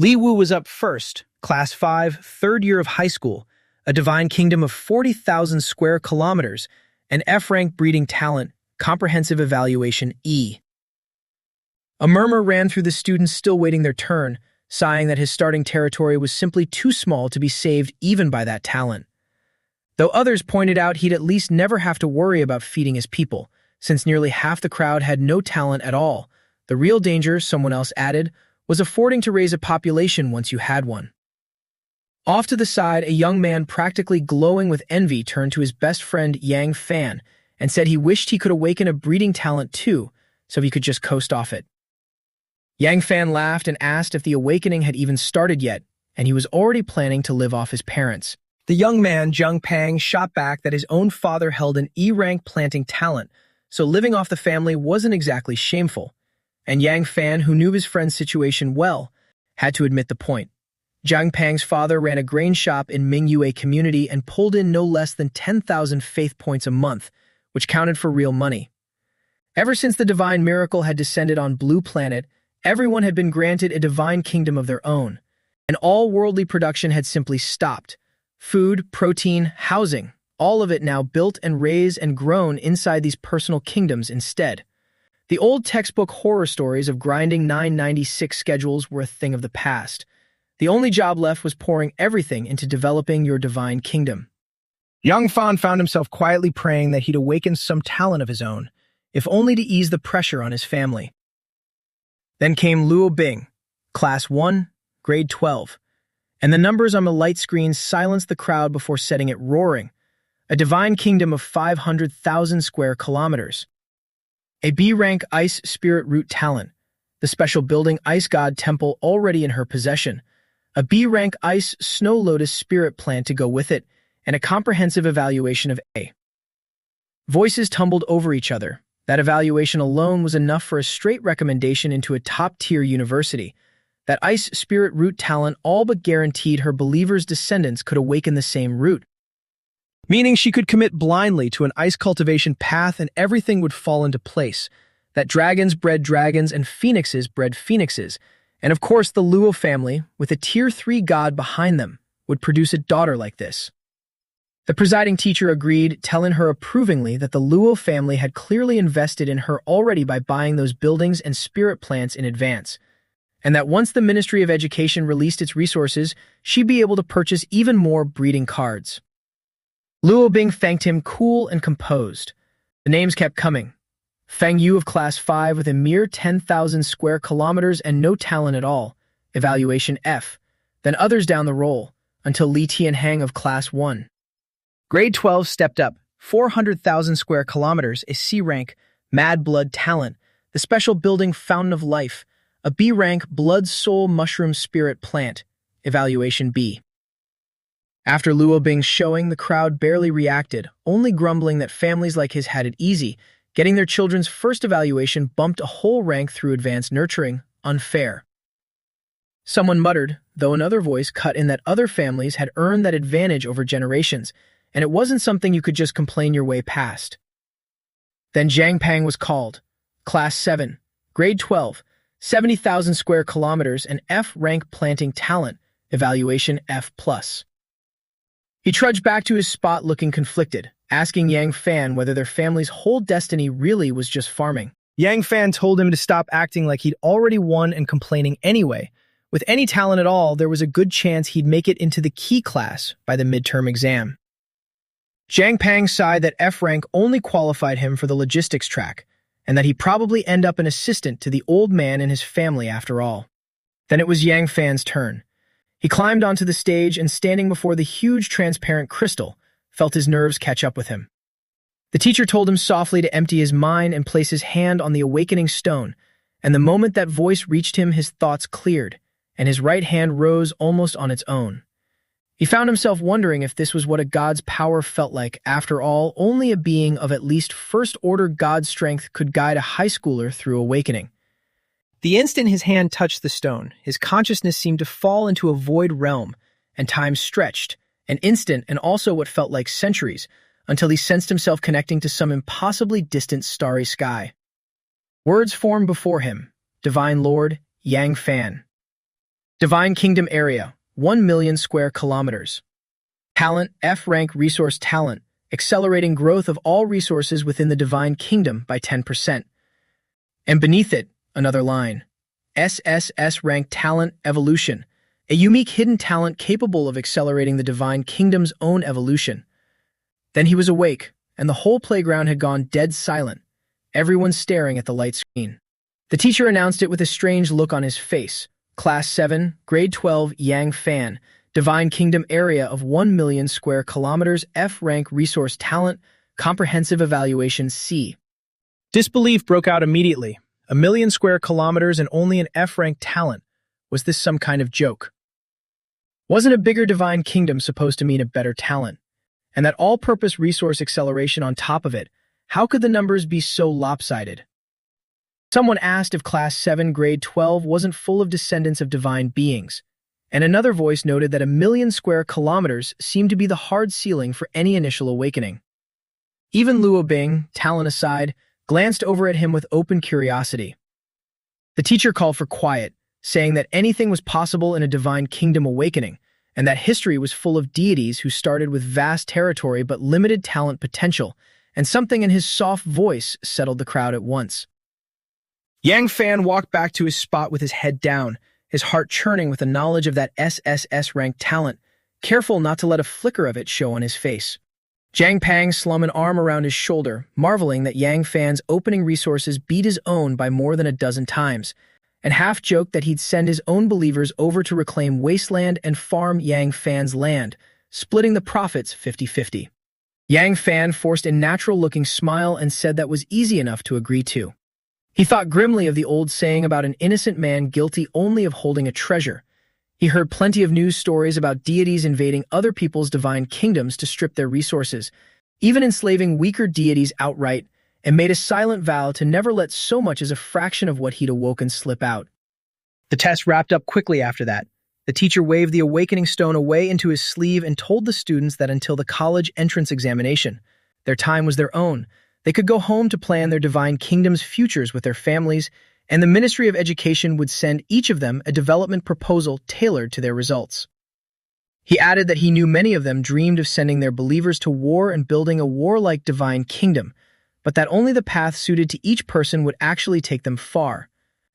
Li Wu was up first, Class 5, third year of high school, a divine kingdom of 40,000 square kilometers, an F-rank breeding talent, comprehensive evaluation E. A murmur ran through the students still waiting their turn, sighing that his starting territory was simply too small to be saved even by that talent. Though others pointed out he'd at least never have to worry about feeding his people, since nearly half the crowd had no talent at all. The real danger, someone else added, was affording to raise a population once you had one. Off to the side, a young man practically glowing with envy turned to his best friend Yang Fan and said he wished he could awaken a breeding talent too, so he could just coast off it. Yang Fan laughed and asked if the awakening had even started yet, and he was already planning to live off his parents. The young man, Zheng Pang, shot back that his own father held an E-rank planting talent, so living off the family wasn't exactly shameful. And Yang Fan, who knew his friend's situation well, had to admit the point. Zhang Pang's father ran a grain shop in Mingyue community and pulled in no less than 10,000 faith points a month, which counted for real money. Ever since the divine miracle had descended on Blue Planet, everyone had been granted a divine kingdom of their own, and all worldly production had simply stopped. Food, protein, housing, all of it now built and raised and grown inside these personal kingdoms instead. The old textbook horror stories of grinding 996 schedules were a thing of the past. The only job left was pouring everything into developing your divine kingdom. Yang Fan found himself quietly praying that he'd awaken some talent of his own, if only to ease the pressure on his family. Then came Luo Bing, Class 1, Grade 12, and the numbers on the light screen silenced the crowd before setting it roaring. A divine kingdom of 500,000 square kilometers. A B-rank ice spirit root talent, the special building ice god temple already in her possession, a B-rank ice snow lotus spirit plant to go with it, and a comprehensive evaluation of A. Voices tumbled over each other. That evaluation alone was enough for a straight recommendation into a top-tier university. That ice spirit root talent all but guaranteed her believers' descendants could awaken the same root, meaning she could commit blindly to an ice cultivation path and everything would fall into place. That dragons bred dragons and phoenixes bred phoenixes, and of course the Luo family, with a Tier 3 god behind them, would produce a daughter like this. The presiding teacher agreed, telling her approvingly that the Luo family had clearly invested in her already by buying those buildings and spirit plants in advance, and that once the Ministry of Education released its resources, she'd be able to purchase even more breeding cards. Luo Bing thanked him cool and composed. The names kept coming. Feng Yu of Class 5 with a mere 10,000 square kilometers and no talent at all, evaluation F, then others down the roll, until Li Tianhang of Class 1. Grade 12 stepped up, 400,000 square kilometers, a C-rank, mad blood talent, the special building fountain of life, a B-rank blood soul mushroom spirit plant, evaluation B. After Luo Bing's showing, the crowd barely reacted, only grumbling that families like his had it easy. Getting their children's first evaluation bumped a whole rank through advanced nurturing, unfair. Someone muttered, though another voice cut in that other families had earned that advantage over generations, and it wasn't something you could just complain your way past. Then Zhang Pang was called. Class 7, Grade 12, 70,000 square kilometers, and F-rank planting talent, evaluation F+. He trudged back to his spot looking conflicted, asking Yang Fan whether their family's whole destiny really was just farming. Yang Fan told him to stop acting like he'd already won and complaining anyway. With any talent at all, there was a good chance he'd make it into the key class by the midterm exam. Zhang Pang sighed that F-rank only qualified him for the logistics track, and that he'd probably end up an assistant to the old man and his family after all. Then it was Yang Fan's turn. He climbed onto the stage and, standing before the huge transparent crystal, felt his nerves catch up with him. The teacher told him softly to empty his mind and place his hand on the awakening stone, and the moment that voice reached him, his thoughts cleared, and his right hand rose almost on its own. He found himself wondering if this was what a god's power felt like. After all, only a being of at least first-order god strength could guide a high schooler through awakening. The instant his hand touched the stone, his consciousness seemed to fall into a void realm, and time stretched, an instant and also what felt like centuries, until he sensed himself connecting to some impossibly distant starry sky. Words formed before him, Divine Lord, Yang Fan. Divine Kingdom area, 1 million square kilometers. Talent, F-rank resource talent, accelerating growth of all resources within the Divine Kingdom by 10%. And beneath it, another line. SSS-rank talent evolution, a unique hidden talent capable of accelerating the Divine Kingdom's own evolution. Then he was awake, and the whole playground had gone dead silent, everyone staring at the light screen. The teacher announced it with a strange look on his face. Class 7, Grade 12, Yang Fan, Divine Kingdom area of 1 million square kilometers, F-rank resource talent, comprehensive evaluation C. Disbelief broke out immediately. 1 million square kilometers and only an F-rank talent. Was this some kind of joke? Wasn't a bigger Divine Kingdom supposed to mean a better talent? And that all-purpose resource acceleration on top of it, how could the numbers be so lopsided? Someone asked if Class 7, Grade 12 wasn't full of descendants of divine beings, and another voice noted that 1 million square kilometers seemed to be the hard ceiling for any initial awakening. Even Luo Bing, talent aside, glanced over at him with open curiosity. The teacher called for quiet, saying that anything was possible in a Divine Kingdom awakening, and that history was full of deities who started with vast territory but limited talent potential, and something in his soft voice settled the crowd at once. Yang Fan walked back to his spot with his head down, his heart churning with the knowledge of that SSS-rank talent, careful not to let a flicker of it show on his face. Jiang Pang slung an arm around his shoulder, marveling that Yang Fan's opening resources beat his own by more than a dozen times, and half-joked that he'd send his own believers over to reclaim wasteland and farm Yang Fan's land, splitting the profits 50-50. Yang Fan forced a natural-looking smile and said that was easy enough to agree to. He thought grimly of the old saying about an innocent man guilty only of holding a treasure. He heard plenty of news stories about deities invading other people's divine kingdoms to strip their resources, even enslaving weaker deities outright, and made a silent vow to never let so much as a fraction of what he'd awoken slip out. The test wrapped up quickly after that. The teacher waved the awakening stone away into his sleeve and told the students that until the college entrance examination, their time was their own. They could go home to plan their divine kingdom's futures with their families, and the Ministry of Education would send each of them a development proposal tailored to their results. He added that he knew many of them dreamed of sending their believers to war and building a warlike divine kingdom, but that only the path suited to each person would actually take them far.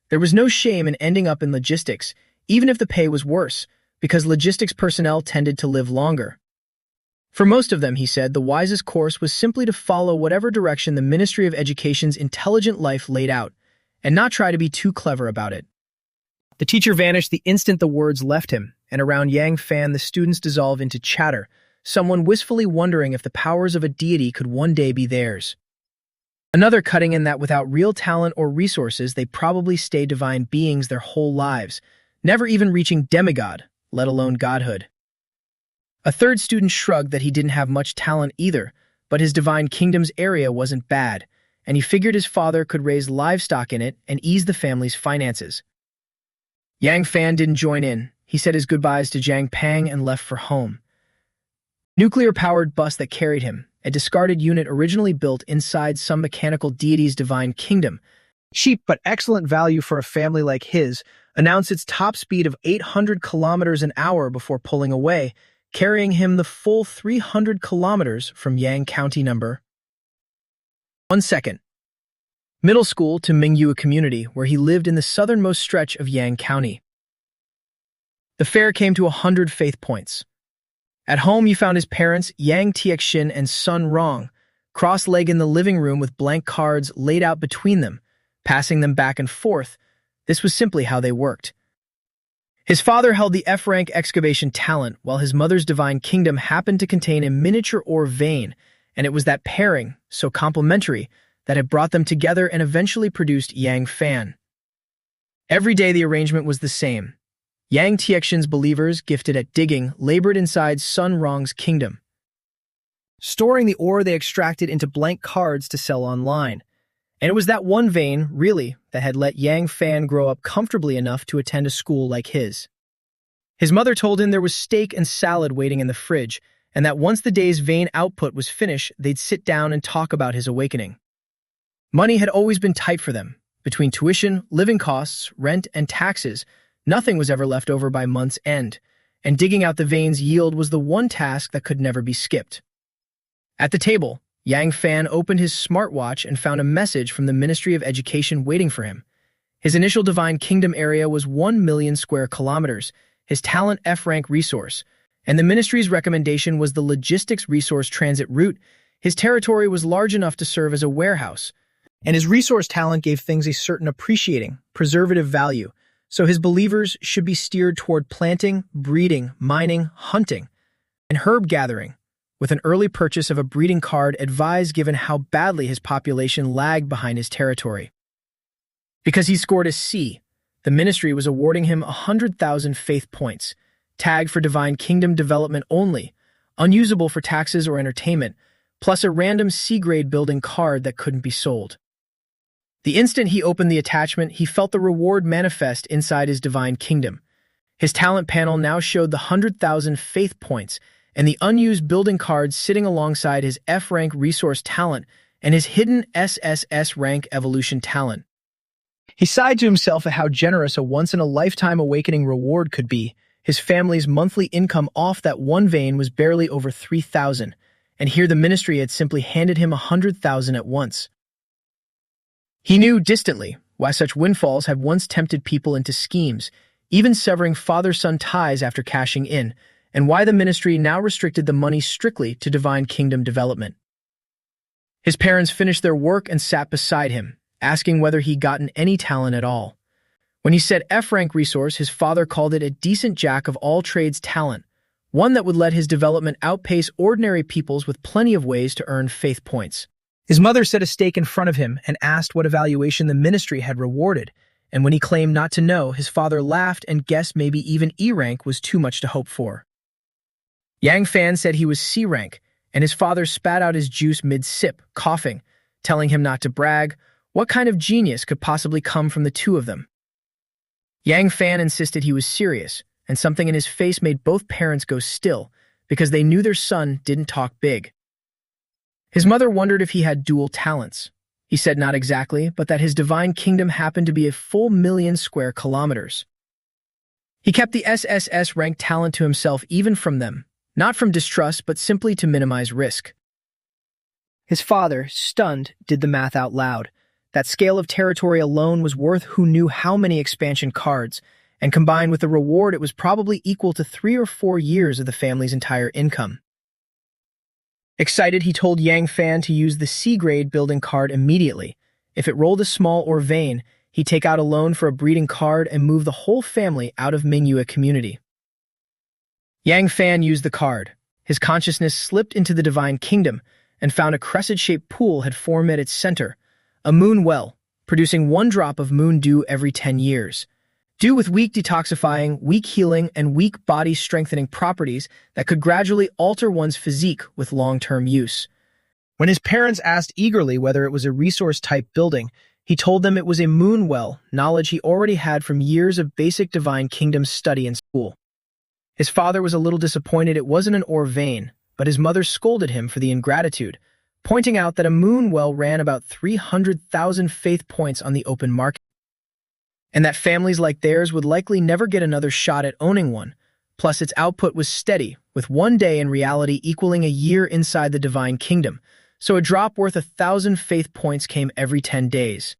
There was no shame in ending up in logistics, even if the pay was worse, because logistics personnel tended to live longer. For most of them, he said, the wisest course was simply to follow whatever direction the Ministry of Education's intelligent life laid out, and not try to be too clever about it. The teacher vanished the instant the words left him, and around Yang Fan the students dissolved into chatter, someone wistfully wondering if the powers of a deity could one day be theirs. Another cutting in that without real talent or resources they'd probably stay divine beings their whole lives, never even reaching demigod, let alone godhood. A third student shrugged that he didn't have much talent either, but his divine kingdom's area wasn't bad, and he figured his father could raise livestock in it and ease the family's finances. Yang Fan didn't join in. He said his goodbyes to Jiang Pang and left for home. Nuclear-powered bus that carried him, a discarded unit originally built inside some mechanical deity's divine kingdom, cheap but excellent value for a family like his, announced its top speed of 800 kilometers an hour before pulling away, carrying him the full 300 kilometers from Yang County number 1 second. Middle school to Mingyue community, where he lived in the southernmost stretch of Yang County. The fare came to 100 faith points. At home, you found his parents, Yang Tiexin and son Rong, cross-legged in the living room with blank cards laid out between them, passing them back and forth. This was simply how they worked. His father held the F-rank excavation talent, while his mother's divine kingdom happened to contain a miniature ore vein, and it was that pairing, so complementary, that had brought them together and eventually produced Yang Fan. Every day the arrangement was the same. Yang Tiexin's believers, gifted at digging, labored inside Sun Rong's kingdom, storing the ore they extracted into blank cards to sell online. And it was that one vein, really, that had let Yang Fan grow up comfortably enough to attend a school like his. His mother told him there was steak and salad waiting in the fridge, and that once the day's vein output was finished, they'd sit down and talk about his awakening. Money had always been tight for them. Between tuition, living costs, rent, and taxes, Nothing was ever left over by month's end, and digging out the vein's yield was the one task that could never be skipped. At the table, Yang Fan opened his smartwatch and found a message from the Ministry of Education waiting for him. His initial Divine Kingdom area was 1 million square kilometers, his talent F-rank resource, and the ministry's recommendation was the logistics resource transit route. His territory was large enough to serve as a warehouse, and his resource talent gave things a certain appreciating, preservative value, so his believers should be steered toward planting, breeding, mining, hunting, and herb gathering, with an early purchase of a breeding card advised given how badly his population lagged behind his territory. Because he scored a C, the ministry was awarding him 100,000 faith points, tagged for Divine Kingdom development only, unusable for taxes or entertainment, plus a random C-grade building card that couldn't be sold. The instant he opened the attachment, he felt the reward manifest inside his Divine Kingdom. His talent panel now showed the 100,000 faith points and the unused building cards sitting alongside his F-rank resource talent and his hidden SSS-rank evolution talent. He sighed to himself at how generous a once-in-a-lifetime awakening reward could be. His family's monthly income off that one vein was barely over 3,000, and here the ministry had simply handed him 100,000 at once. He knew distantly why such windfalls had once tempted people into schemes, even severing father-son ties after cashing in, and why the ministry now restricted the money strictly to Divine Kingdom development. His parents finished their work and sat beside him, asking whether he'd gotten any talent at all. When he said F-rank resource, his father called it a decent jack-of-all-trades talent, one that would let his development outpace ordinary people's with plenty of ways to earn faith points. His mother set a stake in front of him and asked what evaluation the ministry had rewarded, and when he claimed not to know, his father laughed and guessed maybe even E-rank was too much to hope for. Yang Fan said he was C-rank, and his father spat out his juice mid-sip, coughing, telling him not to brag. What kind of genius could possibly come from the two of them? Yang Fan insisted he was serious, and something in his face made both parents go still, because they knew their son didn't talk big. His mother wondered if he had dual talents. He said not exactly, but that his Divine Kingdom happened to be a full 1 million square kilometers. He kept the SSS-rank talent to himself even from them, not from distrust, but simply to minimize risk. His father, stunned, did the math out loud. That scale of territory alone was worth who knew how many expansion cards, and combined with the reward, it was probably equal to 3 or 4 years of the family's entire income. Excited, he told Yang Fan to use the C-grade building card immediately. If it rolled a small or vein, he'd take out a loan for a breeding card and move the whole family out of Mingyue community. Yang Fan used the card. His consciousness slipped into the Divine Kingdom and found a crescent-shaped pool had formed at its center, a moon well, producing 1 drop of moon dew every 10 years. Dew with weak detoxifying, weak healing, and weak body-strengthening properties that could gradually alter one's physique with long-term use. When his parents asked eagerly whether it was a resource-type building, he told them it was a moon well, knowledge he already had from years of basic Divine Kingdom study in school. His father was a little disappointed it wasn't an ore vein, but his mother scolded him for the ingratitude, pointing out that a moon well ran about 300,000 faith points on the open market, and that families like theirs would likely never get another shot at owning one. Plus, its output was steady, with 1 day in reality equaling a year inside the Divine Kingdom, so a drop worth 1,000 faith points came every 10 days.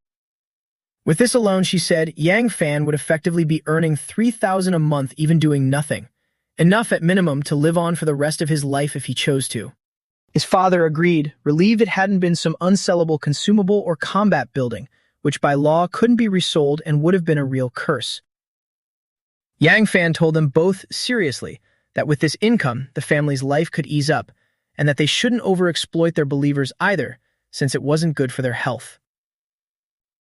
With this alone, she said, Yang Fan would effectively be earning 3,000 a month even doing nothing, enough at minimum to live on for the rest of his life if he chose to. His father agreed, relieved it hadn't been some unsellable consumable or combat building, which by law couldn't be resold and would have been a real curse. Yang Fan told them both seriously that with this income, the family's life could ease up, and that they shouldn't overexploit their believers either, since it wasn't good for their health.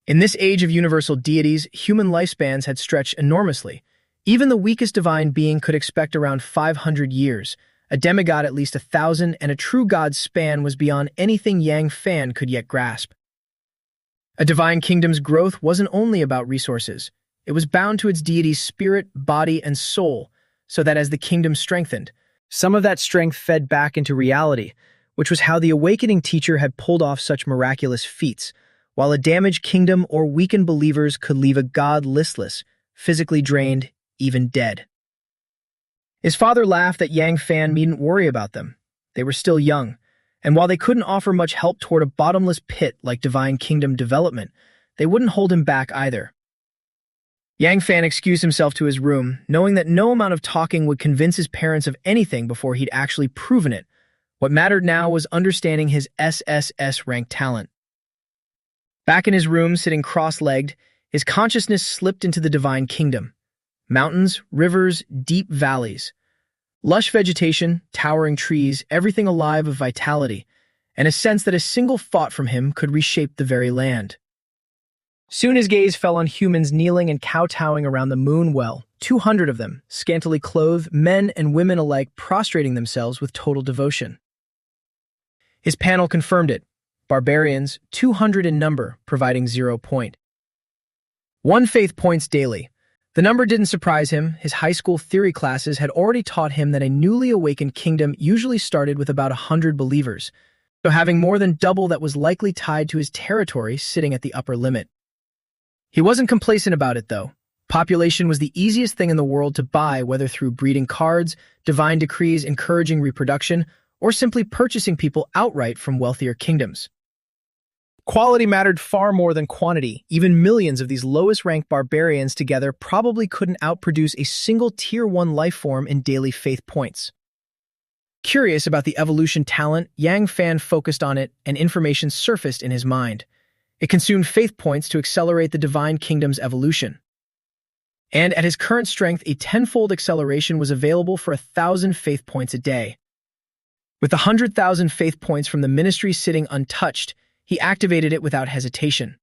In this age of universal deities, human lifespans had stretched enormously. Even the weakest divine being could expect around 500 years, a demigod at least 1,000, and a true god's span was beyond anything Yang Fan could yet grasp. A Divine Kingdom's growth wasn't only about resources. It was bound to its deity's spirit, body, and soul, so that as the kingdom strengthened, some of that strength fed back into reality, which was how the awakening teacher had pulled off such miraculous feats, while a damaged kingdom or weakened believers could leave a god listless, physically drained, even dead. His father laughed that Yang Fan needn't worry about them. They were still young, and while they couldn't offer much help toward a bottomless pit like Divine Kingdom development, they wouldn't hold him back either. Yang Fan excused himself to his room, knowing that no amount of talking would convince his parents of anything before he'd actually proven it. What mattered now was understanding his SSS-rank talent. Back in his room, sitting cross-legged, his consciousness slipped into the Divine Kingdom. Mountains, rivers, deep valleys. Lush vegetation, towering trees, everything alive with vitality, and a sense that a single thought from him could reshape the very land. Soon his gaze fell on humans kneeling and kowtowing around the moon well, 200 of them, scantily clothed, men and women alike prostrating themselves with total devotion. His panel confirmed it. Barbarians, 200 in number, providing 0 point. 1 faith points daily. The number didn't surprise him. His high school theory classes had already taught him that a newly awakened kingdom usually started with about 100 believers, so having more than double that was likely tied to his territory sitting at the upper limit. He wasn't complacent about it, though. Population was the easiest thing in the world to buy, whether through breeding cards, divine decrees encouraging reproduction, or simply purchasing people outright from wealthier kingdoms. Quality mattered far more than quantity. Even millions of these lowest-ranked barbarians together probably couldn't outproduce a single Tier 1 life form in daily faith points. Curious about the evolution talent, Yang Fan focused on it, and information surfaced in his mind. It consumed faith points to accelerate the Divine Kingdom's evolution. And at his current strength, a 10-fold acceleration was available for 1,000 faith points a day. With 100,000 faith points from the ministry sitting untouched, he activated it without hesitation.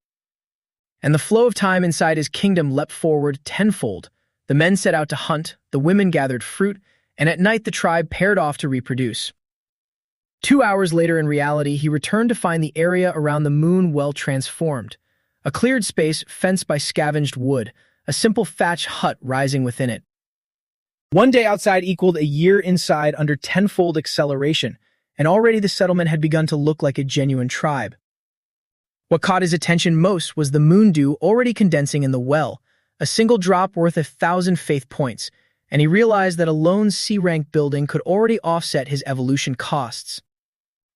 And the flow of time inside his kingdom leapt forward tenfold. The men set out to hunt, the women gathered fruit, and at night the tribe paired off to reproduce. 2 hours later in reality, he returned to find the area around the moon well transformed. A cleared space fenced by scavenged wood, a simple thatch hut rising within it. 1 day outside equaled a year inside under tenfold acceleration, and already the settlement had begun to look like a genuine tribe. What caught his attention most was the moon dew already condensing in the well, a single drop worth 1,000 faith points, and he realized that a lone C-rank building could already offset his evolution costs.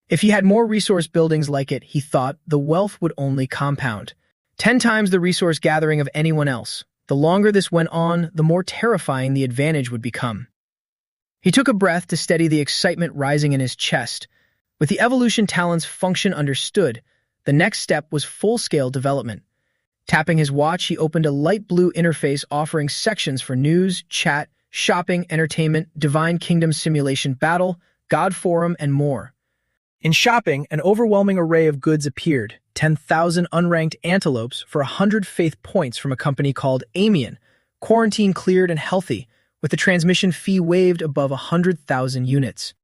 If he had more resource buildings like it, he thought, the wealth would only compound. 10 times the resource gathering of anyone else. The longer this went on, the more terrifying the advantage would become. He took a breath to steady the excitement rising in his chest. With the evolution talent's function understood, the next step was full-scale development. Tapping his watch, he opened a light blue interface offering sections for news, chat, shopping, entertainment, Divine Kingdom simulation battle, God Forum, and more. In shopping, an overwhelming array of goods appeared. 10,000 unranked antelopes for 100 faith points from a company called Amian, quarantine cleared and healthy, with the transmission fee waived above 100,000 units.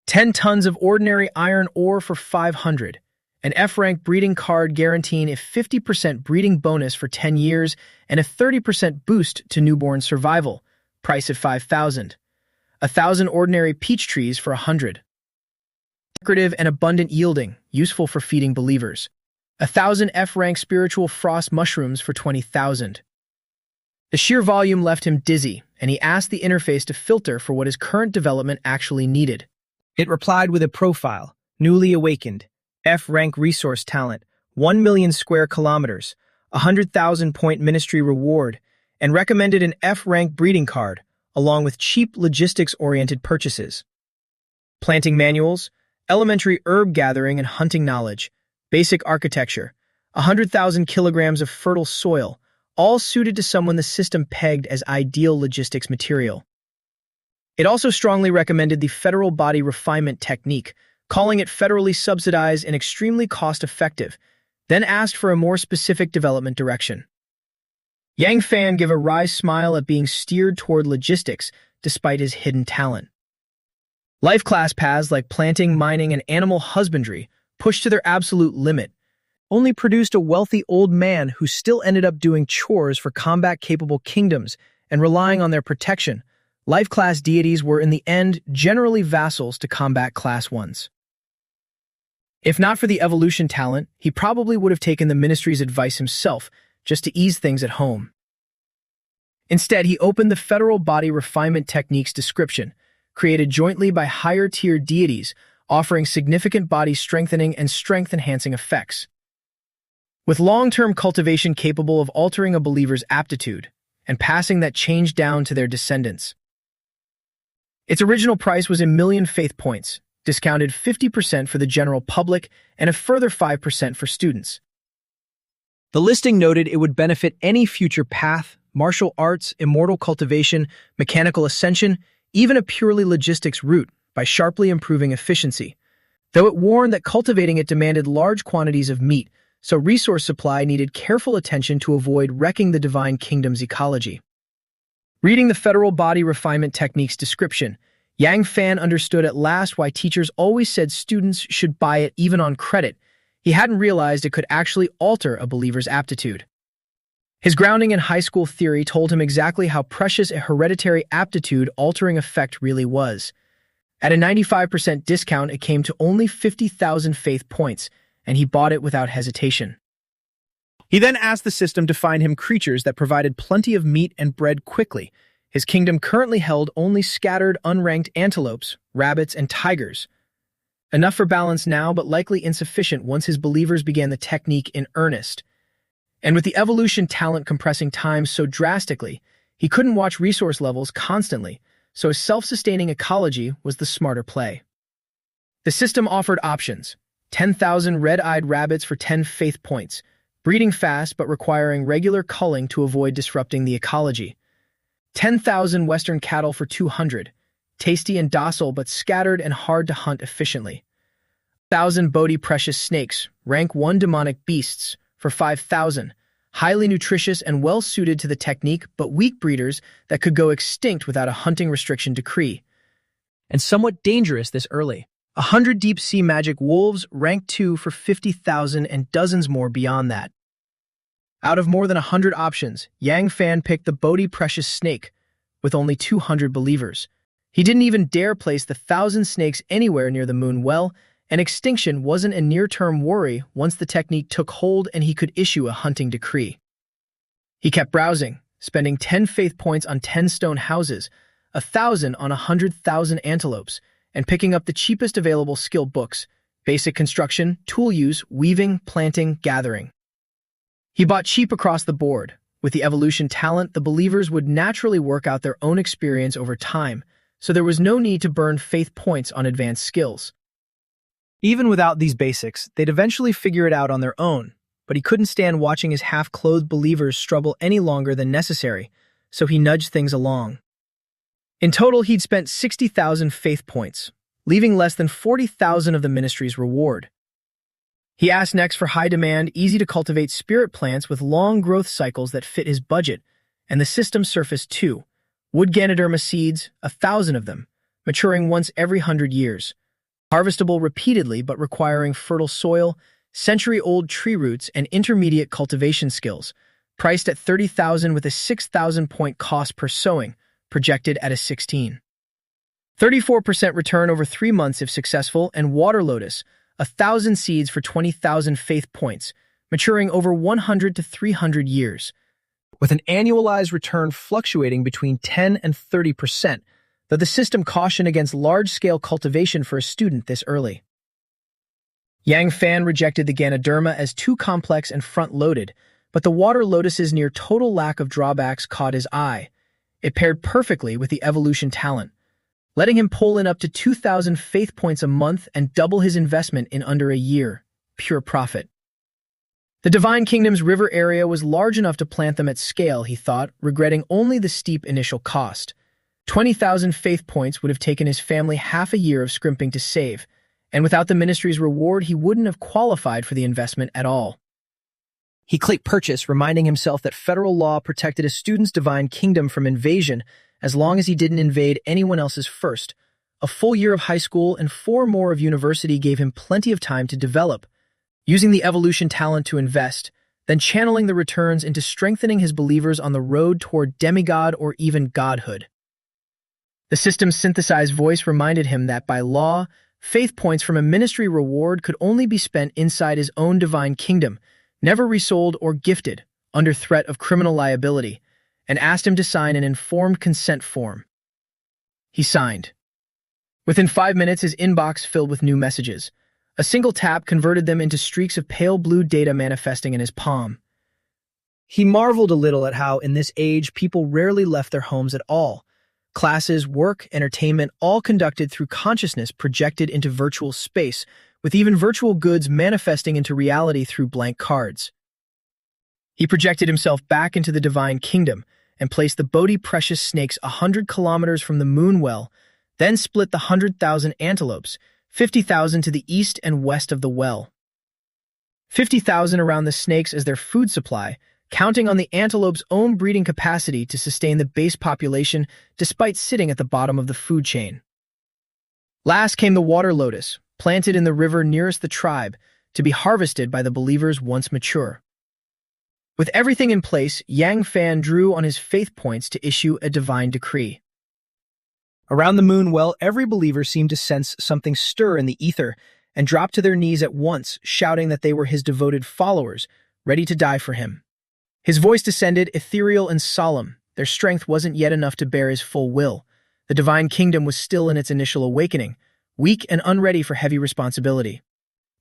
10 tons of ordinary iron ore for 500. An F-rank breeding card guaranteeing a 50% breeding bonus for 10 years and a 30% boost to newborn survival, price at 5,000. 1,000 ordinary peach trees for 100. Decorative and abundant yielding, useful for feeding believers. 1,000 F-rank spiritual frost mushrooms for 20,000. The sheer volume left him dizzy, and he asked the interface to filter for what his current development actually needed. It replied with a profile, newly awakened, F-rank resource talent, 1 million square kilometers, 100,000 point ministry reward, and recommended an F-rank breeding card, along with cheap logistics-oriented purchases. Planting manuals, elementary herb gathering and hunting knowledge, basic architecture, 100,000 kilograms of fertile soil, all suited to someone the system pegged as ideal logistics material. It also strongly recommended the federal body refinement technique, calling it federally subsidized and extremely cost-effective, then asked for a more specific development direction. Yang Fan gave a wry smile at being steered toward logistics despite his hidden talent. Life class paths like planting, mining, and animal husbandry, pushed to their absolute limit, only produced a wealthy old man who still ended up doing chores for combat-capable kingdoms and relying on their protection. Life class deities were in the end generally vassals to combat class ones. If not for the evolution talent, he probably would have taken the ministry's advice himself, just to ease things at home. Instead, he opened the Federal Body Refinement Techniques description, created jointly by higher-tier deities, offering significant body strengthening and strength-enhancing effects. With long-term cultivation capable of altering a believer's aptitude and passing that change down to their descendants. Its original price was 1,000,000 faith points, discounted 50% for the general public and a further 5% for students. The listing noted it would benefit any future path, martial arts, immortal cultivation, mechanical ascension, even a purely logistics route by sharply improving efficiency, though it warned that cultivating it demanded large quantities of meat, so resource supply needed careful attention to avoid wrecking the divine kingdom's ecology. Reading the Federal Body Refinement Techniques description, Yang Fan understood at last why teachers always said students should buy it even on credit. He hadn't realized it could actually alter a believer's aptitude. His grounding in high school theory told him exactly how precious a hereditary aptitude-altering effect really was. At a 95% discount, it came to only 50,000 faith points, and he bought it without hesitation. He then asked the system to find him creatures that provided plenty of meat and bread quickly. His kingdom currently held only scattered, unranked antelopes, rabbits, and tigers. Enough for balance now, but likely insufficient once his believers began the technique in earnest. And with the evolution talent compressing time so drastically, he couldn't watch resource levels constantly, so a self-sustaining ecology was the smarter play. The system offered options: 10,000 red-eyed rabbits for 10 faith points, breeding fast but requiring regular culling to avoid disrupting the ecology; 10,000 western cattle for 200, tasty and docile but scattered and hard to hunt efficiently; 1,000 Bodhi precious snakes, rank 1 demonic beasts, for 5,000, highly nutritious and well-suited to the technique but weak breeders that could go extinct without a hunting restriction decree. And somewhat dangerous this early: 100 deep-sea magic wolves, rank 2, for 50,000 and dozens more beyond that. Out of more than 100 options, Yang Fan picked the Bodhi precious snake, with only 200 believers. He didn't even dare place the 1,000 snakes anywhere near the moon well, and extinction wasn't a near-term worry once the technique took hold and he could issue a hunting decree. He kept browsing, spending 10 faith points on 10 stone houses, 1,000 on 100,000 antelopes, and picking up the cheapest available skill books: basic construction, tool use, weaving, planting, gathering. He bought cheap across the board. With the evolution talent, the believers would naturally work out their own experience over time, so there was no need to burn faith points on advanced skills. Even without these basics, they'd eventually figure it out on their own, but he couldn't stand watching his half-clothed believers struggle any longer than necessary, so he nudged things along. In total, he'd spent 60,000 faith points, leaving less than 40,000 of the ministry's reward. He asked next for high-demand, easy-to-cultivate spirit plants with long growth cycles that fit his budget, and the system surfaced 2 wood Ganoderma seeds, 1,000 of them, maturing once every 100 years. Harvestable repeatedly but requiring fertile soil, century-old tree roots, and intermediate cultivation skills, priced at 30,000 with a 6,000-point cost per sowing, projected at a 16. 34% return over 3 months if successful, and water lotus, 1,000 seeds for 20,000 faith points, maturing over 100 to 300 years, with an annualized return fluctuating between 10 and 30%, though the system cautioned against large-scale cultivation for a student this early. Yang Fan rejected the Ganoderma as too complex and front-loaded, but the water lotus's near total lack of drawbacks caught his eye. It paired perfectly with the evolution talent, letting him pull in up to 2,000 faith points a month and double his investment in under a year. Pure profit. The Divine Kingdom's river area was large enough to plant them at scale, he thought, regretting only the steep initial cost. 20,000 faith points would have taken his family half a year of scrimping to save, and without the ministry's reward, he wouldn't have qualified for the investment at all. He clicked purchase, reminding himself that federal law protected a student's divine kingdom from invasion as long as he didn't invade anyone else's first. A full year of high school and 4 more of university gave him plenty of time to develop, using the evolution talent to invest, then channeling the returns into strengthening his believers on the road toward demigod or even godhood. The system's synthesized voice reminded him that by law, faith points from a ministry reward could only be spent inside his own divine kingdom, never resold or gifted, under threat of criminal liability, and asked him to sign an informed consent form. He signed. Within 5 minutes, his inbox filled with new messages. A single tap converted them into streaks of pale blue data manifesting in his palm. He marveled a little at how, in this age, people rarely left their homes at all. Classes, work, entertainment, all conducted through consciousness projected into virtual space, with even virtual goods manifesting into reality through blank cards. He projected himself back into the divine kingdom and placed the Bodhi precious snakes 100 kilometers from the moon well, then split the 100,000 antelopes, 50,000 to the east and west of the well. 50,000 around the snakes as their food supply, counting on the antelope's own breeding capacity to sustain the base population despite sitting at the bottom of the food chain. Last came the water lotus, planted in the river nearest the tribe, to be harvested by the believers once mature. With everything in place, Yang Fan drew on his faith points to issue a divine decree. Around the moon well, every believer seemed to sense something stir in the ether and drop to their knees at once, shouting that they were his devoted followers, ready to die for him. His voice descended, ethereal and solemn. Their strength wasn't yet enough to bear his full will. The divine kingdom was still in its initial awakening, weak and unready for heavy responsibility.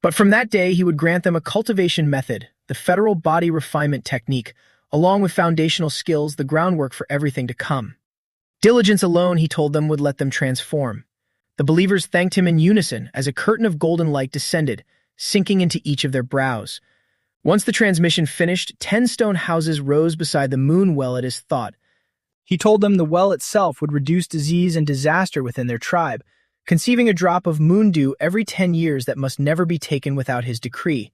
But from that day, he would grant them a cultivation method, the federal body refinement technique, along with foundational skills, the groundwork for everything to come. Diligence alone, he told them, would let them transform. The believers thanked him in unison as a curtain of golden light descended, sinking into each of their brows. Once the transmission finished, 10 stone houses rose beside the moon well at his thought. He told them the well itself would reduce disease and disaster within their tribe, conceiving a drop of moon dew every 10 years that must never be taken without his decree.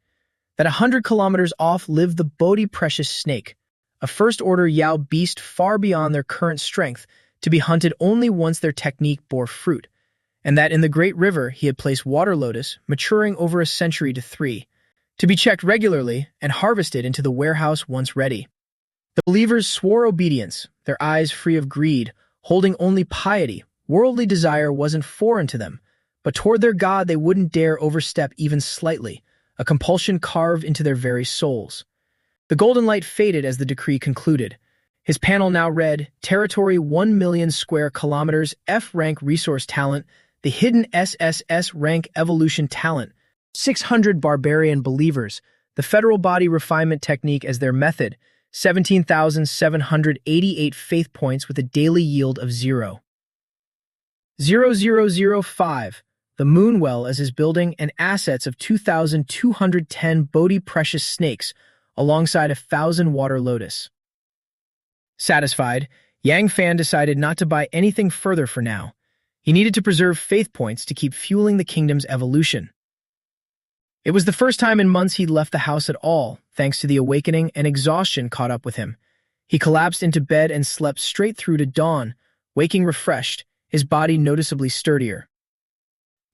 That 100 kilometers off lived the Bodhi precious snake, a first-order Yao beast far beyond their current strength, to be hunted only once their technique bore fruit, and that in the great river he had placed water lotus, maturing over a century to 3, to be checked regularly and harvested into the warehouse once ready. The believers swore obedience, their eyes free of greed, holding only piety. Worldly desire wasn't foreign to them, but toward their God they wouldn't dare overstep even slightly, a compulsion carved into their very souls. The golden light faded as the decree concluded. His panel now read, Territory 1 million square kilometers, F-rank resource talent, the hidden SSS-rank evolution talent, 600 barbarian believers, the federal body refinement technique as their method, 17,788 faith points with a daily yield of 0.0005, the moon well as his building, and assets of 2,210 Bodhi precious snakes, alongside 1,000 water lotus. Satisfied, Yang Fan decided not to buy anything further for now. He needed to preserve faith points to keep fueling the kingdom's evolution. It was the first time in months he'd left the house at all, thanks to the awakening and exhaustion caught up with him. He collapsed into bed and slept straight through to dawn, waking refreshed, his body noticeably sturdier.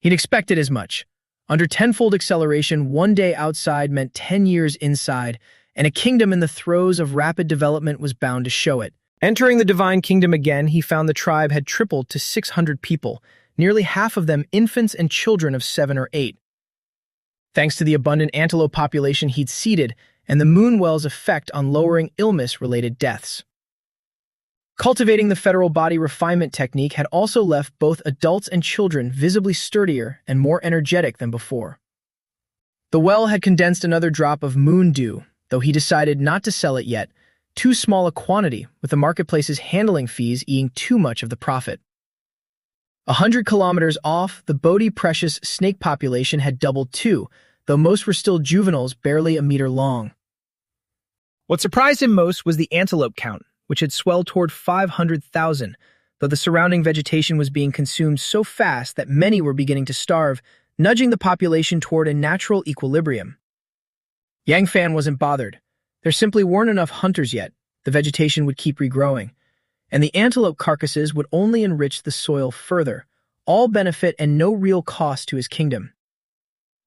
He'd expected as much. Under tenfold acceleration, 1 day outside meant 10 years inside, and a kingdom in the throes of rapid development was bound to show it. Entering the divine kingdom again, he found the tribe had tripled to 600 people, nearly half of them infants and children of 7 or 8. Thanks to the abundant antelope population he'd seeded and the moon well's effect on lowering illness-related deaths. Cultivating the federal body refinement technique had also left both adults and children visibly sturdier and more energetic than before. The well had condensed another drop of moon dew, though he decided not to sell it yet, too small a quantity, with the marketplace's handling fees eating too much of the profit. 100 kilometers off, the Bodhi precious snake population had doubled too, though most were still juveniles barely a meter long. What surprised him most was the antelope count, which had swelled toward 500,000, though the surrounding vegetation was being consumed so fast that many were beginning to starve, nudging the population toward a natural equilibrium. Yang Fan wasn't bothered. There simply weren't enough hunters yet. The vegetation would keep regrowing, and the antelope carcasses would only enrich the soil further, all benefit and no real cost to his kingdom.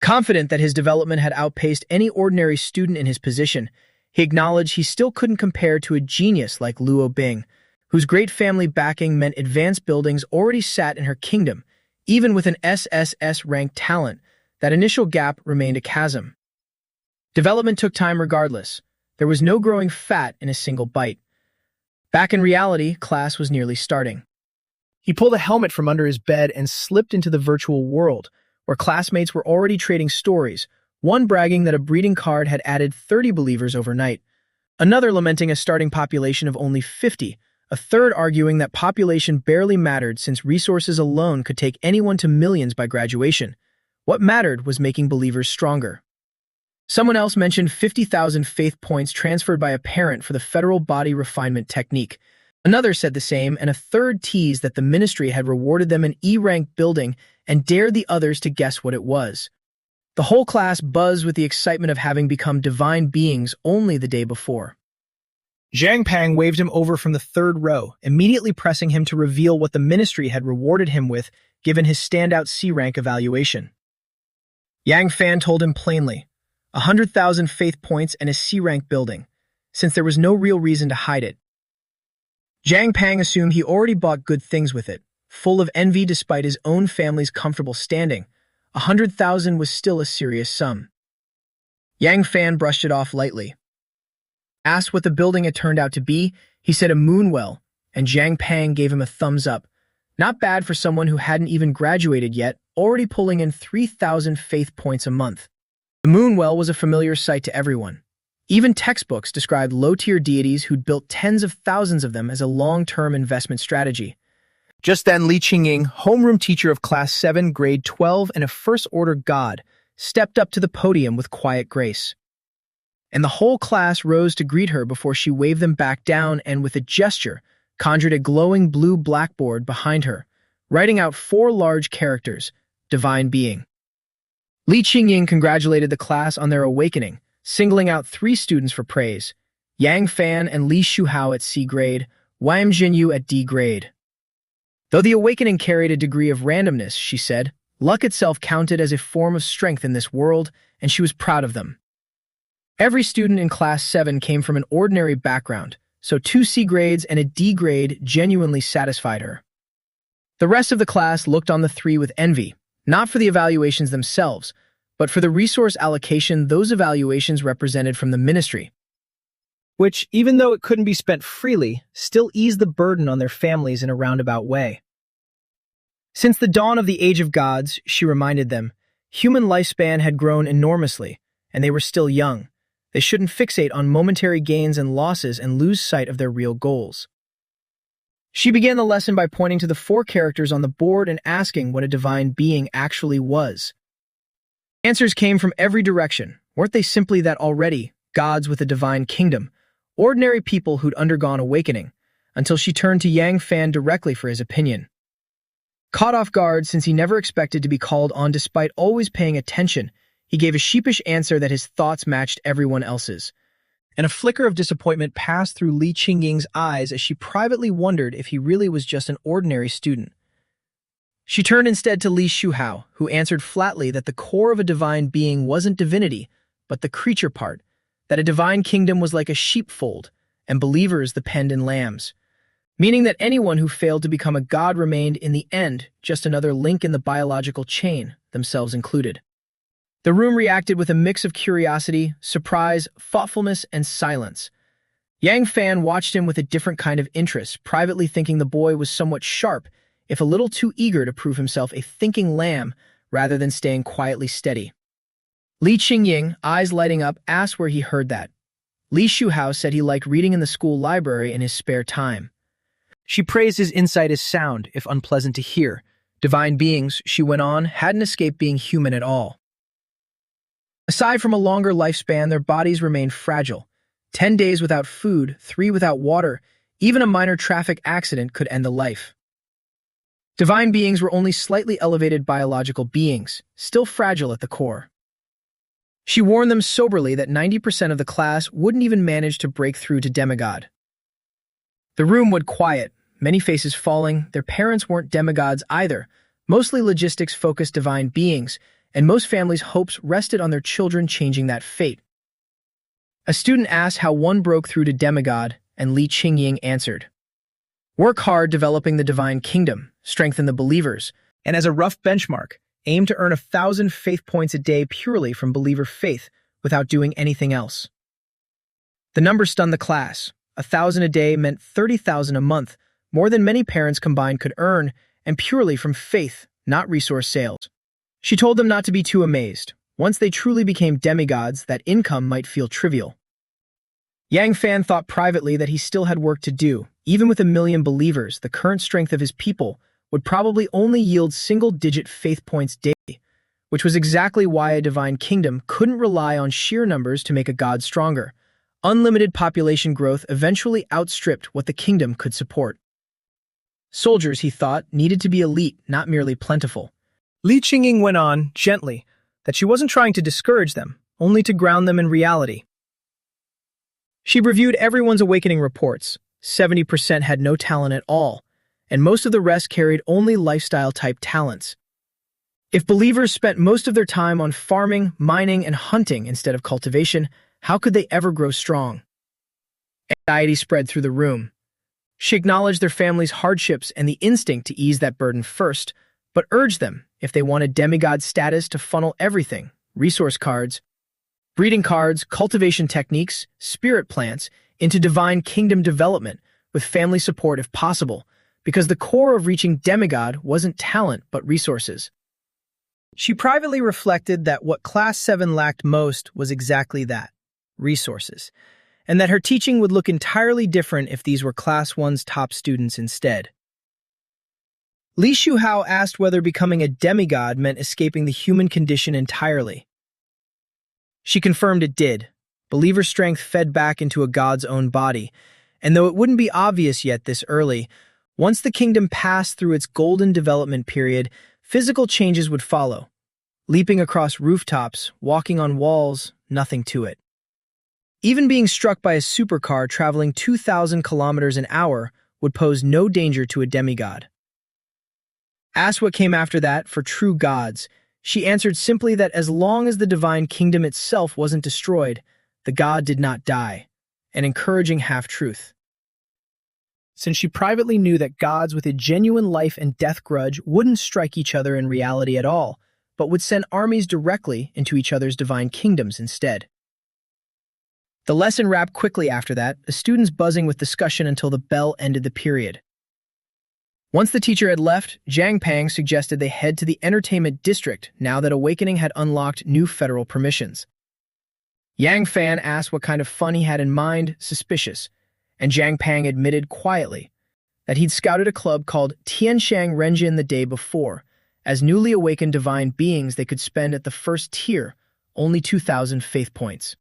Confident that his development had outpaced any ordinary student in his position, he acknowledged he still couldn't compare to a genius like Luo Bing, whose great family backing meant advanced buildings already sat in her kingdom. Even with an SSS-rank talent, that initial gap remained a chasm. Development took time regardless. There was no growing fat in a single bite. Back in reality, class was nearly starting. He pulled a helmet from under his bed and slipped into the virtual world, where classmates were already trading stories, one bragging that a breeding card had added 30 believers overnight, another lamenting a starting population of only 50, a third arguing that population barely mattered since resources alone could take anyone to millions by graduation. What mattered was making believers stronger. Someone else mentioned 50,000 faith points transferred by a parent for the federal body refinement technique. Another said the same, and a third teased that the ministry had rewarded them an E-rank building and dared the others to guess what it was. The whole class buzzed with the excitement of having become divine beings only the day before. Zhang Pang waved him over from the third row, immediately pressing him to reveal what the ministry had rewarded him with, given his standout C-rank evaluation. Yang Fan told him plainly, 100,000 faith points and a C-rank building, since there was no real reason to hide it. Zhang Pang assumed he already bought good things with it, full of envy despite his own family's comfortable standing. 100,000 was still a serious sum. Yang Fan brushed it off lightly. Asked what the building had turned out to be, he said a moon well, and Zhang Pang gave him a thumbs up. Not bad for someone who hadn't even graduated yet, already pulling in 3,000 faith points a month. The moon well was a familiar sight to everyone. Even textbooks described low-tier deities who'd built tens of thousands of them as a long-term investment strategy. Just then, Li Qingying, homeroom teacher of Class 7, Grade 12, and a First-Order God, stepped up to the podium with quiet grace. And the whole class rose to greet her before she waved them back down and, with a gesture, conjured a glowing blue blackboard behind her, writing out 4 large characters, Divine Being. Li Qingying congratulated the class on their awakening, singling out 3 students for praise, Yang Fan and Li Shuhao at C grade, Wang Jinyu at D grade. Though the awakening carried a degree of randomness, she said, luck itself counted as a form of strength in this world, and she was proud of them. Every student in Class 7 came from an ordinary background, so 2 C grades and a D grade genuinely satisfied her. The rest of the class looked on the 3 with envy, not for the evaluations themselves, but for the resource allocation those evaluations represented from the ministry, which, even though it couldn't be spent freely, still eased the burden on their families in a roundabout way. Since the dawn of the Age of Gods, she reminded them, human lifespan had grown enormously, and they were still young. They shouldn't fixate on momentary gains and losses and lose sight of their real goals. She began the lesson by pointing to the 4 characters on the board and asking what a divine being actually was. Answers came from every direction. Weren't they simply that already, gods with a divine kingdom, ordinary people who'd undergone awakening, until she turned to Yang Fan directly for his opinion. Caught off guard since he never expected to be called on despite always paying attention, he gave a sheepish answer that his thoughts matched everyone else's. And a flicker of disappointment passed through Li Qingying's eyes as she privately wondered if he really was just an ordinary student. She turned instead to Li Shuhao, who answered flatly that the core of a divine being wasn't divinity, but the creature part, that a divine kingdom was like a sheepfold, and believers the penned in lambs, meaning that anyone who failed to become a god remained, in the end, just another link in the biological chain, themselves included. The room reacted with a mix of curiosity, surprise, thoughtfulness, and silence. Yang Fan watched him with a different kind of interest, privately thinking the boy was somewhat sharp, if a little too eager to prove himself a thinking lamb rather than staying quietly steady. Li Qingying, eyes lighting up, asked where he heard that. Li Shuhao said he liked reading in the school library in his spare time. She praised his insight as sound, if unpleasant to hear. Divine beings, she went on, hadn't escaped being human at all. Aside from a longer lifespan, their bodies remained fragile. 10 days without food, 3 without water, even a minor traffic accident could end a life. Divine beings were only slightly elevated biological beings, still fragile at the core. She warned them soberly that 90% of the class wouldn't even manage to break through to demigod. The room went quiet, many faces falling. Their parents weren't demigods either, mostly logistics-focused divine beings, and most families' hopes rested on their children changing that fate. A student asked how one broke through to demigod, and Li Qingying answered, work hard developing the divine kingdom, strengthen the believers, and as a rough benchmark, aim to earn 1,000 faith points a day purely from believer faith without doing anything else. The number stunned the class. 1,000 a day meant 30,000 a month, more than many parents combined could earn, and purely from faith, not resource sales. She told them not to be too amazed. Once they truly became demigods, that income might feel trivial. Yang Fan thought privately that he still had work to do. Even with 1 million believers, the current strength of his people would probably only yield single-digit faith points daily, which was exactly why a divine kingdom couldn't rely on sheer numbers to make a god stronger. Unlimited population growth eventually outstripped what the kingdom could support. Soldiers, he thought, needed to be elite, not merely plentiful. Li Qingying went on, gently, that she wasn't trying to discourage them, only to ground them in reality. She reviewed everyone's awakening reports. 70% had no talent at all, and most of the rest carried only lifestyle-type talents. If believers spent most of their time on farming, mining, and hunting instead of cultivation, how could they ever grow strong? Anxiety spread through the room. She acknowledged their family's hardships and the instinct to ease that burden first, but urged them, if they wanted demigod status, to funnel everything: resource cards, breeding cards, cultivation techniques, spirit plants, into divine kingdom development, with family support if possible, because the core of reaching demigod wasn't talent but resources. She privately reflected that what Class 7 lacked most was exactly that: resources, and that her teaching would look entirely different if these were Class 1's top students instead. Li Shuhao asked whether becoming a demigod meant escaping the human condition entirely. She confirmed it did. Believer strength fed back into a god's own body, and though it wouldn't be obvious yet this early, once the kingdom passed through its golden development period, physical changes would follow. Leaping across rooftops, walking on walls, nothing to it. Even being struck by a supercar traveling 2,000 kilometers an hour would pose no danger to a demigod. Asked what came after that for true gods, she answered simply that as long as the divine kingdom itself wasn't destroyed, the god did not die, an encouraging half-truth. Since she privately knew that gods with a genuine life and death grudge wouldn't strike each other in reality at all, but would send armies directly into each other's divine kingdoms instead. The lesson wrapped quickly after that, the students buzzing with discussion until the bell ended the period. Once the teacher had left, Zhang Pang suggested they head to the entertainment district now that Awakening had unlocked new federal permissions. Yang Fan asked what kind of fun he had in mind, suspicious, and Zhang Pang admitted quietly that he'd scouted a club called Tianshang Renjin the day before. As newly awakened divine beings, they could spend at the first tier only 2,000 faith points.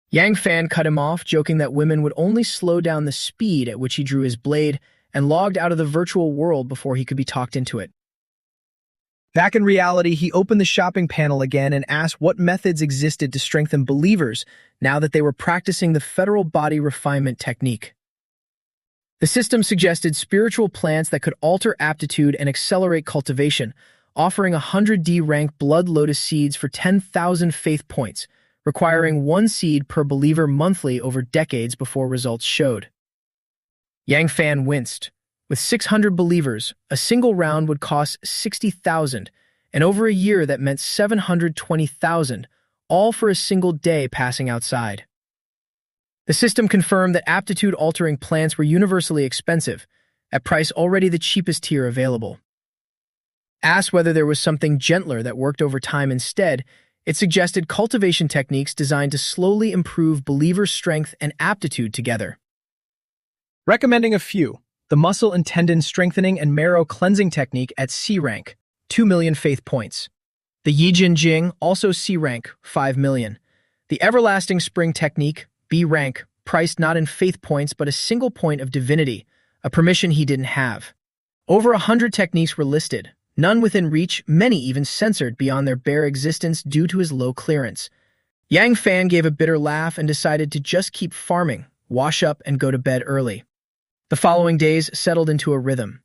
Yang Fan cut him off, joking that women would only slow down the speed at which he drew his blade, and logged out of the virtual world before he could be talked into it. Back in reality, he opened the shopping panel again and asked what methods existed to strengthen believers now that they were practicing the federal body refinement technique. The system suggested spiritual plants that could alter aptitude and accelerate cultivation, offering 100D rank blood lotus seeds for 10,000 faith points, requiring 1 seed per believer monthly over decades before results showed. Yang Fan winced. With 600 believers, a single round would cost 60,000, and over a year that meant 720,000, all for a single day passing outside. The system confirmed that aptitude-altering plants were universally expensive, at price already the cheapest tier available. Asked whether there was something gentler that worked over time instead, it suggested cultivation techniques designed to slowly improve believer strength and aptitude together. Recommending a few: the muscle and tendon strengthening and marrow cleansing technique at C rank, 2 million faith points. The Yijin Jing, also C rank, 5 million. The everlasting spring technique, B rank, priced not in faith points but a single point of divinity, a permission he didn't have. Over 100 techniques were listed, none within reach, many even censored beyond their bare existence due to his low clearance. Yang Fan gave a bitter laugh and decided to just keep farming, wash up, and go to bed early. The following days settled into a rhythm.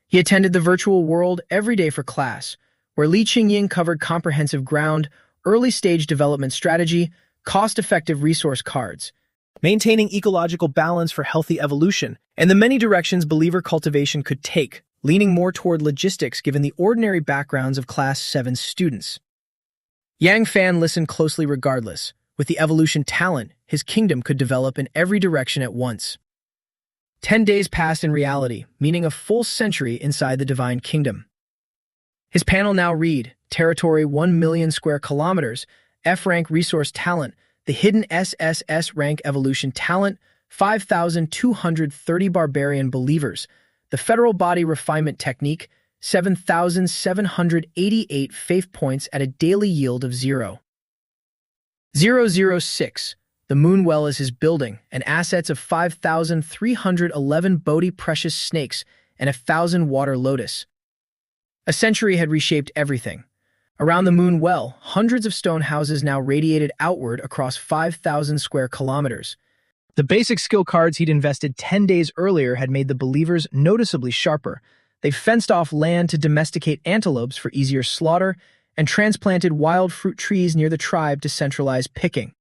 He attended the virtual world every day for class, where Li Qingying covered comprehensive ground, early-stage development strategy, cost-effective resource cards, maintaining ecological balance for healthy evolution, and the many directions believer cultivation could take, leaning more toward logistics given the ordinary backgrounds of Class 7 students. Yang Fan listened closely regardless. With the evolution talent, his kingdom could develop in every direction at once. 10 days passed in reality, meaning a full century inside the divine kingdom. His panel now read, territory 1 million square kilometers, F-rank resource talent, the hidden SSS-rank evolution talent, 5,230 barbarian believers, the federal body refinement technique, 7,788 faith points at a daily yield of 0.006. The moon well is his building, and assets of 5,311 Bodhi precious snakes and 1,000 water lotus. A century had reshaped everything. Around the moon well, hundreds of stone houses now radiated outward across 5,000 square kilometers. The basic skill cards he'd invested 10 days earlier had made the believers noticeably sharper. They fenced off land to domesticate antelopes for easier slaughter and transplanted wild fruit trees near the tribe to centralize picking.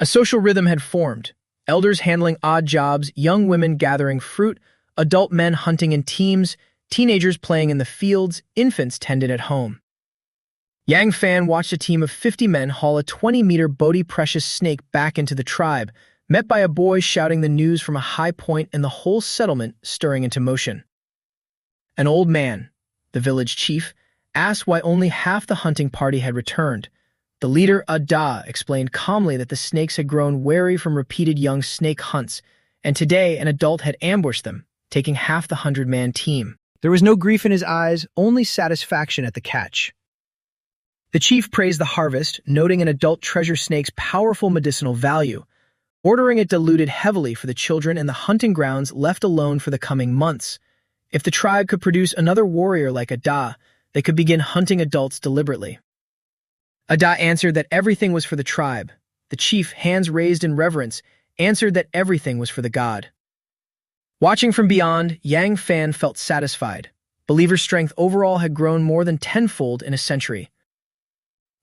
A social rhythm had formed, elders handling odd jobs, young women gathering fruit, adult men hunting in teams, teenagers playing in the fields, infants tended at home. Yang Fan watched a team of 50 men haul a 20-meter Bodhi precious snake back into the tribe, met by a boy shouting the news from a high point and the whole settlement stirring into motion. An old man, the village chief, asked why only half the hunting party had returned. The leader, Ada, explained calmly that the snakes had grown wary from repeated young snake hunts, and today an adult had ambushed them, taking half the 100-man team. There was no grief in his eyes, only satisfaction at the catch. The chief praised the harvest, noting an adult treasure snake's powerful medicinal value, ordering it diluted heavily for the children and the hunting grounds left alone for the coming months. If the tribe could produce another warrior like Ada, they could begin hunting adults deliberately. Ada answered that everything was for the tribe. The chief, hands raised in reverence, answered that everything was for the god. Watching from beyond, Yang Fan felt satisfied. Believer strength overall had grown more than tenfold in a century.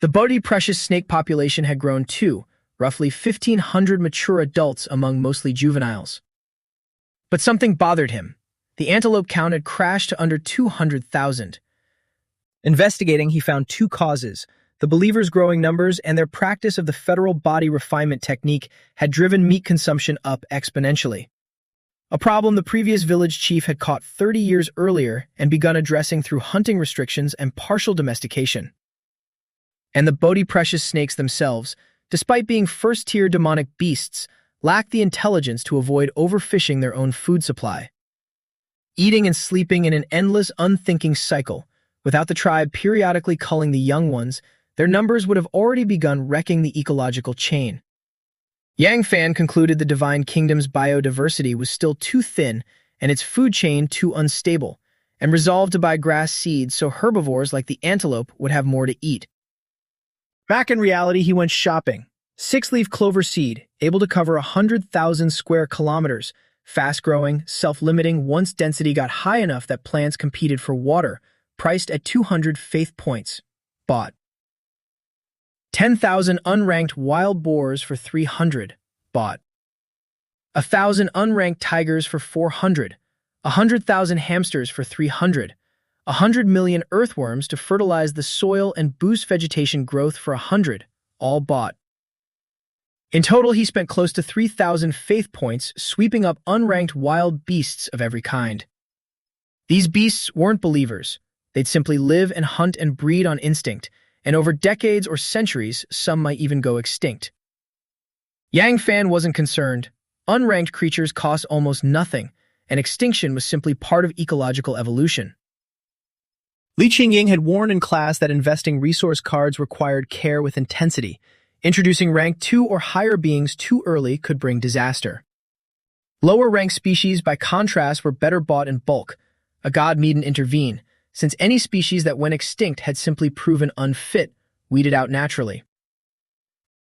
The Bodhi precious snake population had grown too, roughly 1,500 mature adults among mostly juveniles. But something bothered him. The antelope count had crashed to under 200,000. Investigating, he found two causes. The believers' growing numbers and their practice of the federal body refinement technique had driven meat consumption up exponentially. A problem the previous village chief had caught 30 years earlier and begun addressing through hunting restrictions and partial domestication. And the Bodhi precious snakes themselves, despite being first-tier demonic beasts, lacked the intelligence to avoid overfishing their own food supply. Eating and sleeping in an endless, unthinking cycle, without the tribe periodically culling the young ones, their numbers would have already begun wrecking the ecological chain. Yang Fan concluded the divine kingdom's biodiversity was still too thin and its food chain too unstable, and resolved to buy grass seeds so herbivores like the antelope would have more to eat. Back in reality, he went shopping. 6-leaf clover seed, able to cover 100,000 square kilometers, fast-growing, self-limiting once density got high enough that plants competed for water, priced at 200 faith points. Bought. 10,000 unranked wild boars for 300. Bought. 1,000 unranked tigers for 400. 100,000 hamsters for 300. 100 million earthworms to fertilize the soil and boost vegetation growth for 100, all bought. In total, he spent close to 3,000 faith points sweeping up unranked wild beasts of every kind. These beasts weren't believers. They'd simply live and hunt and breed on instinct, and over decades or centuries, some might even go extinct. Yang Fan wasn't concerned. Unranked creatures cost almost nothing, and extinction was simply part of ecological evolution. Li Qingying had warned in class that investing resource cards required care with intensity. Introducing rank 2 or higher beings too early could bring disaster. Lower ranked species, by contrast, were better bought in bulk. A god needn't intervene, since any species that went extinct had simply proven unfit, weeded out naturally.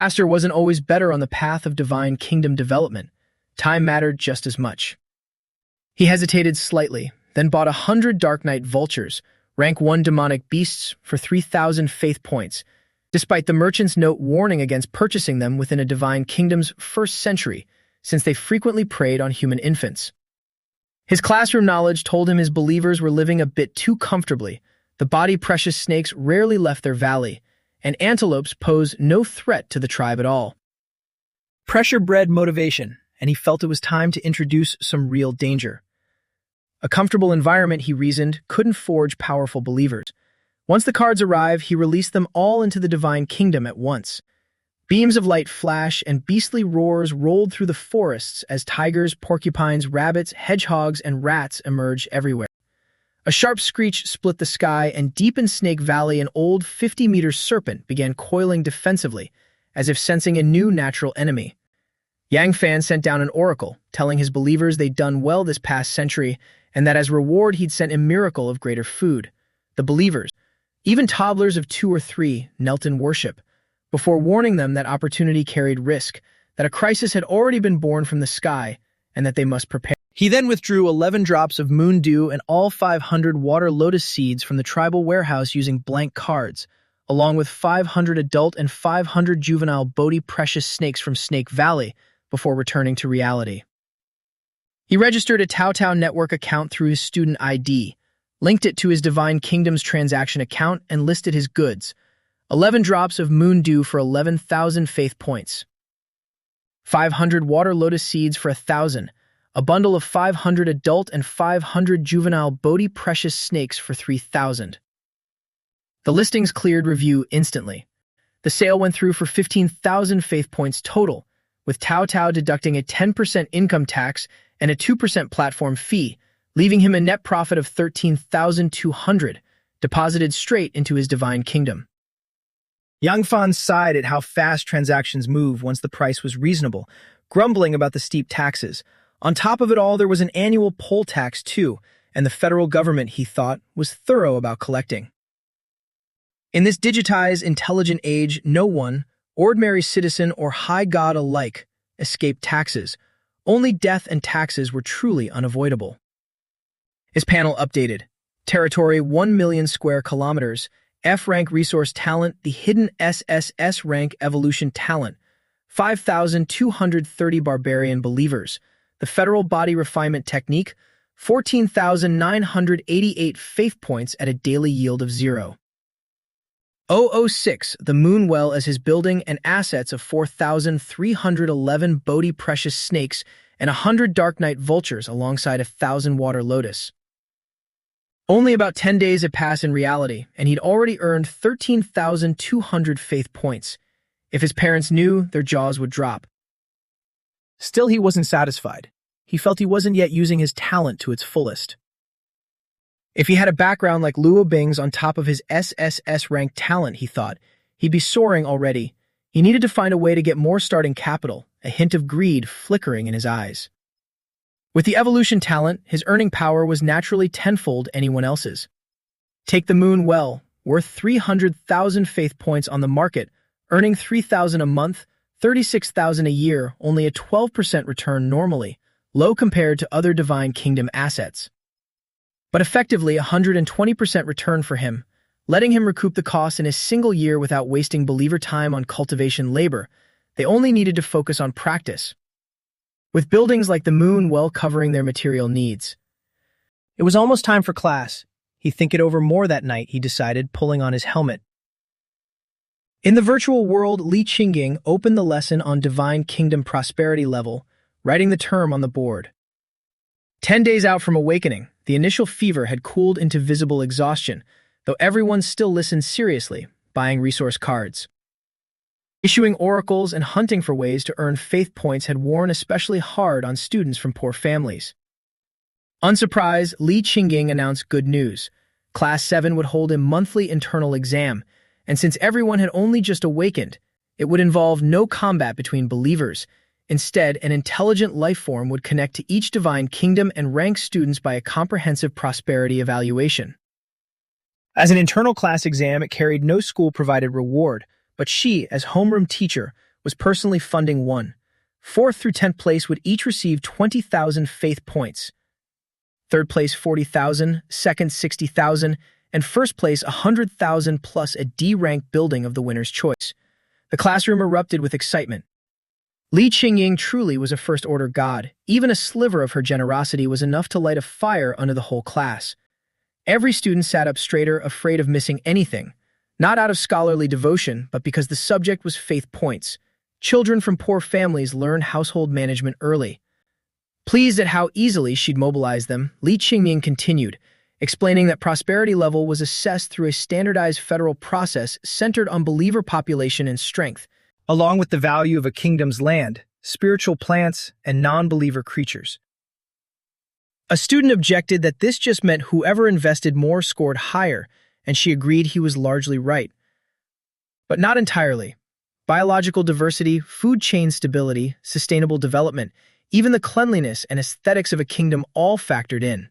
Disaster wasn't always better on the path of divine kingdom development. Time mattered just as much. He hesitated slightly, then bought 100 Dark Knight vultures, rank 1 demonic beasts, for 3,000 faith points, despite the merchant's note warning against purchasing them within a divine kingdom's first century, since they frequently preyed on human infants. His classroom knowledge told him his believers were living a bit too comfortably. The body precious snakes rarely left their valley, and antelopes posed no threat to the tribe at all. Pressure bred motivation, and he felt it was time to introduce some real danger. A comfortable environment, he reasoned, couldn't forge powerful believers. Once the cards arrive, he released them all into the divine kingdom at once. Beams of light flash and beastly roars rolled through the forests as tigers, porcupines, rabbits, hedgehogs, and rats emerged everywhere. A sharp screech split the sky, and deep in Snake Valley an old 50-meter serpent began coiling defensively, as if sensing a new natural enemy. Yang Fan sent down an oracle, telling his believers they'd done well this past century, and that as reward he'd sent a miracle of greater food. The believers, even toddlers of 2 or 3, knelt in worship, before warning them that opportunity carried risk, that a crisis had already been born from the sky, and that they must prepare. He then withdrew 11 drops of moon dew and all 500 water lotus seeds from the tribal warehouse using blank cards, along with 500 adult and 500 juvenile Bodhi precious snakes from Snake Valley, before returning to reality. He registered a Tao network account through his student ID, linked it to his Divine Kingdom's transaction account, and listed his goods: 11 drops of moon dew for 11,000 faith points, 500 water lotus seeds for 1,000, a bundle of 500 adult and 500 juvenile Bodhi precious snakes for 3,000. The listings cleared review instantly. The sale went through for 15,000 faith points total, with Tao deducting a 10% income tax and a 2% platform fee, leaving him a net profit of 13,200, deposited straight into his divine kingdom. Yang Fan sighed at how fast transactions move once the price was reasonable, grumbling about the steep taxes. On top of it all, there was an annual poll tax too, and the federal government, he thought, was thorough about collecting. In this digitized, intelligent age, no one, ordinary citizen or high god alike, escaped taxes. Only death and taxes were truly unavoidable. His panel updated. Territory 1 million square kilometers. F-rank resource talent, the hidden SSS-rank evolution talent. 5,230 barbarian believers. The federal body refinement technique. 14,988 faith points at a daily yield of 0. 006, the moon well as his building, and assets of 4,311 Bodhi precious snakes and 100 dark night vultures alongside 1,000 water lotus. Only about 10 days had passed in reality, and he'd already earned 13,200 faith points. If his parents knew, their jaws would drop. Still, he wasn't satisfied. He felt he wasn't yet using his talent to its fullest. If he had a background like Luo Bing's on top of his SSS-rank talent, he thought, he'd be soaring already. He needed to find a way to get more starting capital, a hint of greed flickering in his eyes. With the evolution talent, his earning power was naturally tenfold anyone else's. Take the moon well, worth 300,000 faith points on the market, earning 3,000 a month, 36,000 a year, only a 12% return normally, low compared to other Divine Kingdom assets. But effectively 120% return for him, letting him recoup the cost in a single year without wasting believer time on cultivation labor. They only needed to focus on practice, with buildings like the moon well covering their material needs. It was almost time for class. He'd think it over more that night, he decided, pulling on his helmet. In the virtual world, Li Qingying opened the lesson on Divine Kingdom prosperity level, writing the term on the board. 10 days out from awakening, the initial fever had cooled into visible exhaustion, though everyone still listened seriously, buying resource cards. Issuing oracles and hunting for ways to earn faith points had worn especially hard on students from poor families. Unsurprised, Li Qingying announced good news. Class 7 would hold a monthly internal exam, and since everyone had only just awakened, it would involve no combat between believers. Instead, an intelligent life form would connect to each Divine Kingdom and rank students by a comprehensive prosperity evaluation. As an internal class exam, it carried no school-provided reward, but she, as homeroom teacher, was personally funding one. 4th through 10th place would each receive 20,000 faith points. 3rd place 40,000, 2nd 60,000, and 1st place 100,000 plus a D-rank building of the winner's choice. The classroom erupted with excitement. Li Qingying truly was a first-order god. Even a sliver of her generosity was enough to light a fire under the whole class. Every student sat up straighter, afraid of missing anything, not out of scholarly devotion, but because the subject was faith points. Children from poor families learned household management early. Pleased at how easily she'd mobilized them, Li Qingming continued, explaining that prosperity level was assessed through a standardized federal process centered on believer population and strength, along with the value of a kingdom's land, spiritual plants, and non-believer creatures. A student objected that this just meant whoever invested more scored higher, and she agreed he was largely right. But not entirely. Biological diversity, food chain stability, sustainable development, even the cleanliness and aesthetics of a kingdom all factored in.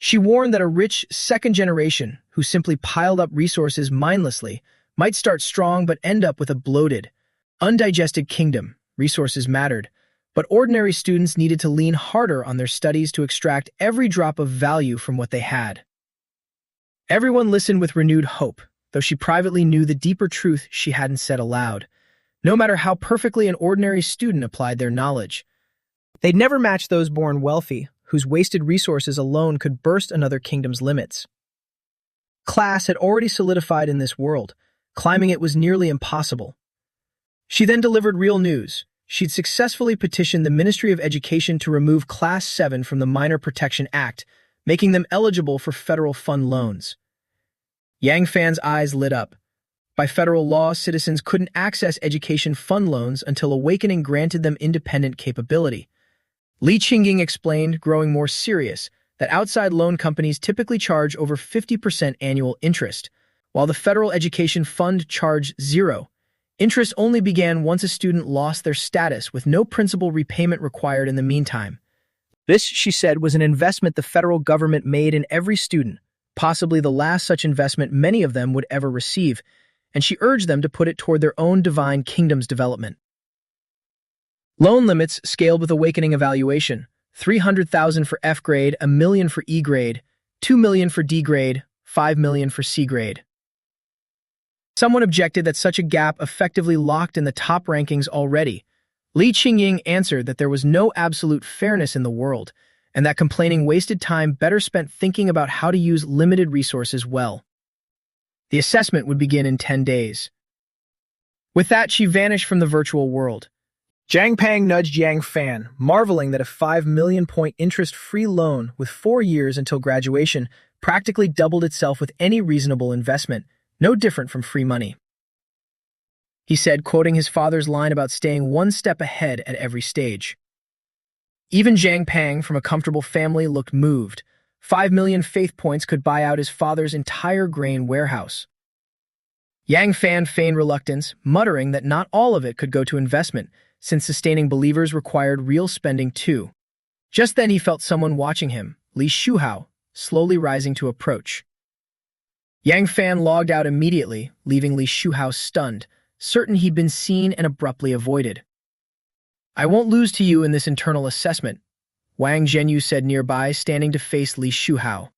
She warned that a rich second generation, who simply piled up resources mindlessly, might start strong but end up with a bloated, undigested kingdom. Resources mattered, but ordinary students needed to lean harder on their studies to extract every drop of value from what they had. Everyone listened with renewed hope, though she privately knew the deeper truth she hadn't said aloud. No matter how perfectly an ordinary student applied their knowledge, they'd never match those born wealthy, whose wasted resources alone could burst another kingdom's limits. Class had already solidified in this world. Climbing it was nearly impossible. She then delivered real news. She'd successfully petitioned the Ministry of Education to remove Class 7 from the Minor Protection Act, making them eligible for federal fund loans. Yang Fan's eyes lit up. By federal law, citizens couldn't access education fund loans until awakening granted them independent capability. Li Qingming explained, growing more serious, that outside loan companies typically charge over 50% annual interest, while the federal education fund charged zero. Interest only began once a student lost their status, with no principal repayment required in the meantime. This, she said, was an investment the federal government made in every student, possibly the last such investment many of them would ever receive, and she urged them to put it toward their own divine kingdom's development. Loan limits scaled with awakening evaluation: 300,000 for F grade, 1 million for E grade, 2 million for D grade, 5 million for C grade. Someone objected that such a gap effectively locked in the top rankings already. Li Qingming answered that there was no absolute fairness in the world, and that complaining wasted time better spent thinking about how to use limited resources well. The assessment would begin in 10 days. With that, she vanished from the virtual world. Zhang Pang nudged Yang Fan, marveling that a 5 million point interest-free loan with 4 years until graduation practically doubled itself with any reasonable investment, no different from free money. He said, quoting his father's line about staying one step ahead at every stage. Even Zhang Pang, from a comfortable family, looked moved. 5 million faith points could buy out his father's entire grain warehouse. Yang Fan feigned reluctance, muttering that not all of it could go to investment, since sustaining believers required real spending too. Just then he felt someone watching him, Li Shuhao, slowly rising to approach. Yang Fan logged out immediately, leaving Li Shuhao stunned, certain he'd been seen and abruptly avoided. "I won't lose to you in this internal assessment," Wang Zhenyu said nearby, standing to face Li Shuhao.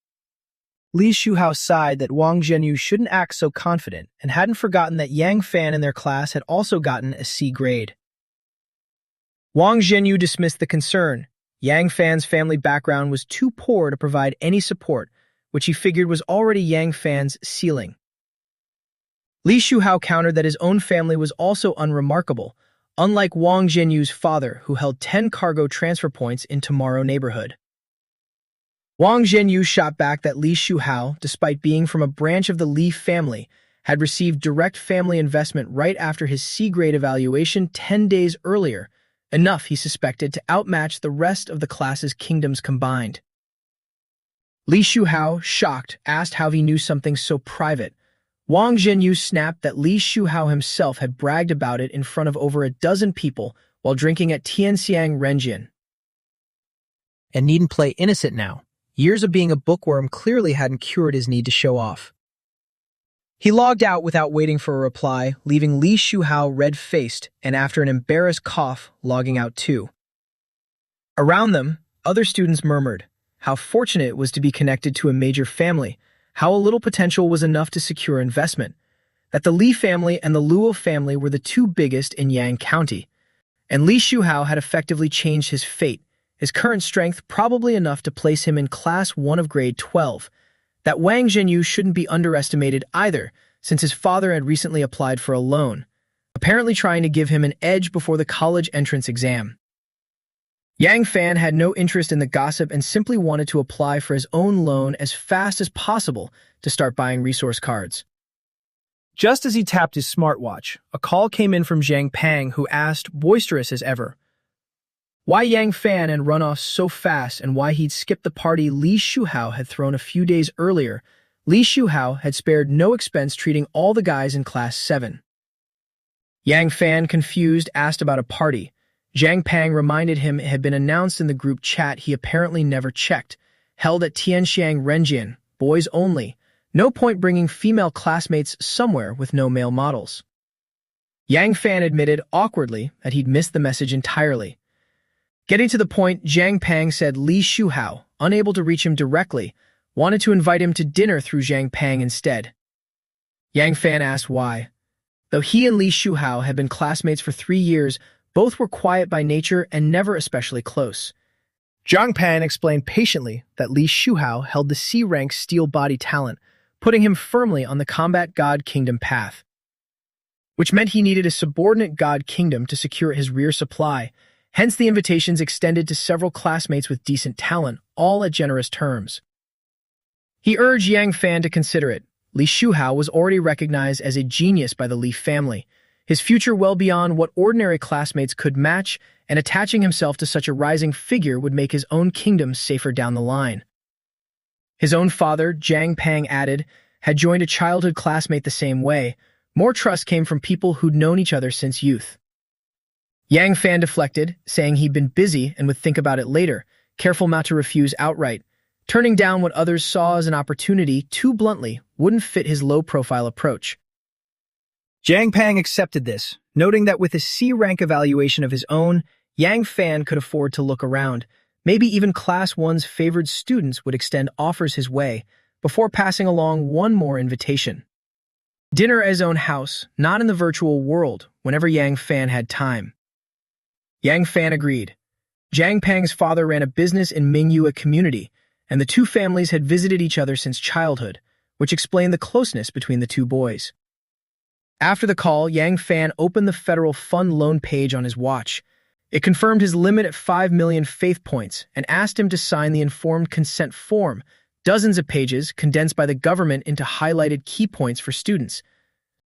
Li Shuhao sighed that Wang Zhenyu shouldn't act so confident and hadn't forgotten that Yang Fan in their class had also gotten a C grade. Wang Zhenyu dismissed the concern. Yang Fan's family background was too poor to provide any support, which he figured was already Yang Fan's ceiling. Li Shuhao countered that his own family was also unremarkable, unlike Wang Zhenyu's father, who held 10 cargo transfer points in Tomorrow neighborhood. Wang Zhenyu shot back that Li Shuhao, despite being from a branch of the Li family, had received direct family investment right after his C-grade evaluation 10 days earlier, enough, he suspected, to outmatch the rest of the class's kingdoms combined. Li Shuhao, shocked, asked how he knew something so private. Wang Zhenyu snapped that Li Shuhao himself had bragged about it in front of over a dozen people while drinking at Tianxiang Renjin. And needn't play innocent now. Years of being a bookworm clearly hadn't cured his need to show off. He logged out without waiting for a reply, leaving Li Shuhao red-faced and, after an embarrassed cough, logging out too. Around them, other students murmured how fortunate it was to be connected to a major family, how a little potential was enough to secure investment, that the Li family and the Luo family were the two biggest in Yang County, and Li Shuhao had effectively changed his fate, his current strength probably enough to place him in Class 1 of grade 12, that Wang Zhenyu shouldn't be underestimated either, since his father had recently applied for a loan. apparently trying to give him an edge before the college entrance exam. Yang Fan had no interest in the gossip and simply wanted to apply for his own loan as fast as possible to start buying resource cards. Just as he tapped his smartwatch, a call came in from Zhang Pang, who asked, boisterous as ever, why Yang Fan had run off so fast and why he'd skipped the party Li Shuhao had thrown a few days earlier. Li Shuhao had spared no expense treating all the guys in Class 7. Yang Fan, confused, asked about a party. Zhang Pang reminded him it had been announced in the group chat he apparently never checked, held at Tianxiang Renjian, boys only. No point bringing female classmates somewhere with no male models. Yang Fan admitted awkwardly that he'd missed the message entirely. Getting to the point, Zhang Pang said Li Shuhao, unable to reach him directly, wanted to invite him to dinner through Zhang Pang instead. Yang Fan asked why. Though he and Li Shuhao had been classmates for 3 years, both were quiet by nature and never especially close. Zhang Pang explained patiently that Li Shuhao held the C-rank steel body talent, putting him firmly on the combat god kingdom path, which meant he needed a subordinate god kingdom to secure his rear supply. Hence the invitations extended to several classmates with decent talent, all at generous terms. He urged Yang Fan to consider it. Li Shuhao was already recognized as a genius by the Li family, his future well beyond what ordinary classmates could match, and attaching himself to such a rising figure would make his own kingdom safer down the line. His own father, Zhang Pang added, had joined a childhood classmate the same way. More trust came from people who'd known each other since youth. Yang Fan deflected, saying he'd been busy and would think about it later, careful not to refuse outright. Turning down what others saw as an opportunity too bluntly wouldn't fit his low-profile approach. Zhang Pang accepted this, noting that with a C-rank evaluation of his own, Yang Fan could afford to look around. Maybe even Class 1's favored students would extend offers his way, before passing along one more invitation. Dinner at his own house, not in the virtual world, whenever Yang Fan had time. Yang Fan agreed. Zhang Pang's father ran a business in Mingyue community, and the two families had visited each other since childhood, which explained the closeness between the two boys. After the call, Yang Fan opened the federal fund loan page on his watch. It confirmed his limit at 5 million faith points and asked him to sign the informed consent form, dozens of pages condensed by the government into highlighted key points for students.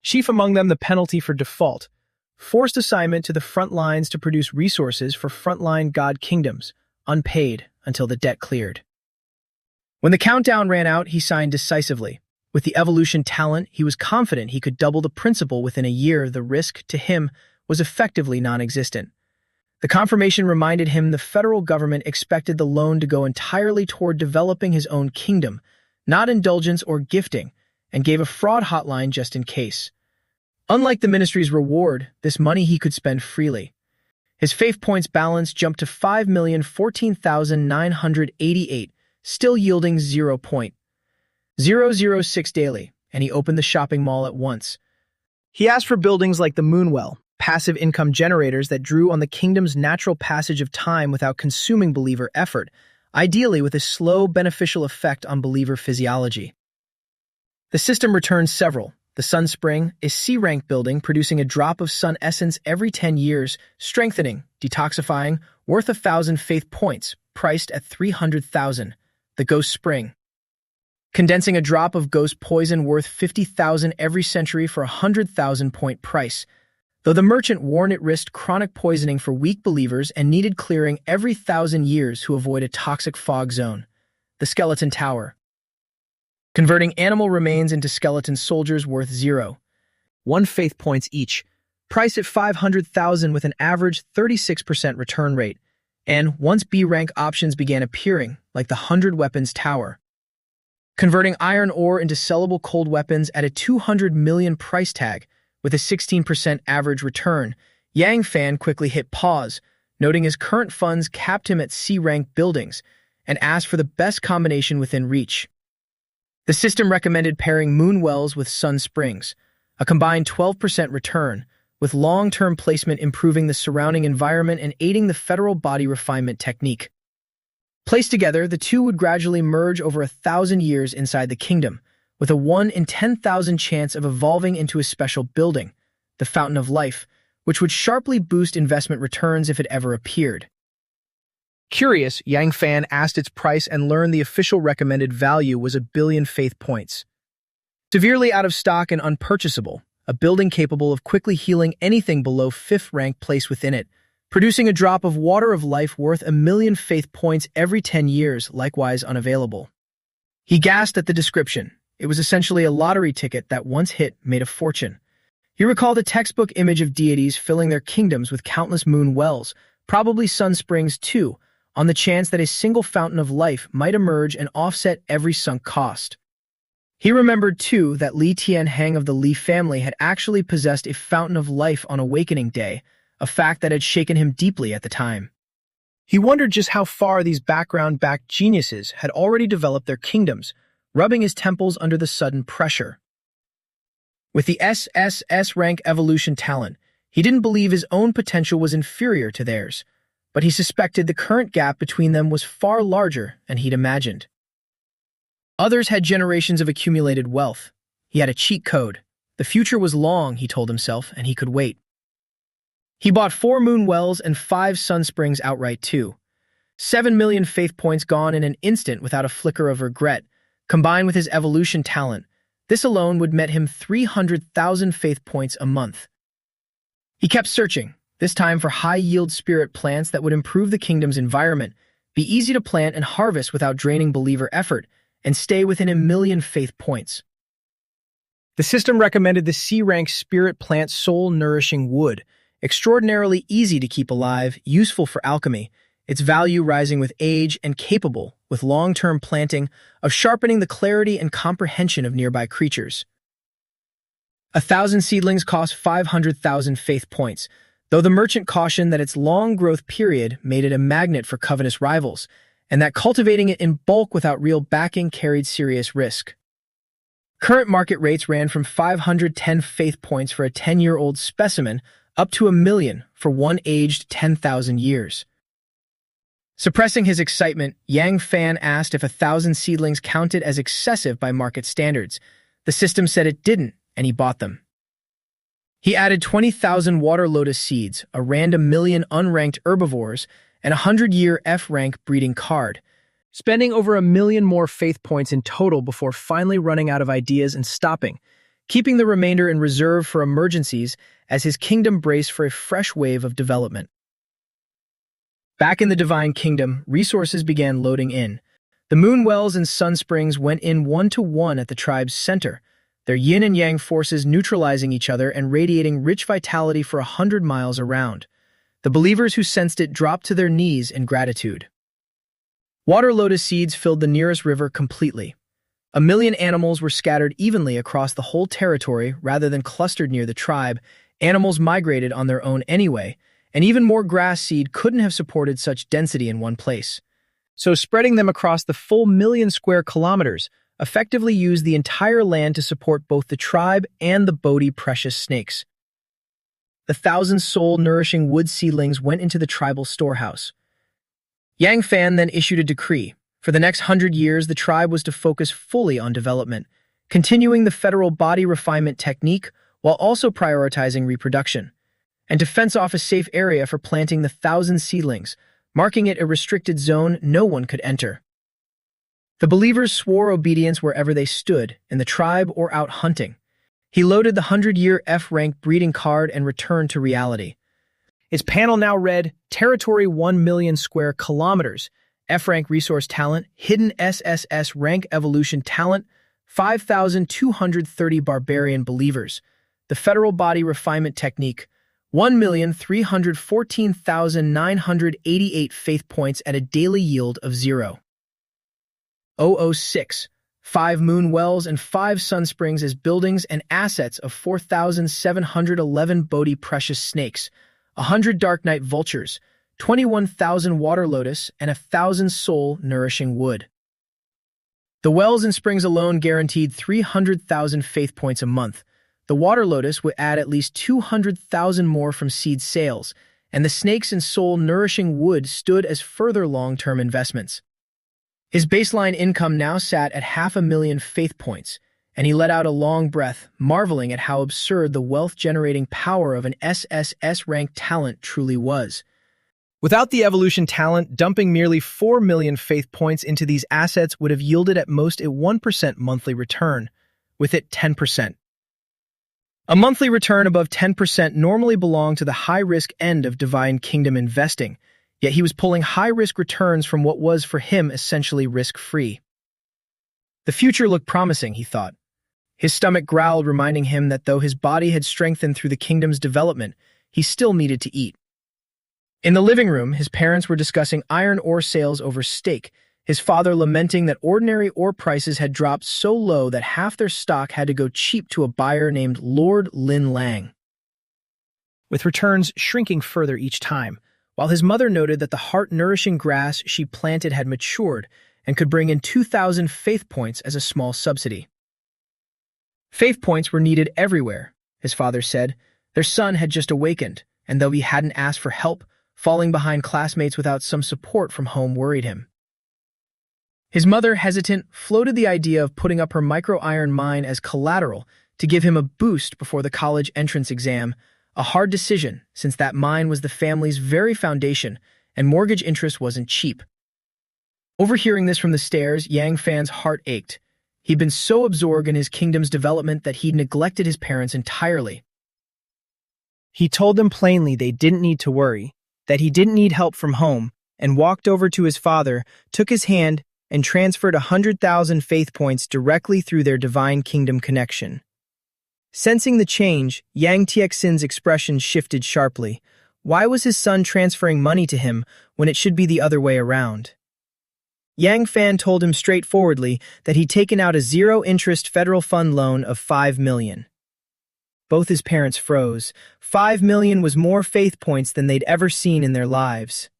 Chief among them the penalty for default, forced assignment to the front lines to produce resources for frontline god kingdoms, unpaid until the debt cleared. When the countdown ran out, he signed decisively. With the evolution talent, he was confident he could double the principal within a year. The risk, to him, was effectively non-existent. The confirmation reminded him the federal government expected the loan to go entirely toward developing his own kingdom, not indulgence or gifting, and gave a fraud hotline just in case. Unlike the ministry's reward, this money he could spend freely. His faith points balance jumped to 5,014,988, still yielding 0.006 daily, and he opened the shopping mall at once. He asked for buildings like the Moonwell, passive income generators that drew on the kingdom's natural passage of time without consuming believer effort, ideally with a slow, beneficial effect on believer physiology. The system returned several. The Sun Spring, a C-rank building producing a drop of sun essence every 10 years, strengthening, detoxifying, worth 1,000 faith points, priced at 300,000. The Ghost Spring, condensing a drop of ghost poison worth 50,000 every century for a 100,000 point price. Though the merchant warned it risked chronic poisoning for weak believers and needed clearing every 1,000 years to avoid a toxic fog zone. The Skeleton Tower, converting animal remains into skeleton soldiers worth 0.1 faith points each, priced at 500,000 with an average 36% return rate, and once B-rank options began appearing, like the 100 Weapons Tower, converting iron ore into sellable cold weapons at a 200 million price tag with a 16% average return. Yang Fan quickly hit pause, noting his current funds capped him at C-rank buildings, and asked for the best combination within reach. The system recommended pairing Moonwells with Sun Springs, a combined 12% return, with long-term placement improving the surrounding environment and aiding the federal body refinement technique. Placed together, the two would gradually merge over 1,000 years inside the kingdom, with a 1 in 10,000 chance of evolving into a special building, the fountain of life, which would sharply boost investment returns if it ever appeared. Curious, Yang Fan asked its price and learned the official recommended value was 1 billion faith points. Severely out of stock and unpurchasable, a building capable of quickly healing anything below 5th rank placed within it, producing a drop of water of life worth 1 million faith points every 10 years, likewise unavailable. He gasped at the description. It was essentially a lottery ticket that once hit made a fortune. He recalled a textbook image of deities filling their kingdoms with countless moon wells, probably sun springs too, on the chance that a single fountain of life might emerge and offset every sunk cost. He remembered too that Li Tianhang of the Li family had actually possessed a fountain of life on Awakening Day, a fact that had shaken him deeply at the time. He wondered just how far these background-backed geniuses had already developed their kingdoms, rubbing his temples under the sudden pressure. With the SSS-rank evolution talent, he didn't believe his own potential was inferior to theirs, but he suspected the current gap between them was far larger than he'd imagined. Others had generations of accumulated wealth. He had a cheat code. The future was long, he told himself, and he could wait. He bought 4 moon wells and 5 sun springs outright too. 7 million faith points gone in an instant without a flicker of regret. Combined with his evolution talent, this alone would net him 300,000 faith points a month. He kept searching, this time for high-yield spirit plants that would improve the kingdom's environment, be easy to plant and harvest without draining believer effort, and stay within 1 million faith points. The system recommended the C-rank spirit plant soul-nourishing wood, extraordinarily easy to keep alive, useful for alchemy, its value rising with age and capable, with long-term planting, of sharpening the clarity and comprehension of nearby creatures. 1,000 seedlings cost 500,000 faith points, though the merchant cautioned that its long growth period made it a magnet for covetous rivals, and that cultivating it in bulk without real backing carried serious risk. Current market rates ran from 510 faith points for a 10-year-old specimen up to 1 million for one aged 10,000 years. Suppressing his excitement, Yang Fan asked if 1,000 seedlings counted as excessive by market standards. The system said it didn't, and he bought them. He added 20,000 water lotus seeds, a random million unranked herbivores, and a 100-year F-rank breeding card, spending over 1 million more faith points in total before finally running out of ideas and stopping, keeping the remainder in reserve for emergencies as his kingdom braced for a fresh wave of development. Back in the Divine Kingdom, resources began loading in. The moon wells and sun springs went in 1-to-1 at the tribe's center, their yin and yang forces neutralizing each other and radiating rich vitality for 100 miles around. The believers who sensed it dropped to their knees in gratitude. Water lotus seeds filled the nearest river completely. 1 million animals were scattered evenly across the whole territory rather than clustered near the tribe. Animals migrated on their own anyway, and even more grass seed couldn't have supported such density in one place. So spreading them across the full 1 million square kilometers effectively used the entire land to support both the tribe and the Bodhi precious snakes. The 1,000 soul-nourishing wood seedlings went into the tribal storehouse. Yang Fan then issued a decree. For the next 100 years, the tribe was to focus fully on development, continuing the federal body refinement technique while also prioritizing reproduction, and to fence off a safe area for planting the 1,000 seedlings, marking it a restricted zone no one could enter. The believers swore obedience wherever they stood, in the tribe or out hunting. He loaded the 100-year F-rank breeding card and returned to reality. Its panel now read, Territory 1 million square kilometers, F-rank resource talent, hidden SSS-rank evolution talent, 5,230 barbarian believers. The federal body refinement technique, 1,314,988 faith points at a daily yield of 0.006, 5 moon wells and 5 sun springs as buildings and assets of 4,711 Bodhi precious snakes, 100 dark night vultures, 21,000 water lotus, and 1,000 soul nourishing wood. The wells and springs alone guaranteed 300,000 faith points a month. The water lotus would add at least 200,000 more from seed sales, and the snakes and soul-nourishing wood stood as further long-term investments. His baseline income now sat at 500,000 faith points, and he let out a long breath, marveling at how absurd the wealth-generating power of an SSS-rank talent truly was. Without the evolution talent, dumping merely 4 million faith points into these assets would have yielded at most a 1% monthly return, with it 10%. A monthly return above 10% normally belonged to the high-risk end of Divine Kingdom investing, yet he was pulling high-risk returns from what was for him essentially risk-free. The future looked promising, he thought. His stomach growled, reminding him that though his body had strengthened through the kingdom's development, he still needed to eat. In the living room, his parents were discussing iron ore sales over steak, his father lamenting that ordinary ore prices had dropped so low that half their stock had to go cheap to a buyer named Lord Lin Lang, with returns shrinking further each time, while his mother noted that the heart-nourishing grass she planted had matured and could bring in 2,000 faith points as a small subsidy. Faith points were needed everywhere, his father said. Their son had just awakened, and though he hadn't asked for help, falling behind classmates without some support from home worried him. His mother, hesitant, floated the idea of putting up her micro-iron mine as collateral to give him a boost before the college entrance exam, a hard decision since that mine was the family's very foundation and mortgage interest wasn't cheap. Overhearing this from the stairs, Yang Fan's heart ached. He'd been so absorbed in his kingdom's development that he'd neglected his parents entirely. He told them plainly they didn't need to worry, that he didn't need help from home, and walked over to his father, took his hand, and transferred 100,000 faith points directly through their Divine Kingdom connection. Sensing the change, Yang Tiexin's expression shifted sharply. Why was his son transferring money to him when it should be the other way around? Yang Fan told him straightforwardly that he'd taken out a zero-interest federal fund loan of 5 million. Both his parents froze. 5 million was more faith points than they'd ever seen in their lives.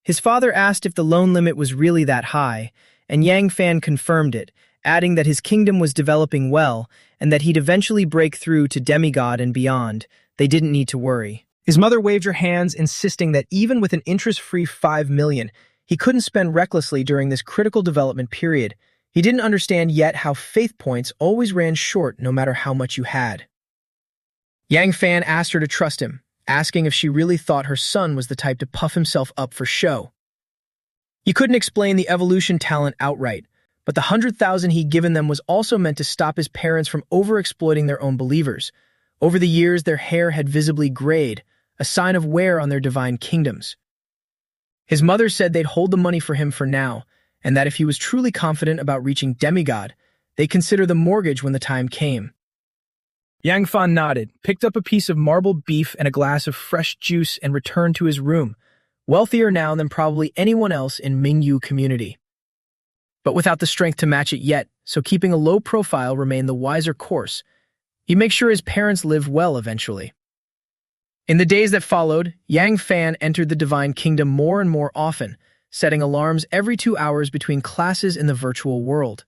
His father asked if the loan limit was really that high, and Yang Fan confirmed it, adding that his kingdom was developing well and that he'd eventually break through to demigod and beyond. They didn't need to worry. His mother waved her hands, insisting that even with an interest-free 5 million, he couldn't spend recklessly during this critical development period. He didn't understand yet how faith points always ran short no matter how much you had. Yang Fan asked her to trust him, asking if she really thought her son was the type to puff himself up for show. He couldn't explain the evolution talent outright, but the 100,000 he'd given them was also meant to stop his parents from overexploiting their own believers. Over the years, their hair had visibly grayed, a sign of wear on their divine kingdoms. His mother said they'd hold the money for him for now, and that if he was truly confident about reaching demigod, they'd consider the mortgage when the time came. Yang Fan nodded, picked up a piece of marbled beef and a glass of fresh juice and returned to his room, wealthier now than probably anyone else in Mingyu community. But without the strength to match it yet, so keeping a low profile remained the wiser course. He'd make sure his parents lived well eventually. In the days that followed, Yang Fan entered the Divine Kingdom more and more often, setting alarms every 2 hours between classes in the virtual world.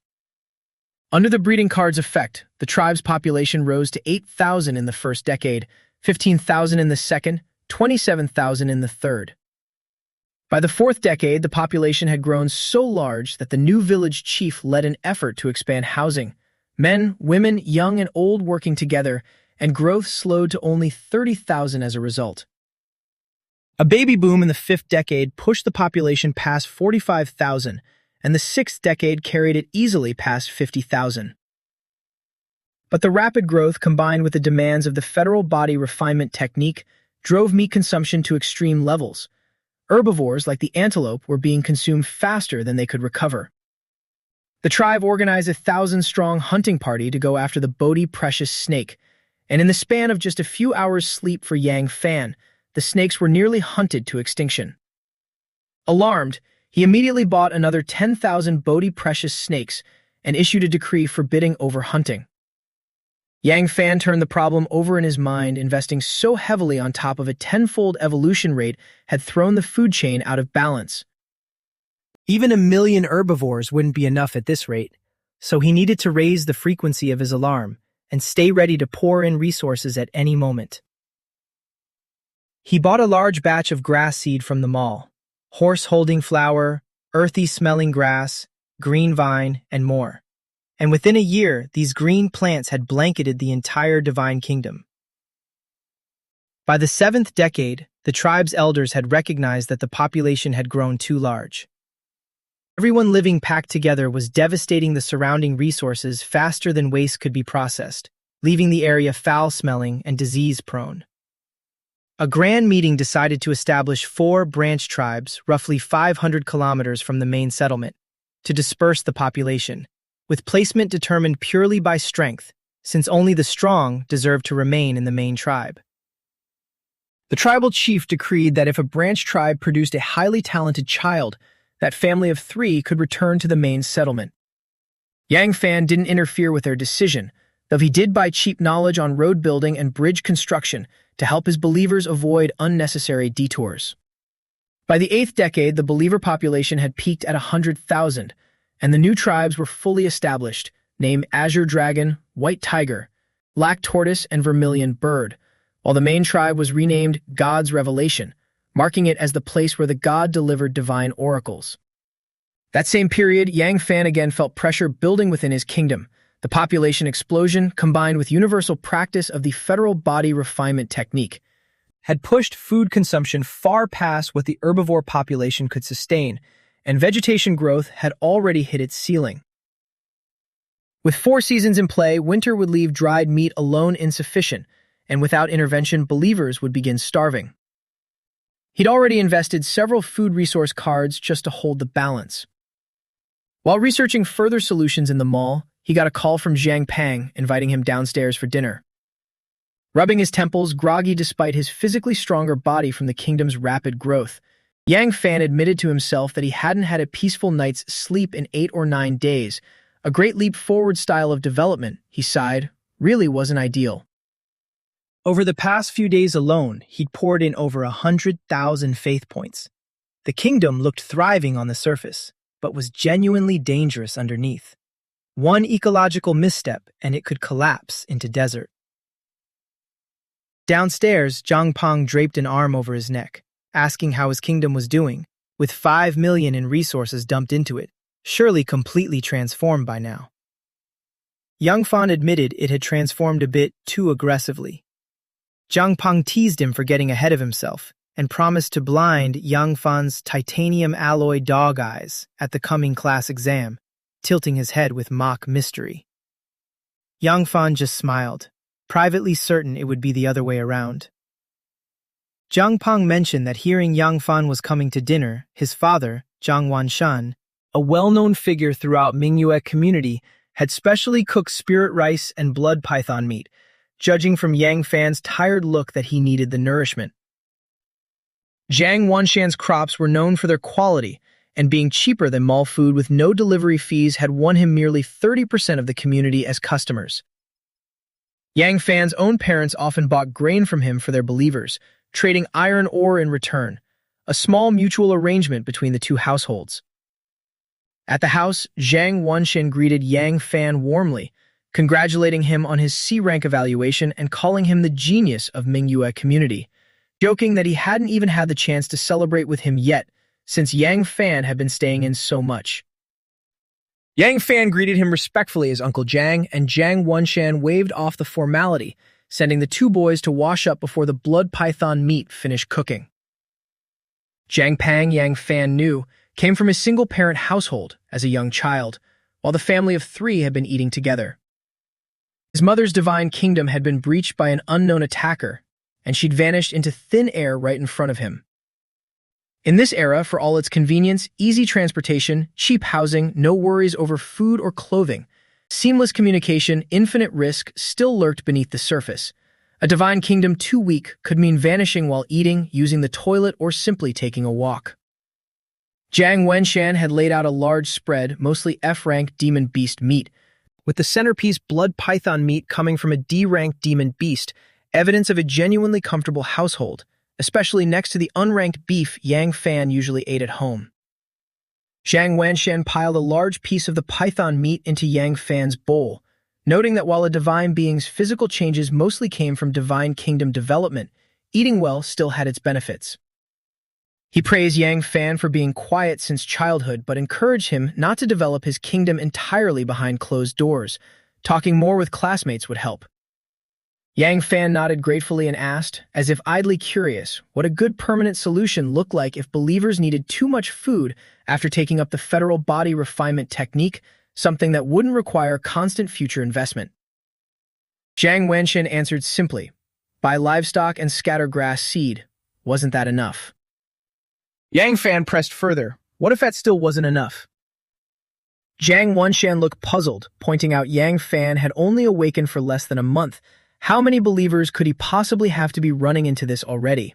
Under the breeding card's effect, the tribe's population rose to 8,000 in the first decade, 15,000 in the second, 27,000 in the third. By the fourth decade, the population had grown so large that the new village chief led an effort to expand housing. Men, women, young and old working together, and growth slowed to only 30,000 as a result. A baby boom in the fifth decade pushed the population past 45,000, and the sixth decade carried it easily past 50,000. But the rapid growth, combined with the demands of the federal body refinement technique, drove meat consumption to extreme levels. Herbivores like the antelope were being consumed faster than they could recover. The tribe organized a 1,000-strong hunting party to go after the Bodhi precious snake, and in the span of just a few hours' sleep for Yang Fan, the snakes were nearly hunted to extinction. Alarmed, he immediately bought another 10,000 Bodhi precious snakes and issued a decree forbidding overhunting. Yang Fan turned the problem over in his mind, investing so heavily on top of a tenfold evolution rate had thrown the food chain out of balance. Even 1 million herbivores wouldn't be enough at this rate, so he needed to raise the frequency of his alarm and stay ready to pour in resources at any moment. He bought a large batch of grass seed from the mall, horse-holding flower, earthy-smelling grass, green vine, and more. and within a year, these green plants had blanketed the entire divine kingdom. By the 7th decade, the tribe's elders had recognized that the population had grown too large. Everyone living packed together was devastating the surrounding resources faster than waste could be processed, leaving the area foul-smelling and disease-prone. A grand meeting decided to establish 4 branch tribes, roughly 500 kilometers from the main settlement, to disperse the population, with placement determined purely by strength, since only the strong deserved to remain in the main tribe. The tribal chief decreed that if a branch tribe produced a highly talented child, that family of 3 could return to the main settlement. Yang Fan didn't interfere with their decision, though he did buy cheap knowledge on road building and bridge construction to help his believers avoid unnecessary detours. By the 8th decade, the believer population had peaked at 100,000, and the new tribes were fully established, named Azure Dragon, White Tiger, Black Tortoise, and Vermilion Bird, while the main tribe was renamed God's Revelation, marking it as the place where the god delivered divine oracles. That same period, Yang Fan again felt pressure building within his kingdom. The population explosion, combined with universal practice of the federal body refinement technique, had pushed food consumption far past what the herbivore population could sustain, and vegetation growth had already hit its ceiling. With 4 seasons in play, winter would leave dried meat alone insufficient, and without intervention, believers would begin starving. He'd already invested several food resource cards just to hold the balance. While researching further solutions in the mall, he got a call from Zhang Pang inviting him downstairs for dinner. Rubbing his temples, groggy despite his physically stronger body from the kingdom's rapid growth, Yang Fan admitted to himself that he hadn't had a peaceful night's sleep in 8 or 9 days. A great leap forward style of development, he sighed, really wasn't ideal. Over the past few days alone, he'd poured in over 100,000 faith points. The kingdom looked thriving on the surface, but was genuinely dangerous underneath. One ecological misstep and it could collapse into desert. Downstairs, Zhang Pang draped an arm over his neck, asking how his kingdom was doing, with 5 million in resources dumped into it, surely completely transformed by now. Yang Fan admitted it had transformed a bit too aggressively. Zhang Pang teased him for getting ahead of himself and promised to blind Yang Fan's titanium alloy dog eyes at the coming class exam, tilting his head with mock mystery. Yang Fan just smiled, privately certain it would be the other way around. Zhang Pang mentioned that hearing Yang Fan was coming to dinner, his father, Zhang Wanshan, a well-known figure throughout Manhwa community, had specially cooked spirit rice and blood python meat, judging from Yang Fan's tired look that he needed the nourishment. Zhang Wanshan's crops were known for their quality, and being cheaper than mall food with no delivery fees had won him nearly 30% of the community as customers. Yang Fan's own parents often bought grain from him for their believers, trading iron ore in return, a small mutual arrangement between the two households. At the house, Zhang Wanshan greeted Yang Fan warmly, congratulating him on his C-rank evaluation and calling him the genius of Manhwa community, joking that he hadn't even had the chance to celebrate with him yet, since Yang Fan had been staying in so much. Yang Fan greeted him respectfully as Uncle Zhang, and Zhang Wanshan waved off the formality, sending the 2 boys to wash up before the blood python meat finished cooking. Zhang Pang, Yang Fan knew, came from a single-parent household as a young child, while the family of 3 had been eating together. His mother's divine kingdom had been breached by an unknown attacker, and she'd vanished into thin air right in front of him. In this era, for all its convenience, easy transportation, cheap housing, no worries over food or clothing, seamless communication, infinite risk still lurked beneath the surface. A divine kingdom too weak could mean vanishing while eating, using the toilet, or simply taking a walk. Zhang Wenshan had laid out a large spread, mostly F-rank demon beast meat, with the centerpiece blood python meat coming from a D-rank demon beast, evidence of a genuinely comfortable household, especially next to the unranked beef Yang Fan usually ate at home. Zhang Wanshan piled a large piece of the python meat into Yang Fan's bowl, noting that while a divine being's physical changes mostly came from divine kingdom development, eating well still had its benefits. He praised Yang Fan for being quiet since childhood, but encouraged him not to develop his kingdom entirely behind closed doors. Talking more with classmates would help. Yang Fan nodded gratefully and asked, as if idly curious, what a good permanent solution looked like if believers needed too much food after taking up the federal body refinement technique, something that wouldn't require constant future investment. Zhang Wenxian answered simply, buy livestock and scatter grass seed. Wasn't that enough? Yang Fan pressed further. What if that still wasn't enough? Zhang Wenxian looked puzzled, pointing out Yang Fan had only awakened for less than a month. How many believers could he possibly have to be running into this already?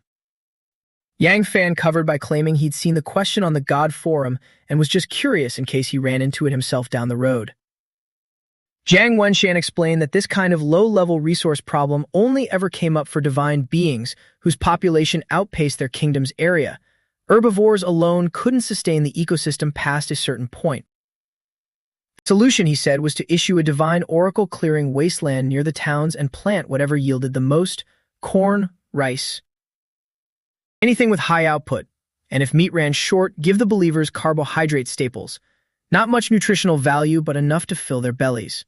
Yang Fan covered by claiming he'd seen the question on the God forum and was just curious in case he ran into it himself down the road. Zhang Wenxian explained that this kind of low-level resource problem only ever came up for divine beings whose population outpaced their kingdom's area. Herbivores alone couldn't sustain the ecosystem past a certain point. The solution, he said, was to issue a divine oracle clearing wasteland near the towns and plant whatever yielded the most: corn, rice, anything with high output, and if meat ran short, give the believers carbohydrate staples. Not much nutritional value, but enough to fill their bellies.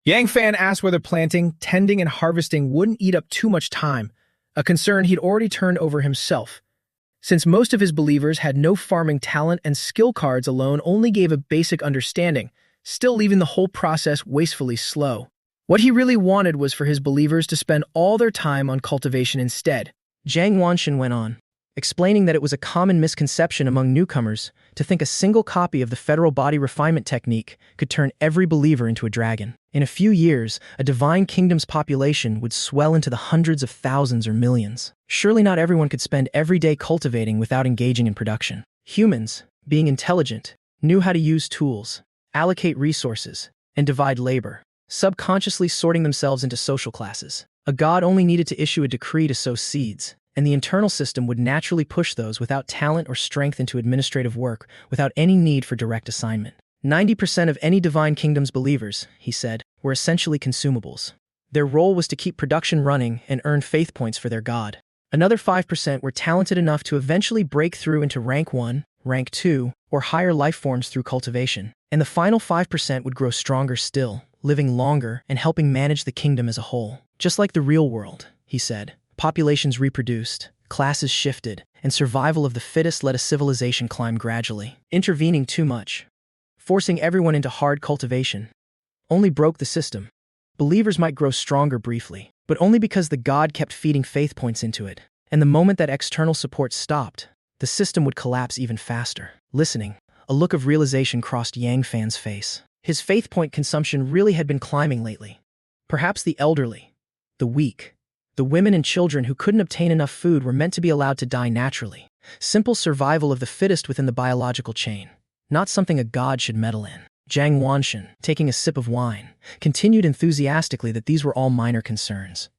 Yang Fan asked whether planting, tending, and harvesting wouldn't eat up too much time, a concern he'd already turned over himself. Since most of his believers had no farming talent and skill cards alone only gave a basic understanding, still leaving the whole process wastefully slow. What he really wanted was for his believers to spend all their time on cultivation instead. Zhang Wenxian went on, explaining that it was a common misconception among newcomers to think a single copy of the federal body refinement technique could turn every believer into a dragon. In a few years, a divine kingdom's population would swell into the hundreds of thousands or millions. Surely not everyone could spend every day cultivating without engaging in production. Humans, being intelligent, knew how to use tools, allocate resources, and divide labor, subconsciously sorting themselves into social classes. A god only needed to issue a decree to sow seeds, and the internal system would naturally push those without talent or strength into administrative work without any need for direct assignment. 90% of any divine kingdom's believers, he said, were essentially consumables. Their role was to keep production running and earn faith points for their god. Another 5% were talented enough to eventually break through into rank 1, rank 2, or higher life forms through cultivation. And the final 5% would grow stronger still, living longer and helping manage the kingdom as a whole. Just like the real world, he said, populations reproduced, classes shifted, and survival of the fittest let a civilization climb gradually. Intervening too much, forcing everyone into hard cultivation, only broke the system. Believers might grow stronger briefly, but only because the god kept feeding faith points into it. And the moment that external support stopped, the system would collapse even faster. Listening, a look of realization crossed Yang Fan's face. His faith point consumption really had been climbing lately. Perhaps the elderly, the weak, the women and children who couldn't obtain enough food were meant to be allowed to die naturally. Simple survival of the fittest within the biological chain, not something a god should meddle in. Zhang Wenxian, taking a sip of wine, continued enthusiastically that these were all minor concerns.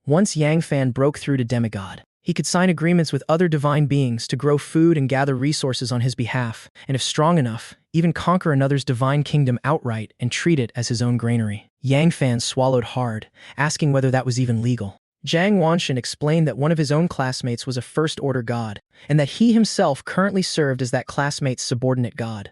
Once Yang Fan broke through to demigod, he could sign agreements with other divine beings to grow food and gather resources on his behalf, and if strong enough, even conquer another's divine kingdom outright and treat it as his own granary. Yang Fan swallowed hard, asking whether that was even legal. Zhang Wenxian explained that one of his own classmates was a first-order god, and that he himself currently served as that classmate's subordinate god.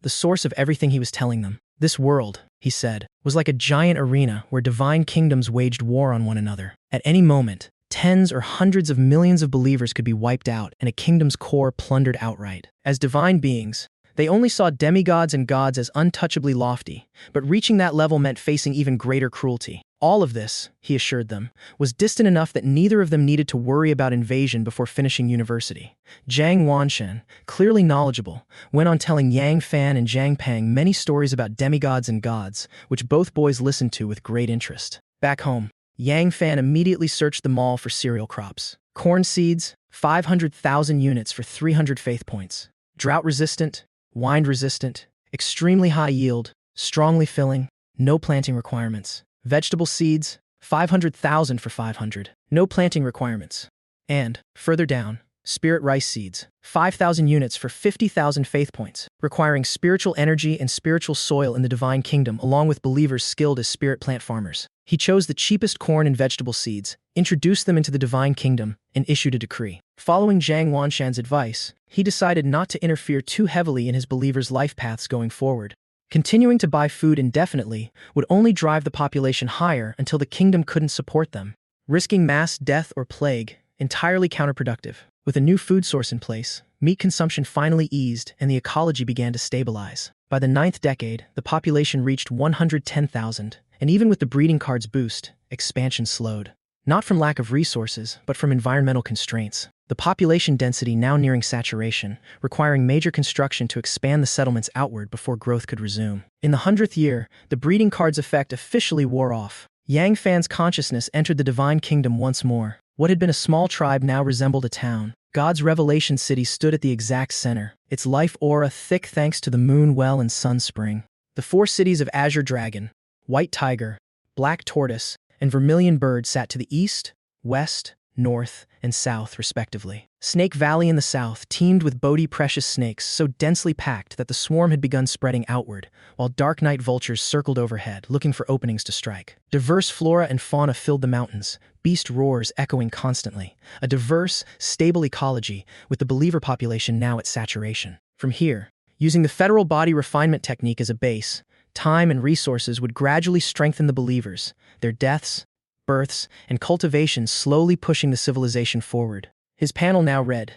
The source of everything he was telling them. This world, he said, was like a giant arena where divine kingdoms waged war on one another. At any moment, tens or hundreds of millions of believers could be wiped out and a kingdom's core plundered outright. As divine beings, they only saw demigods and gods as untouchably lofty, but reaching that level meant facing even greater cruelty. All of this, he assured them, was distant enough that neither of them needed to worry about invasion before finishing university. Zhang Wenxian, clearly knowledgeable, went on telling Yang Fan and Zhang Peng many stories about demigods and gods, which both boys listened to with great interest. Back home, Yang Fan immediately searched the mall for cereal crops. Corn seeds, 500,000 units for 300 faith points. Drought-resistant, wind-resistant, extremely high yield, strongly filling, no planting requirements. Vegetable seeds, 500,000 for 500, no planting requirements. And, further down, spirit rice seeds, 5,000 units for 50,000 faith points, requiring spiritual energy and spiritual soil in the divine kingdom along with believers skilled as spirit plant farmers. He chose the cheapest corn and vegetable seeds, introduced them into the divine kingdom, and issued a decree. Following Zhang Wanshan's advice, he decided not to interfere too heavily in his believers' life paths going forward. Continuing to buy food indefinitely would only drive the population higher until the kingdom couldn't support them, risking mass death or plague, entirely counterproductive. With a new food source in place, meat consumption finally eased and the ecology began to stabilize. By the 9th decade, the population reached 110,000, and even with the breeding card's boost, expansion slowed. Not from lack of resources, but from environmental constraints. The population density now nearing saturation, requiring major construction to expand the settlements outward before growth could resume. In the 100th year, the breeding card's effect officially wore off. Yang Fan's consciousness entered the divine kingdom once more. What had been a small tribe now resembled a town. God's revelation city stood at the exact center, its life aura thick thanks to the moon well and sun spring. The 4 cities of Azure Dragon, White Tiger, Black Tortoise, and Vermilion Bird sat to the east, west, north, and south, respectively. Snake Valley in the south teemed with Bodhi precious snakes so densely packed that the swarm had begun spreading outward, while dark night vultures circled overhead, looking for openings to strike. Diverse flora and fauna filled the mountains, beast roars echoing constantly. A diverse, stable ecology, with the believer population now at saturation. From here, using the federal body refinement technique as a base, time and resources would gradually strengthen the believers, their deaths, births, and cultivations slowly pushing the civilization forward. His panel now read,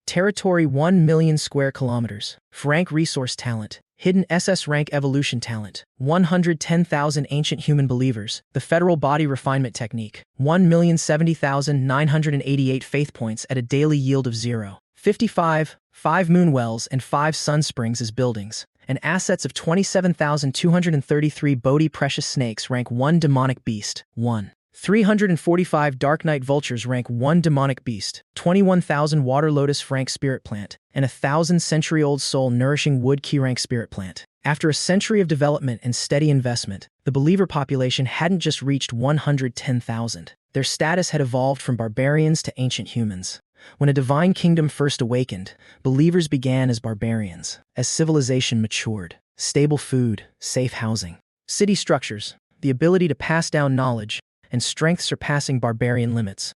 Territory 1 million square kilometers, Frank resource talent, hidden SS-rank evolution talent, 110,000 ancient human believers, the federal body refinement technique, 1,070,988 faith points at a daily yield of 0, 55, 5 moon wells and 5 sun springs as buildings, and assets of 27,233 Bodhi precious snakes rank 1 demonic beast, 1. 345 Dark Night Vultures rank 1 demonic beast, 21,000 Water Lotus rank spirit plant, and 1,000 century-old soul nourishing wood key rank spirit plant. After a century of development and steady investment, the believer population hadn't just reached 110,000. Their status had evolved from barbarians to ancient humans. When a divine kingdom first awakened, believers began as barbarians. As civilization matured, stable food, safe housing, city structures, the ability to pass down knowledge, and strength surpassing barbarian limits,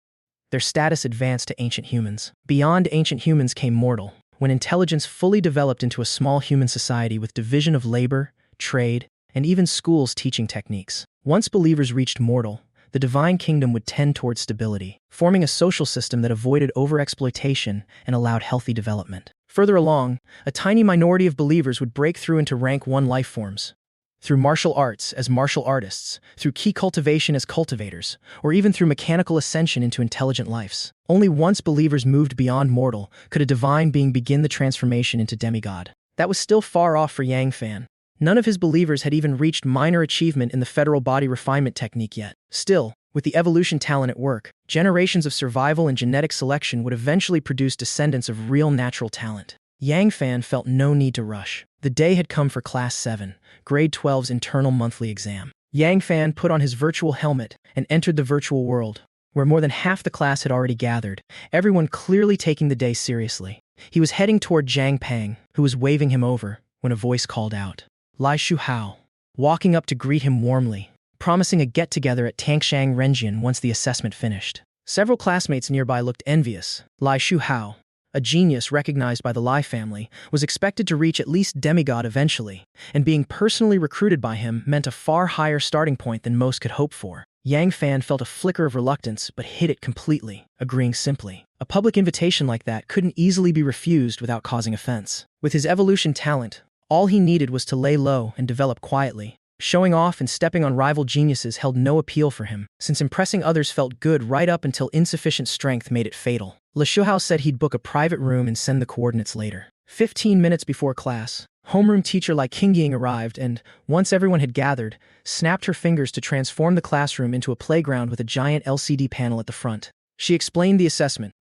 their status advanced to ancient humans. Beyond ancient humans came mortal, when intelligence fully developed into a small human society with division of labor, trade, and even schools teaching techniques. Once believers reached mortal, the divine kingdom would tend towards stability, forming a social system that avoided overexploitation and allowed healthy development. Further along, a tiny minority of believers would break through into rank 1 life forms, through martial arts as martial artists, through key cultivation as cultivators, or even through mechanical ascension into intelligent lives. Only once believers moved beyond mortal could a divine being begin the transformation into demigod. That was still far off for Yang Fan. None of his believers had even reached minor achievement in the federal body refinement technique yet. Still, with the evolution talent at work, generations of survival and genetic selection would eventually produce descendants of real natural talent. Yang Fan felt no need to rush. The day had come for Class 7, Grade 12's internal monthly exam. Yang Fan put on his virtual helmet and entered the virtual world, where more than half the class had already gathered, everyone clearly taking the day seriously. He was heading toward Zhang Pang, who was waving him over, when a voice called out, Lai Shu Hao, walking up to greet him warmly, promising a get-together at Tangshan Renjian once the assessment finished. Several classmates nearby looked envious. Lai Shu Hao, a genius recognized by the Lai family, was expected to reach at least demigod eventually, and being personally recruited by him meant a far higher starting point than most could hope for. Yang Fan felt a flicker of reluctance but hid it completely, agreeing simply. A public invitation like that couldn't easily be refused without causing offense. With his evolution talent, all he needed was to lay low and develop quietly. Showing off and stepping on rival geniuses held no appeal for him, since impressing others felt good right up until insufficient strength made it fatal. Le Shuhao said he'd book a private room and send the coordinates later. 15 minutes before class, homeroom teacher Lai Qingying arrived and, once everyone had gathered, snapped her fingers to transform the classroom into a playground with a giant LCD panel at the front. She explained the assessment.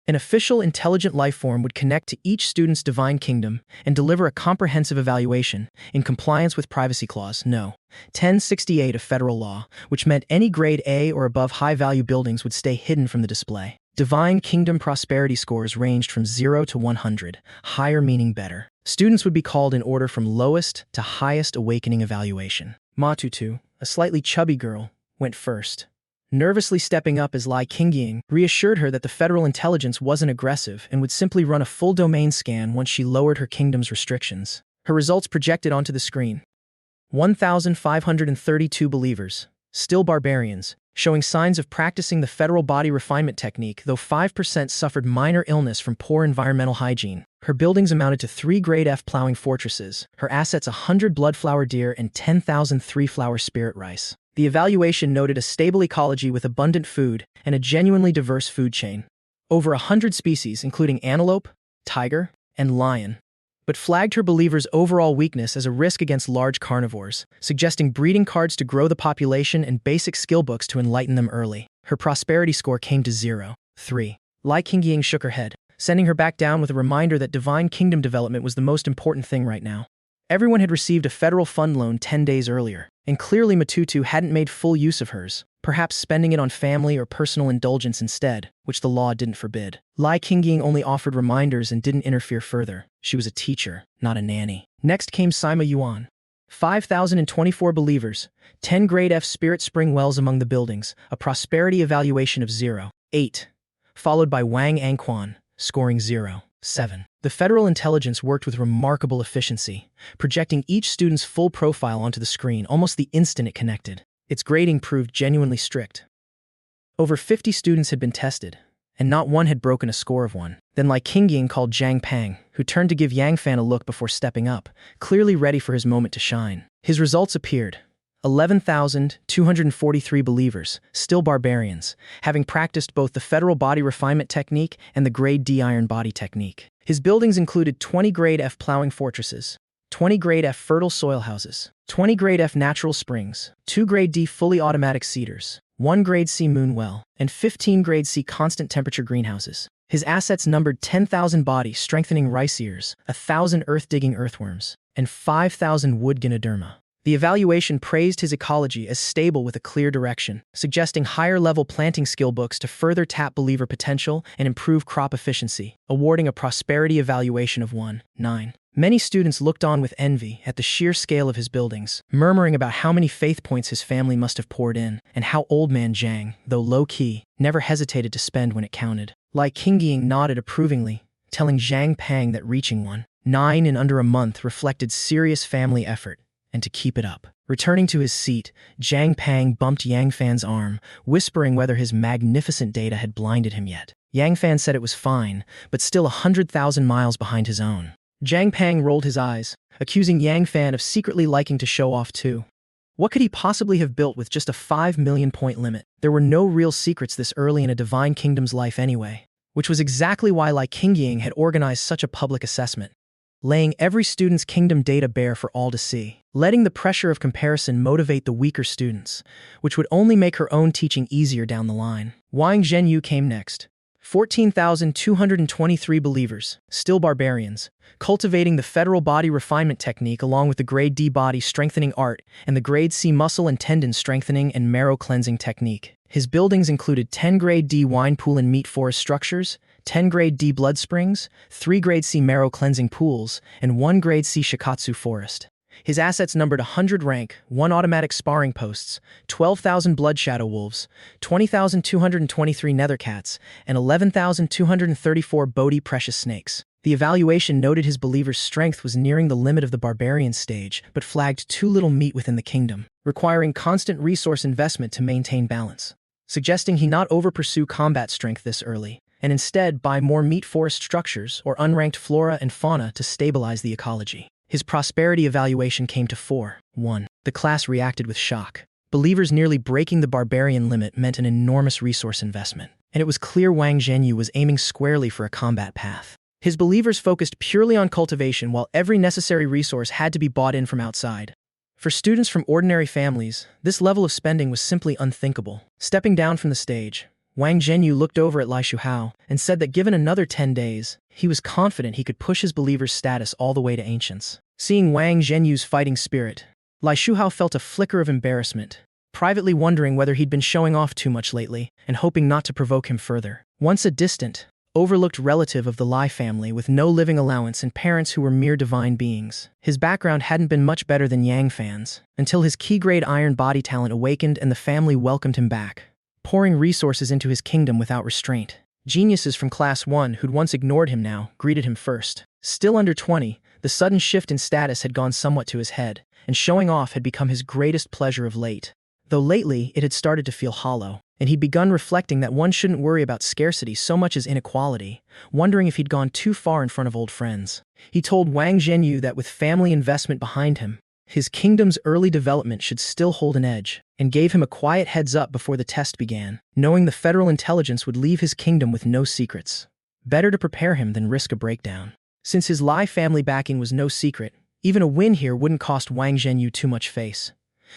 An official intelligent life form would connect to each student's divine kingdom and deliver a comprehensive evaluation in compliance with Privacy Clause No. 1068 of federal law, which meant any grade A or above high-value buildings would stay hidden from the display. Divine Kingdom prosperity scores ranged from 0 to 100, higher meaning better. Students would be called in order from lowest to highest awakening evaluation. Matutu, a slightly chubby girl, went first, nervously stepping up as Lai Qingying reassured her that the federal intelligence wasn't aggressive and would simply run a full domain scan once she lowered her kingdom's restrictions. Her results projected onto the screen. 1,532 believers, still barbarians, showing signs of practicing the federal body refinement technique, though 5% suffered minor illness from poor environmental hygiene. Her buildings amounted to 3 grade F plowing fortresses, her assets 100 bloodflower deer and 10,000 3-flower spirit rice. The evaluation noted a stable ecology with abundant food and a genuinely diverse food chain. Over 100 species, including antelope, tiger, and lion, but flagged her believers' overall weakness as a risk against large carnivores, suggesting breeding cards to grow the population and basic skill books to enlighten them early. Her prosperity score came to 0.3. Lai Qingying shook her head, sending her back down with a reminder that divine kingdom development was the most important thing right now. Everyone had received a federal fund loan 10 days earlier, and clearly Matutu hadn't made full use of hers, perhaps spending it on family or personal indulgence instead, which the law didn't forbid. Lai Qingying only offered reminders and didn't interfere further. She was a teacher, not a nanny. Next came Sima Yuan. 5,024 believers, 10 grade F spirit spring wells among the buildings, a prosperity evaluation of 0.8, followed by Wang Angquan, scoring 0.7. The federal intelligence worked with remarkable efficiency, projecting each student's full profile onto the screen almost the instant it connected. Its grading proved genuinely strict. Over 50 students had been tested, and not one had broken a score of 1. Then Lai Qingying called Zhang Pang, who turned to give Yang Fan a look before stepping up, clearly ready for his moment to shine. His results appeared. 11,243 believers, still barbarians, having practiced both the federal body refinement technique and the grade D iron body technique. His buildings included 20 grade F plowing fortresses, 20 grade F fertile soil houses, 20 grade F natural springs, 2 grade D fully automatic cedars, 1 grade C moon well, and 15 grade C constant temperature greenhouses. His assets numbered 10,000 body strengthening rice ears, 1,000 earth digging earthworms, and 5,000 wood ganoderma. The evaluation praised his ecology as stable with a clear direction, suggesting higher-level planting skill books to further tap believer potential and improve crop efficiency, awarding a prosperity evaluation of 1.9. Many students looked on with envy at the sheer scale of his buildings, murmuring about how many faith points his family must have poured in, and how old man Zhang, though low-key, never hesitated to spend when it counted. Lai Qingying nodded approvingly, telling Zhang Pang that reaching 1.9 in under a month reflected serious family effort, and to keep it up. Returning to his seat, Zhang Pang bumped Yang Fan's arm, whispering whether his magnificent data had blinded him yet. Yang Fan said it was fine, but still 100,000 miles behind his own. Zhang Pang rolled his eyes, accusing Yang Fan of secretly liking to show off too. What could he possibly have built with just a 5 million point limit? There were no real secrets this early in a divine kingdom's life anyway, which was exactly why Lai Qingying had organized such a public assessment, laying every student's kingdom data bare for all to see, letting the pressure of comparison motivate the weaker students, which would only make her own teaching easier down the line. Wang Zhenyu came next. 14,223 believers, still barbarians, cultivating the federal body refinement technique along with the grade D body strengthening art and the grade C muscle and tendon strengthening and marrow cleansing technique. His buildings included 10 grade D wine pool and meat forest structures, 10 grade D blood springs, 3 grade C marrow cleansing pools, and 1 grade C shikatsu forest. His assets numbered 100 rank, 1 automatic sparring posts, 12,000 blood shadow wolves, 20,223 nether cats, and 11,234 Bodhi precious snakes. The evaluation noted his believer's strength was nearing the limit of the barbarian stage, but flagged too little meat within the kingdom, requiring constant resource investment to maintain balance, suggesting he not over-pursue combat strength this early, and instead buy more meat forest structures or unranked flora and fauna to stabilize the ecology. His prosperity evaluation came to 4.1. The class reacted with shock. Believers nearly breaking the barbarian limit meant an enormous resource investment, and it was clear Wang Zhenyu was aiming squarely for a combat path. His believers focused purely on cultivation while every necessary resource had to be bought in from outside. For students from ordinary families, this level of spending was simply unthinkable. Stepping down from the stage, Wang Zhenyu looked over at Lai Shuhao and said that given another 10 days, he was confident he could push his believer's status all the way to ancients. Seeing Wang Zhenyu's fighting spirit, Lai Shuhao felt a flicker of embarrassment, privately wondering whether he'd been showing off too much lately and hoping not to provoke him further. Once a distant, overlooked relative of the Lai family with no living allowance and parents who were mere divine beings. His background hadn't been much better than Yang Fan's, until his key-grade iron body talent awakened and the family welcomed him back, pouring resources into his kingdom without restraint. Geniuses from Class 1 who'd once ignored him now greeted him first. Still under 20, the sudden shift in status had gone somewhat to his head, and showing off had become his greatest pleasure of late. Though lately it had started to feel hollow, and he'd begun reflecting that one shouldn't worry about scarcity so much as inequality, wondering if he'd gone too far in front of old friends. He told Wang Zhenyu that with family investment behind him, his kingdom's early development should still hold an edge, and gave him a quiet heads-up before the test began, knowing the federal intelligence would leave his kingdom with no secrets. Better to prepare him than risk a breakdown. Since his Lai family backing was no secret, even a win here wouldn't cost Wang Zhenyu too much face.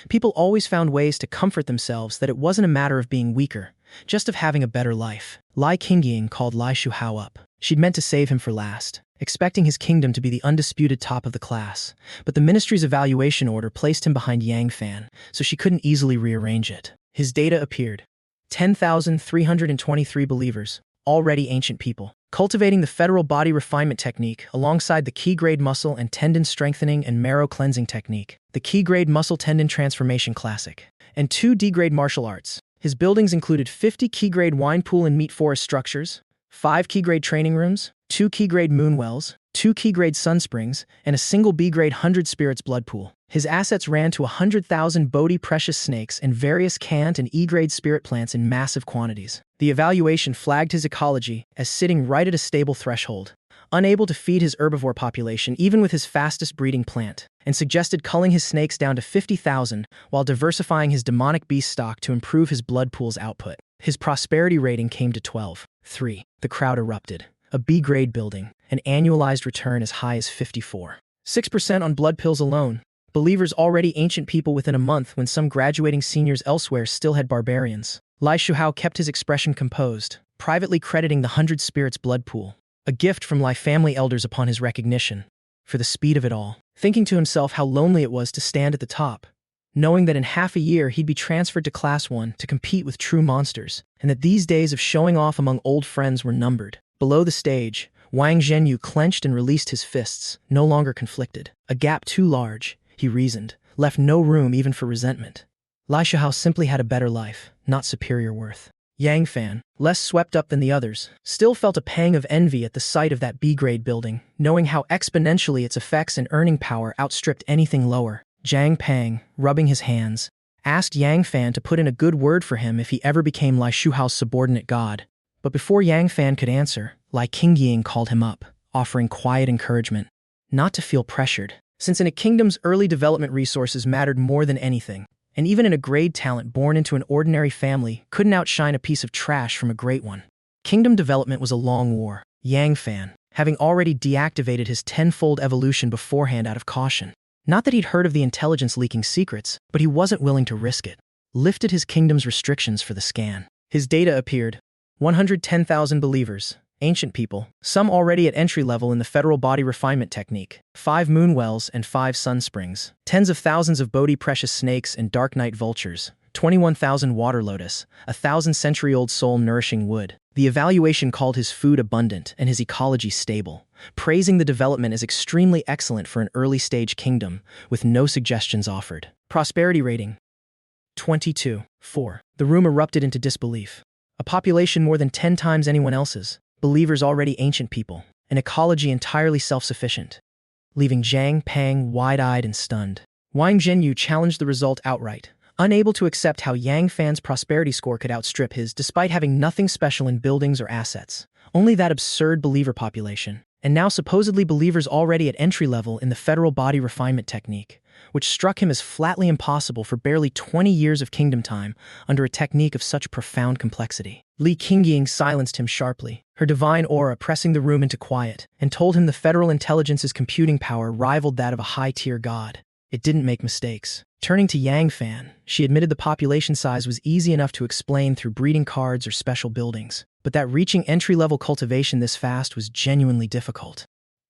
People always found ways to comfort themselves that it wasn't a matter of being weaker, just of having a better life. Lai Qingying called Lai Shuhao up. She'd meant to save him for last, expecting his kingdom to be the undisputed top of the class, but the ministry's evaluation order placed him behind Yang Fan, so she couldn't easily rearrange it. His data appeared. 10,323 believers, already ancient people, cultivating the federal body refinement technique alongside the key-grade muscle and tendon strengthening and marrow cleansing technique, the key-grade muscle tendon transformation classic, and 2 D-grade martial arts. His buildings included 50 key-grade wine pool and meat forest structures, 5 key-grade training rooms, 2 key-grade moon wells, 2 key-grade sun springs, and a single B-grade 100 spirits blood pool. His assets ran to 100,000 Bodhi precious snakes and various canned and E-grade spirit plants in massive quantities. The evaluation flagged his ecology as sitting right at a stable threshold, unable to feed his herbivore population even with his fastest breeding plant, and suggested culling his snakes down to 50,000 while diversifying his demonic beast stock to improve his blood pool's output. His prosperity rating came to 12.3. The crowd erupted. A B-grade building, an annualized return as high as 54.6% on blood pills alone. Believers already ancient people within a month when some graduating seniors elsewhere still had barbarians. Lai Shuhao kept his expression composed, privately crediting the 100 spirits blood pool, a gift from Lai family elders upon his recognition, for the speed of it all, thinking to himself how lonely it was to stand at the top, knowing that in half a year he'd be transferred to Class 1 to compete with true monsters, and that these days of showing off among old friends were numbered. Below the stage, Wang Zhenyu clenched and released his fists, no longer conflicted. A gap too large, he reasoned, left no room even for resentment. Lai Shuhao simply had a better life, not superior worth. Yang Fan, less swept up than the others, still felt a pang of envy at the sight of that B-grade building, knowing how exponentially its effects and earning power outstripped anything lower. Zhang Pang, rubbing his hands, asked Yang Fan to put in a good word for him if he ever became Lai Shuhao's subordinate god. But before Yang Fan could answer, Lai Qingying called him up, offering quiet encouragement, not to feel pressured, since in a kingdom's early development resources mattered more than anything, and even in a grade talent born into an ordinary family couldn't outshine a piece of trash from a great one. Kingdom development was a long war. Yang Fan, having already deactivated his tenfold evolution beforehand out of caution. Not that he'd heard of the intelligence leaking secrets, but he wasn't willing to risk it. Lifted his kingdom's restrictions for the scan. His data appeared. 110,000 believers, ancient people, some already at entry level in the federal body refinement technique, 5 moon wells and 5 sun springs, tens of thousands of Bodhi precious snakes and dark night vultures, 21,000 water lotus, 1,000-century-old soul nourishing wood. The evaluation called his food abundant and his ecology stable, praising the development as extremely excellent for an early-stage kingdom, with no suggestions offered. Prosperity rating 22.4. The room erupted into disbelief. A population more than 10 times anyone else's, believers already ancient people, an ecology entirely self-sufficient, leaving Zhang Pang wide-eyed and stunned. Wang Zhenyu challenged the result outright, unable to accept how Yang Fan's prosperity score could outstrip his despite having nothing special in buildings or assets, only that absurd believer population, and now supposedly believers already at entry level in the federal body refinement technique, which struck him as flatly impossible for barely 20 years of kingdom time under a technique of such profound complexity. Li Qingying silenced him sharply, her divine aura pressing the room into quiet, and told him the federal intelligence's computing power rivaled that of a high-tier god. It didn't make mistakes. Turning to Yang Fan, she admitted the population size was easy enough to explain through breeding cards or special buildings, but that reaching entry-level cultivation this fast was genuinely difficult.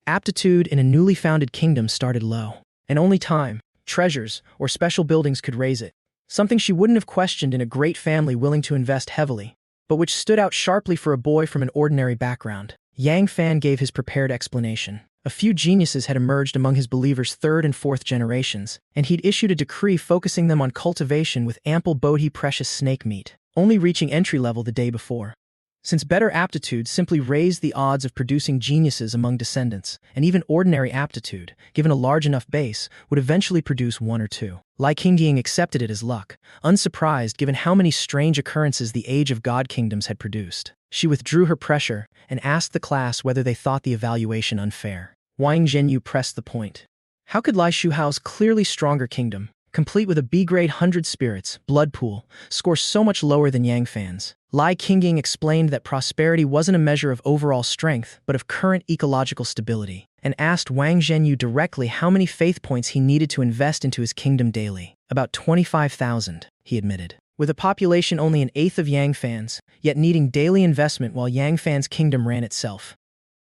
Aptitude in a newly founded kingdom started low, and only time, treasures, or special buildings could raise it, something she wouldn't have questioned in a great family willing to invest heavily. but which stood out sharply for a boy from an ordinary background. Yang Fan gave his prepared explanation. A few geniuses had emerged among his believers' third and fourth generations, and he'd issued a decree focusing them on cultivation with ample bodhi precious snake meat, only reaching entry level the day before. Since better aptitude simply raised the odds of producing geniuses among descendants, and even ordinary aptitude, given a large enough base, would eventually produce one or two. Lai Qingying accepted it as luck, unsurprised given how many strange occurrences the Age of God kingdoms had produced. She withdrew her pressure and asked the class whether they thought the evaluation unfair. Wang Zhenyu pressed the point. How could Lai Shuhao's clearly stronger kingdom, complete with a B-grade 100 spirits, blood pool, score so much lower than Yang Fan's? Lai Qingying explained that prosperity wasn't a measure of overall strength, but of current ecological stability, and asked Wang Zhenyu directly how many faith points he needed to invest into his kingdom daily. About 25,000, he admitted. With a population only an eighth of Yang Fan's, yet needing daily investment while Yang Fan's kingdom ran itself.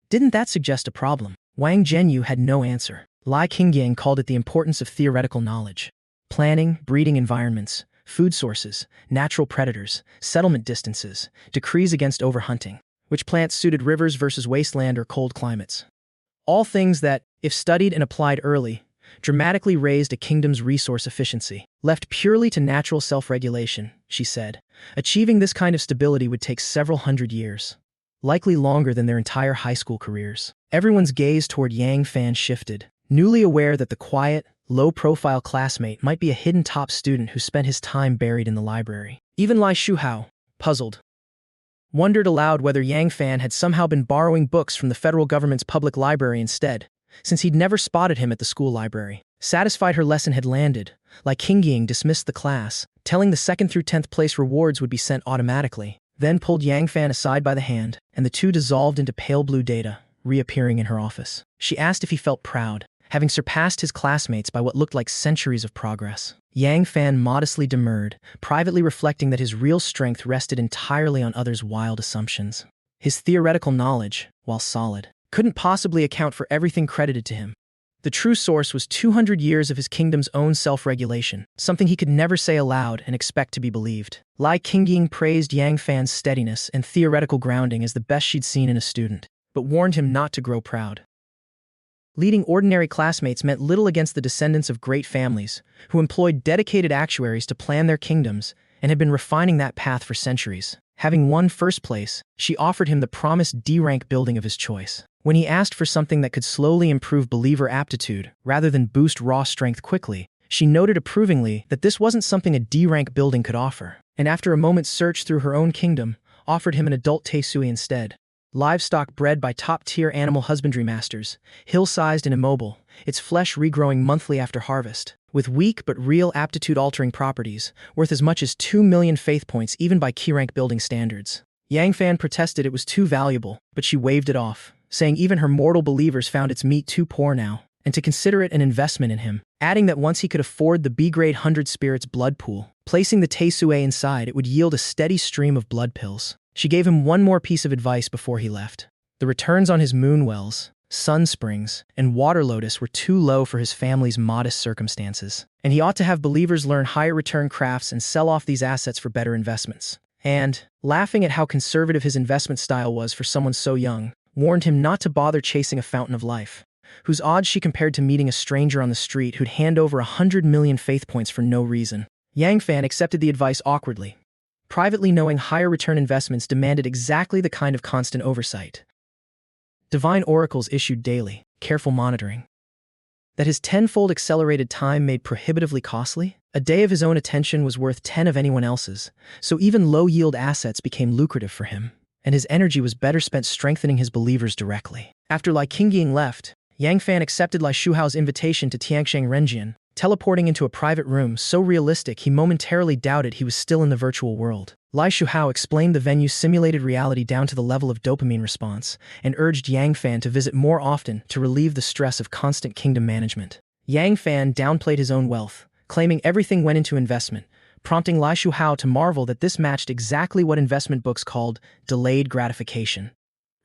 Didn't that suggest a problem? Wang Zhenyu had no answer. Lai Qingying called it the importance of theoretical knowledge. Planning, breeding environments, food sources, natural predators, settlement distances, decrees against overhunting, which plants suited rivers versus wasteland or cold climates. All things that, if studied and applied early, dramatically raised a kingdom's resource efficiency. Left purely to natural self-regulation, she said, achieving this kind of stability would take several hundred years, likely longer than their entire high school careers. Everyone's gaze toward Yang Fan shifted, newly aware that the quiet, low-profile classmate might be a hidden top student who spent his time buried in the library. Even Lai Shuhao, puzzled, wondered aloud whether Yang Fan had somehow been borrowing books from the federal government's public library instead, since he'd never spotted him at the school library. Satisfied her lesson had landed, Lai Qingying dismissed the class, telling the 2nd through 10th place rewards would be sent automatically, then pulled Yang Fan aside by the hand, and the two dissolved into pale blue data, reappearing in her office. She asked if he felt proud, having surpassed his classmates by what looked like centuries of progress. Yang Fan modestly demurred, privately reflecting that his real strength rested entirely on others' wild assumptions. His theoretical knowledge, while solid, couldn't possibly account for everything credited to him. The true source was 200 years of his kingdom's own self-regulation, something he could never say aloud and expect to be believed. Lai Qingying praised Yang Fan's steadiness and theoretical grounding as the best she'd seen in a student, but warned him not to grow proud. Leading ordinary classmates meant little against the descendants of great families, who employed dedicated actuaries to plan their kingdoms and had been refining that path for centuries. Having won first place, she offered him the promised D-rank building of his choice. When he asked for something that could slowly improve believer aptitude rather than boost raw strength quickly, she noted approvingly that this wasn't something a D-rank building could offer, and after a moment's search through her own kingdom, offered him an adult Taisui instead. Livestock bred by top-tier animal husbandry masters, hill-sized and immobile, its flesh regrowing monthly after harvest, with weak but real aptitude-altering properties, worth as much as 2 million faith points even by key-rank building standards. Yang Fan protested it was too valuable, but she waved it off, saying even her mortal believers found its meat too poor now, and to consider it an investment in him, adding that once he could afford the B-grade 100 spirits blood pool, placing the Taisui inside it would yield a steady stream of blood pills. She gave him one more piece of advice before he left. The returns on his moon wells, sun springs, and water lotus were too low for his family's modest circumstances, and he ought to have believers learn higher return crafts and sell off these assets for better investments. And, laughing at how conservative his investment style was for someone so young, warned him not to bother chasing a fountain of life, whose odds she compared to meeting a stranger on the street who'd hand over 100 million faith points for no reason. Yang Fan accepted the advice awkwardly, privately knowing higher return investments demanded exactly the kind of constant oversight. Divine oracles issued daily, careful monitoring. That his tenfold accelerated time made prohibitively costly? A day of his own attention was worth 10 of anyone else's, so even low-yield assets became lucrative for him, and his energy was better spent strengthening his believers directly. After Lai Qingying left, Yang Fan accepted Lai Shuhao's invitation to Tianxiang Renjian, teleporting into a private room so realistic he momentarily doubted he was still in the virtual world. Lai Shuhao explained the venue's simulated reality down to the level of dopamine response and urged Yang Fan to visit more often to relieve the stress of constant kingdom management. Yang Fan downplayed his own wealth, claiming everything went into investment, prompting Lai Shuhao to marvel that this matched exactly what investment books called delayed gratification.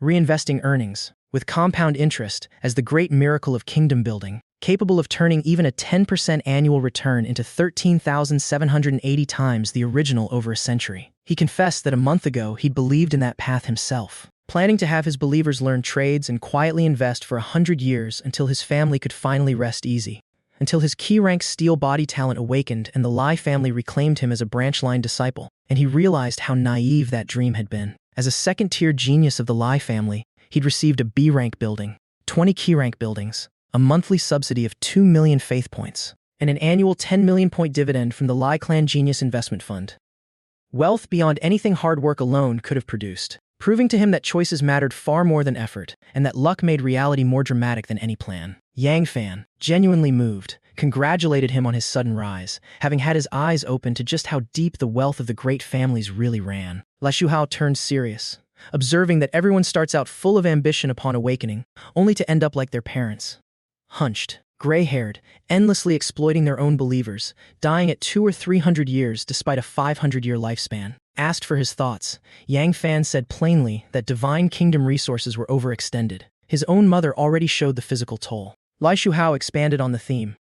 Reinvesting earnings, with compound interest, as the great miracle of kingdom building. capable of turning even a 10% annual return into 13,780 times the original over a century. He confessed that a month ago he'd believed in that path himself, planning to have his believers learn trades and quietly invest for 100 years until his family could finally rest easy. Until his key-rank steel body talent awakened and the Lai family reclaimed him as a branch-line disciple, and he realized how naive that dream had been. As a second-tier genius of the Lai family, he'd received a B-rank building, 20 key-rank buildings, a monthly subsidy of 2 million faith points, and an annual 10 million point dividend from the Lai Clan Genius Investment Fund. Wealth beyond anything hard work alone could have produced, proving to him that choices mattered far more than effort, and that luck made reality more dramatic than any plan. Yang Fan, genuinely moved, congratulated him on his sudden rise, having had his eyes open to just how deep the wealth of the great families really ran. Lai Shuhao turned serious, observing that everyone starts out full of ambition upon awakening, only to end up like their parents. Hunched, gray-haired, endlessly exploiting their own believers, dying at 200 or 300 years despite a 500-year lifespan. Asked for his thoughts, Yang Fan said plainly that Divine Kingdom resources were overextended. His own mother already showed the physical toll. Lai Shuhao expanded on the theme.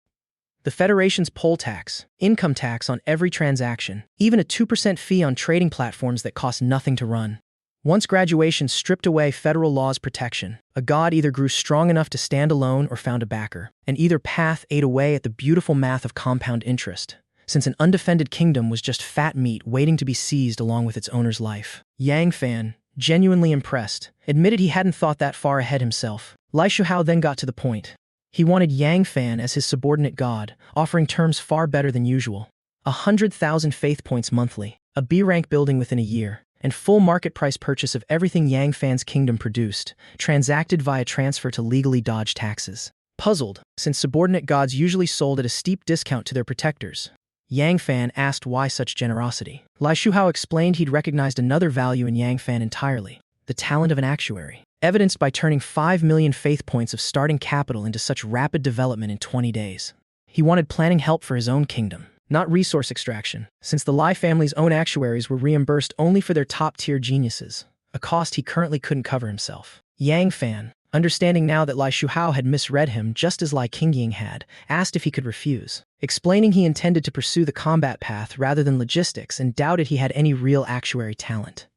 The Federation's poll tax, income tax on every transaction, even a 2% fee on trading platforms that cost nothing to run. Once graduation stripped away federal law's protection, a god either grew strong enough to stand alone or found a backer, and either path ate away at the beautiful math of compound interest, since an undefended kingdom was just fat meat waiting to be seized along with its owner's life. Yang Fan, genuinely impressed, admitted he hadn't thought that far ahead himself. Lai Shuhao then got to the point. He wanted Yang Fan as his subordinate god, offering terms far better than usual. 100,000 faith points monthly, a B-rank building within a year, and full market price purchase of everything Yang Fan's kingdom produced, transacted via transfer to legally dodge taxes. Puzzled, since subordinate gods usually sold at a steep discount to their protectors, Yang Fan asked why such generosity. Lai Shuhao explained he'd recognized another value in Yang Fan entirely, the talent of an actuary, evidenced by turning 5 million faith points of starting capital into such rapid development in 20 days. He wanted planning help for his own kingdom, not resource extraction, since the Lai family's own actuaries were reimbursed only for their top-tier geniuses, a cost he currently couldn't cover himself. Yang Fan, understanding now that Lai Shuhao had misread him just as Lai Qingying had, asked if he could refuse, explaining he intended to pursue the combat path rather than logistics and doubted he had any real actuary talent.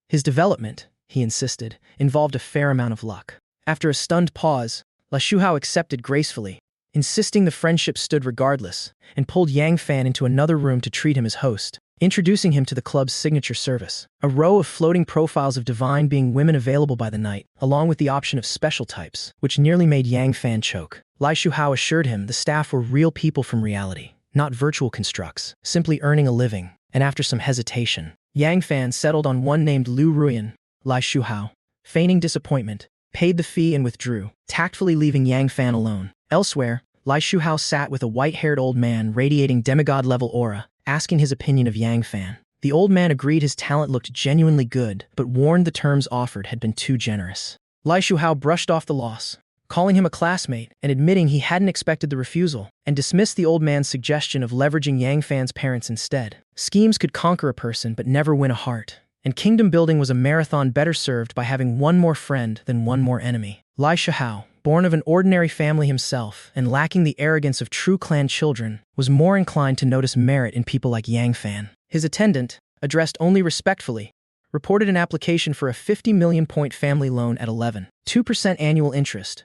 His development, he insisted, involved a fair amount of luck. After a stunned pause, Lai Shuhao accepted gracefully, insisting the friendship stood regardless, and pulled Yang Fan into another room to treat him as host, introducing him to the club's signature service, a row of floating profiles of divine being women available by the night, along with the option of special types, which nearly made Yang Fan choke. Lai Shuhao assured him the staff were real people from reality, not virtual constructs, simply earning a living, and after some hesitation, Yang Fan settled on one named Lu Ruyan. Lai Shuhao, feigning disappointment, paid the fee and withdrew, tactfully leaving Yang Fan alone. Elsewhere, Lai Shuhao sat with a white-haired old man radiating demigod-level aura, asking his opinion of Yang Fan. The old man agreed his talent looked genuinely good, but warned the terms offered had been too generous. Lai Shuhao brushed off the loss, calling him a classmate and admitting he hadn't expected the refusal, and dismissed the old man's suggestion of leveraging Yang Fan's parents instead. Schemes could conquer a person but never win a heart, and kingdom building was a marathon better served by having one more friend than one more enemy. Lai Shuhao, born of an ordinary family himself and lacking the arrogance of true clan children, was more inclined to notice merit in people like Yang Fan. His attendant, addressed only respectfully, reported an application for a 50 million point family loan at 11.2% annual interest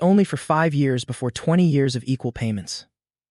only for 5 years before 20 years of equal payments,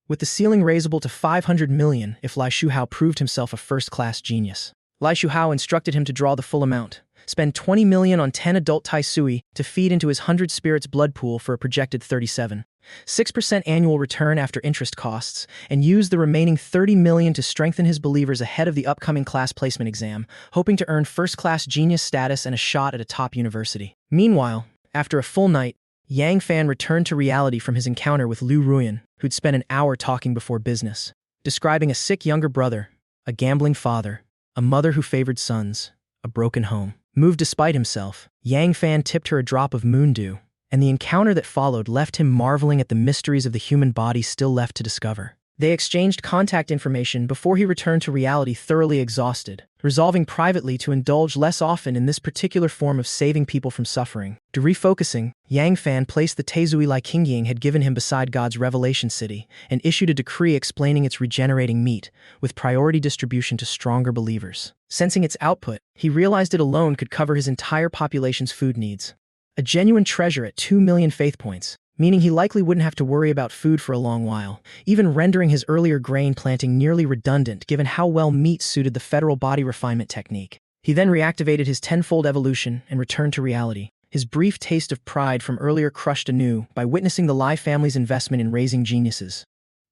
with the ceiling raisable to 500 million if Lai Shuhao proved himself a first-class genius. Lai Shuhao instructed him to draw the full amount, spend 20 million on 10 adult Tai Sui to feed into his 100 spirits blood pool for a projected 37.6% annual return after interest costs, and use the remaining 30 million to strengthen his believers ahead of the upcoming class placement exam, hoping to earn first-class genius status and a shot at a top university. Meanwhile, after a full night, Yang Fan returned to reality from his encounter with Lu Ruyan, who'd spent an hour talking before business, describing a sick younger brother, a gambling father, a mother who favored sons, a broken home. Moved despite himself, Yang Fan tipped her a drop of moon dew, and the encounter that followed left him marveling at the mysteries of the human body still left to discover. They exchanged contact information before he returned to reality thoroughly exhausted, resolving privately to indulge less often in this particular form of saving people from suffering. Refocusing, Yang Fan placed the Taizui Lai Qingying had given him beside God's revelation city and issued a decree explaining its regenerating meat, with priority distribution to stronger believers. Sensing its output, he realized it alone could cover his entire population's food needs. A genuine treasure at 2 million faith points, meaning he likely wouldn't have to worry about food for a long while, even rendering his earlier grain planting nearly redundant given how well meat suited the federal body refinement technique. He then reactivated his tenfold evolution and returned to reality. His brief taste of pride from earlier crushed anew by witnessing the Lai family's investment in raising geniuses.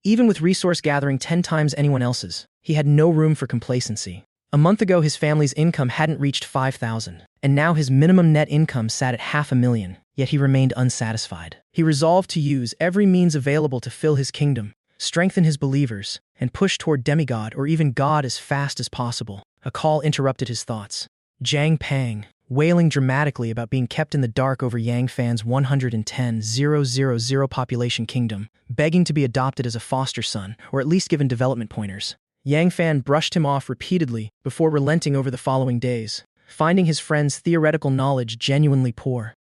Even with resource gathering 10 times anyone else's, he had no room for complacency. A month ago his family's income hadn't reached 5,000, and now his minimum net income sat at $500,000, yet he remained unsatisfied. He resolved to use every means available to fill his kingdom, strengthen his believers, and push toward demigod or even God as fast as possible. A call interrupted his thoughts. Zhang Pang, wailing dramatically about being kept in the dark over Yang Fan's 110,000 population kingdom, begging to be adopted as a foster son or at least given development pointers. Yang Fan brushed him off repeatedly before relenting over the following days, finding his friend's theoretical knowledge genuinely poor.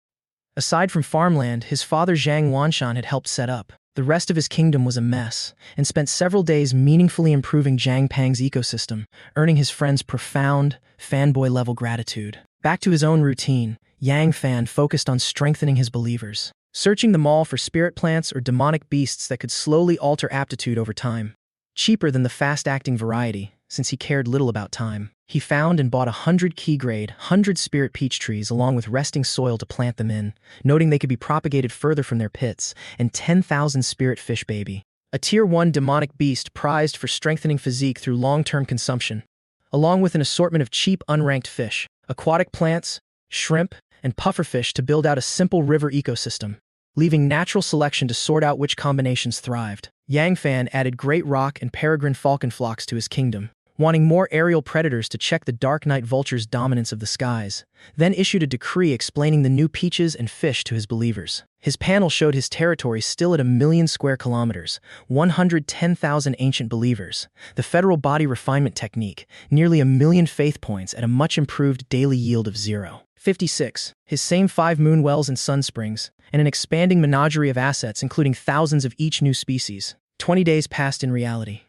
Aside from farmland his father Zhang Wanshan had helped set up, the rest of his kingdom was a mess, and spent several days meaningfully improving Zhang Pang's ecosystem, earning his friend's profound, fanboy-level gratitude. Back to his own routine, Yang Fan focused on strengthening his believers, searching the mall for spirit plants or demonic beasts that could slowly alter aptitude over time. Cheaper than the fast-acting variety, since he cared little about time. He found and bought 100 key-grade, 100 spirit peach trees along with resting soil to plant them in, noting they could be propagated further from their pits, and 10,000 spirit fish baby, a Tier 1 demonic beast prized for strengthening physique through long-term consumption, along with an assortment of cheap unranked fish, aquatic plants, shrimp, and pufferfish to build out a simple river ecosystem, leaving natural selection to sort out which combinations thrived. Yang Fan added great rock and peregrine falcon flocks to his kingdom, wanting more aerial predators to check the dark night vulture's dominance of the skies, then issued a decree explaining the new peaches and fish to his believers. His panel showed his territory still at 1 million square kilometers, 110,000 ancient believers, the federal body refinement technique, nearly 1 million faith points at a much improved daily yield of 0.56, his same 5 moon wells and sun springs, and an expanding menagerie of assets including thousands of each new species. 20 days passed in reality.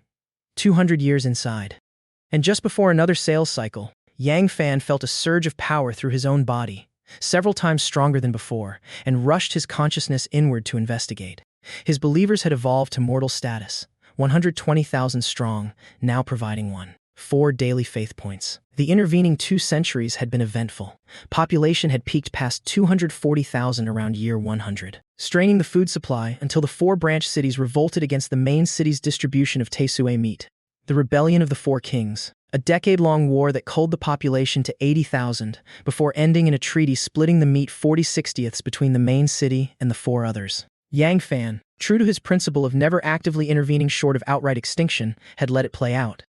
200 years inside. And just before another sales cycle, Yang Fan felt a surge of power through his own body, several times stronger than before, and rushed his consciousness inward to investigate. His believers had evolved to mortal status, 120,000 strong, now providing 4 daily faith points. The intervening 2 centuries had been eventful. Population had peaked past 240,000 around year 100, straining the food supply until the 4 branch cities revolted against the main city's distribution of Taisue meat. The Rebellion of the Four Kings, a decade-long war that culled the population to 80,000 before ending in a treaty splitting the meat 40/60ths between the main city and the 4 others. Yang Fan, true to his principle of never actively intervening short of outright extinction, had let it play out.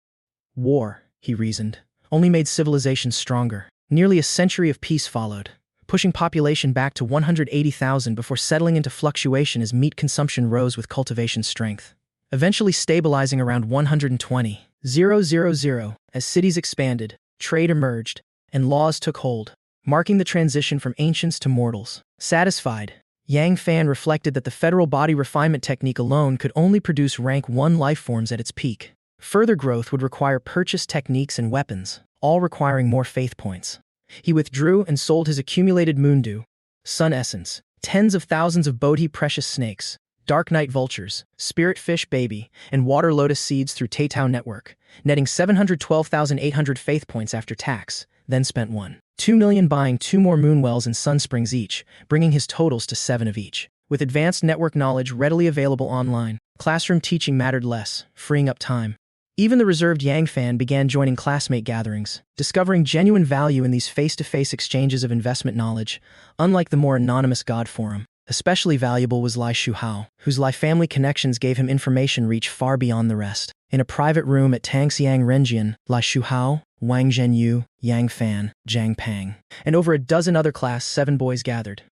War, he reasoned, only made civilization stronger. Nearly a century of peace followed, pushing population back to 180,000 before settling into fluctuation as meat consumption rose with cultivation strength, eventually stabilizing around 120,000 as cities expanded, trade emerged, and laws took hold, marking the transition from ancients to mortals. Satisfied, Yang Fan reflected that the federal body refinement technique alone could only produce rank 1 lifeforms at its peak. Further growth would require purchased techniques and weapons, all requiring more faith points. He withdrew and sold his accumulated moondew, sun essence, tens of thousands of bodhi precious snakes, dark night vultures, spirit fish baby, and water lotus seeds through Taitao network, netting 712,800 faith points after tax, then spent 1.2 million buying 2 more moonwells and sun springs each, bringing his totals to 7 of each. With advanced network knowledge readily available online, classroom teaching mattered less, freeing up time. Even the reserved Yang Fan began joining classmate gatherings, discovering genuine value in these face-to-face exchanges of investment knowledge, unlike the more anonymous God Forum. Especially valuable was Lai Shuhao, whose Lai family connections gave him information reach far beyond the rest. In a private room at Tangxiang Renjian, Lai Shuhao, Wang Zhenyu, Yang Fan, Zhang Pang, and over a dozen other Class 7 boys gathered.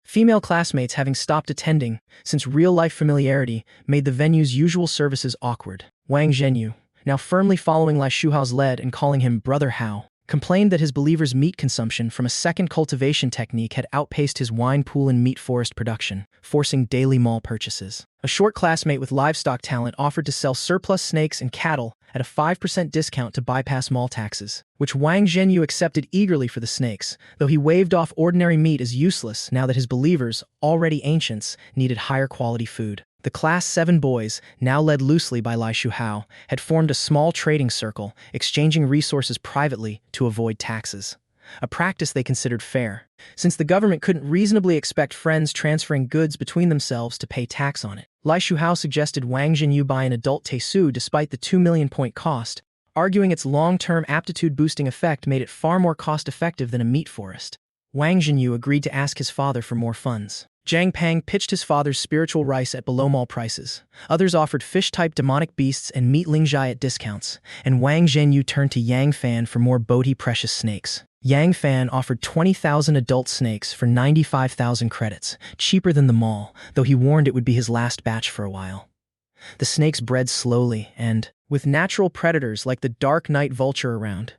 female classmates having stopped attending since real-life familiarity made the venue's usual services awkward. Wang Zhenyu, now firmly following Lai Shuhao's lead and calling him Brother Hao, complained that his believers' meat consumption from a second cultivation technique had outpaced his wine pool and meat forest production, forcing daily mall purchases. A short classmate with livestock talent offered to sell surplus snakes and cattle at a 5% discount to bypass mall taxes, which Wang Zhenyu accepted eagerly for the snakes, though he waved off ordinary meat as useless now that his believers, already ancients, needed higher quality food. The Class 7 boys, now led loosely by Lai Shuhao, had formed a small trading circle, exchanging resources privately to avoid taxes, a practice they considered fair, since the government couldn't reasonably expect friends transferring goods between themselves to pay tax on it. Lai Shuhao suggested Wang Zhenyu buy an adult Teisu despite the 2 million point cost, arguing its long-term aptitude-boosting effect made it far more cost-effective than a meat forest. Wang Zhenyu agreed to ask his father for more funds. Zhang Pang pitched his father's spiritual rice at below-mall prices. Others offered fish-type demonic beasts and meat lingjai at discounts, and Wang Zhenyu turned to Yang Fan for more Bodhi precious snakes. Yang Fan offered 20,000 adult snakes for 95,000 credits, cheaper than the mall, though he warned it would be his last batch for a while. The snakes bred slowly and, with natural predators like the dark night vulture around,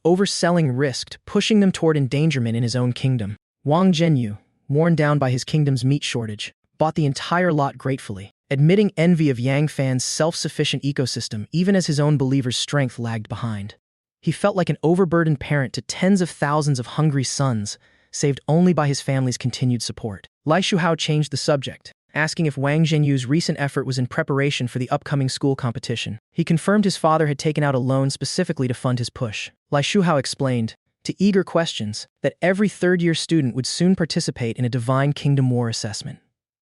overselling risked pushing them toward endangerment in his own kingdom. Wang Zhenyu, worn down by his kingdom's meat shortage, bought the entire lot gratefully, admitting envy of Yang Fan's self-sufficient ecosystem even as his own believers' strength lagged behind. He felt like an overburdened parent to tens of thousands of hungry sons, saved only by his family's continued support. Lai Shuhao changed the subject, asking if Wang Zhenyu's recent effort was in preparation for the upcoming school competition. He confirmed his father had taken out a loan specifically to fund his push. Lai Shuhao explained, to eager questions, that every third-year student would soon participate in a Divine Kingdom War assessment.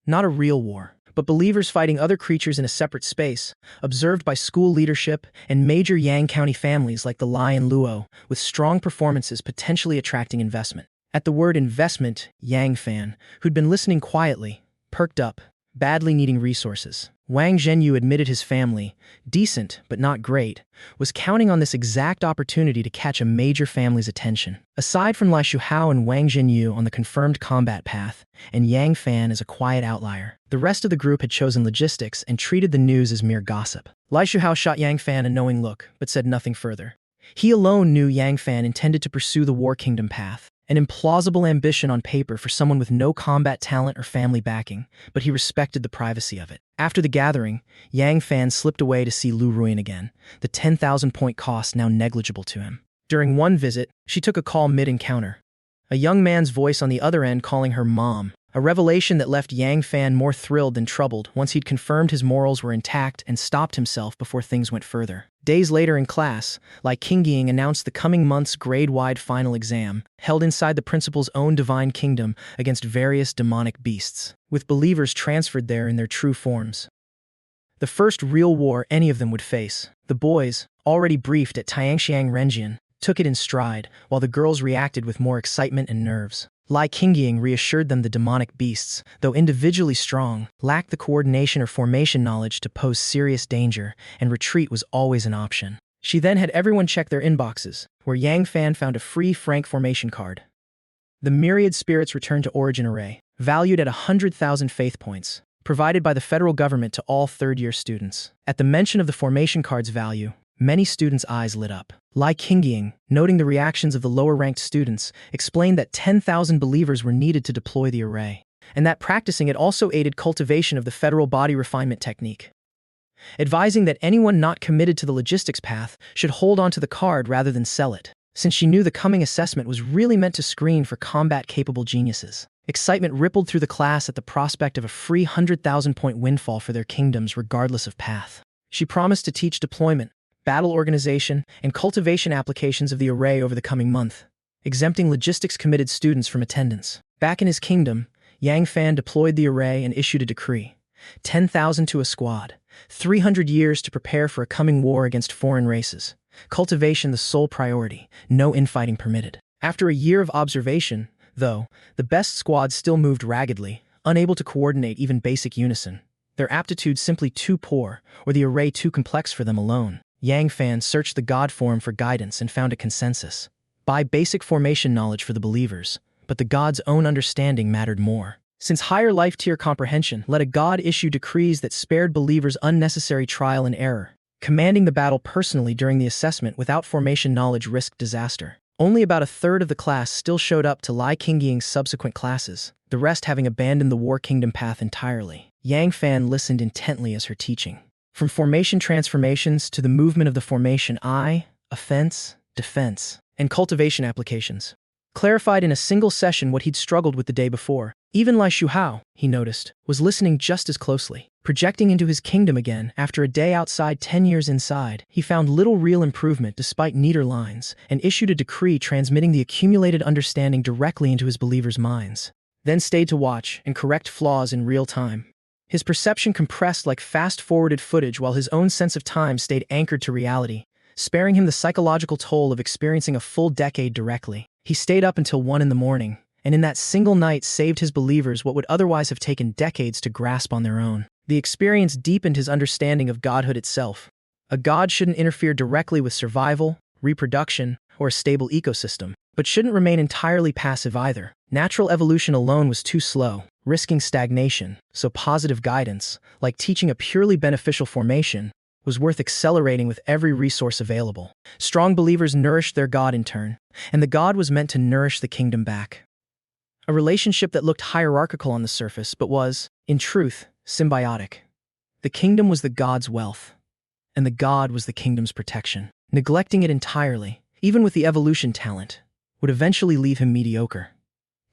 Not a real war, but believers fighting other creatures in a separate space, observed by school leadership and major Yang County families like the Lai and Luo, with strong performances potentially attracting investment. At the word investment, Yang Fan, who'd been listening quietly, perked up, badly needing resources. Wang Zhenyu admitted his family, decent but not great, was counting on this exact opportunity to catch a major family's attention. Aside from Lai Shuhao and Wang Zhenyu on the confirmed combat path, and Yang Fan as a quiet outlier, the rest of the group had chosen logistics and treated the news as mere gossip. Lai Shuhao shot Yang Fan a knowing look, but said nothing further. He alone knew Yang Fan intended to pursue the War Kingdom path, an implausible ambition on paper for someone with no combat talent or family backing, but he respected the privacy of it. After the gathering, Yang Fan slipped away to see Lu Ruin again, the 10,000 point cost now negligible to him. During one visit, she took a call mid-encounter, a young man's voice on the other end calling her mom, a revelation that left Yang Fan more thrilled than troubled once he'd confirmed his morals were intact and stopped himself before things went further. Days later in class, Lai Qingying announced the coming month's grade-wide final exam, held inside the principal's own divine kingdom against various demonic beasts, with believers transferred there in their true forms. The first real war any of them would face. The boys, already briefed at Tianxiang Renjian, took it in stride, while the girls reacted with more excitement and nerves. Lai Qingying reassured them the demonic beasts, though individually strong, lacked the coordination or formation knowledge to pose serious danger, and retreat was always an option. She then had everyone check their inboxes, where Yang Fan found a free Frank formation card. The myriad spirits returned to Origin Array, valued at 100,000 faith points, provided by the federal government to all third-year students. At the mention of the formation card's value, many students' eyes lit up. Lai Qingying, noting the reactions of the lower-ranked students, explained that 10,000 believers were needed to deploy the array, and that practicing it also aided cultivation of the federal body refinement technique, advising that anyone not committed to the logistics path should hold onto the card rather than sell it, since she knew the coming assessment was really meant to screen for combat-capable geniuses. Excitement rippled through the class at the prospect of a free 100,000-point windfall for their kingdoms regardless of path. She promised to teach deployment, battle organization, and cultivation applications of the array over the coming month, exempting logistics-committed students from attendance. Back in his kingdom, Yang Fan deployed the array and issued a decree. 10,000 to a squad, 300 years to prepare for a coming war against foreign races. Cultivation the sole priority, no infighting permitted. After a year of observation, though, the best squad still moved raggedly, unable to coordinate even basic unison. Their aptitude simply too poor, or the array too complex for them alone. Yang Fan searched the God form for guidance and found a consensus. Buy basic formation knowledge for the believers, but the God's own understanding mattered more. Since higher life tier comprehension let a god issue decrees that spared believers unnecessary trial and error, commanding the battle personally during the assessment without formation knowledge risked disaster. Only about a third of the class still showed up to Lai Qingying's subsequent classes, the rest having abandoned the War Kingdom path entirely. Yang Fan listened intently as her teaching. From formation transformations to the movement of the formation I, offense, defense, and cultivation applications, clarified in a single session what he'd struggled with the day before. Even Lai Shuhao, he noticed, was listening just as closely. Projecting into his kingdom again after a day outside 10 years inside, he found little real improvement despite neater lines and issued a decree transmitting the accumulated understanding directly into his believers' minds. Then stayed to watch and correct flaws in real time. His perception compressed like fast-forwarded footage while his own sense of time stayed anchored to reality, sparing him the psychological toll of experiencing a full decade directly. He stayed up until 1 in the morning, and in that single night saved his believers what would otherwise have taken decades to grasp on their own. The experience deepened his understanding of godhood itself. A god shouldn't interfere directly with survival, reproduction, or a stable ecosystem, but shouldn't remain entirely passive either. Natural evolution alone was too slow, risking stagnation, so positive guidance, like teaching a purely beneficial formation, was worth accelerating with every resource available. Strong believers nourished their god in turn, and the god was meant to nourish the kingdom back. A relationship that looked hierarchical on the surface but was, in truth, symbiotic. The kingdom was the god's wealth, and the god was the kingdom's protection. Neglecting it entirely, even with the evolution talent, would eventually leave him mediocre.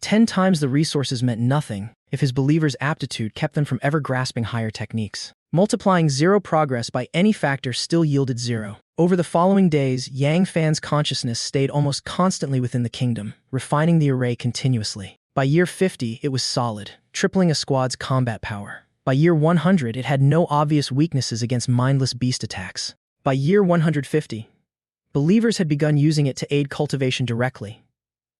10 times the resources meant nothing if his believers' aptitude kept them from ever grasping higher techniques. Multiplying zero progress by any factor still yielded zero. Over the following days, Yang Fan's consciousness stayed almost constantly within the kingdom, refining the array continuously. By year 50, it was solid, tripling a squad's combat power. By year 100, it had no obvious weaknesses against mindless beast attacks. By year 150, believers had begun using it to aid cultivation directly,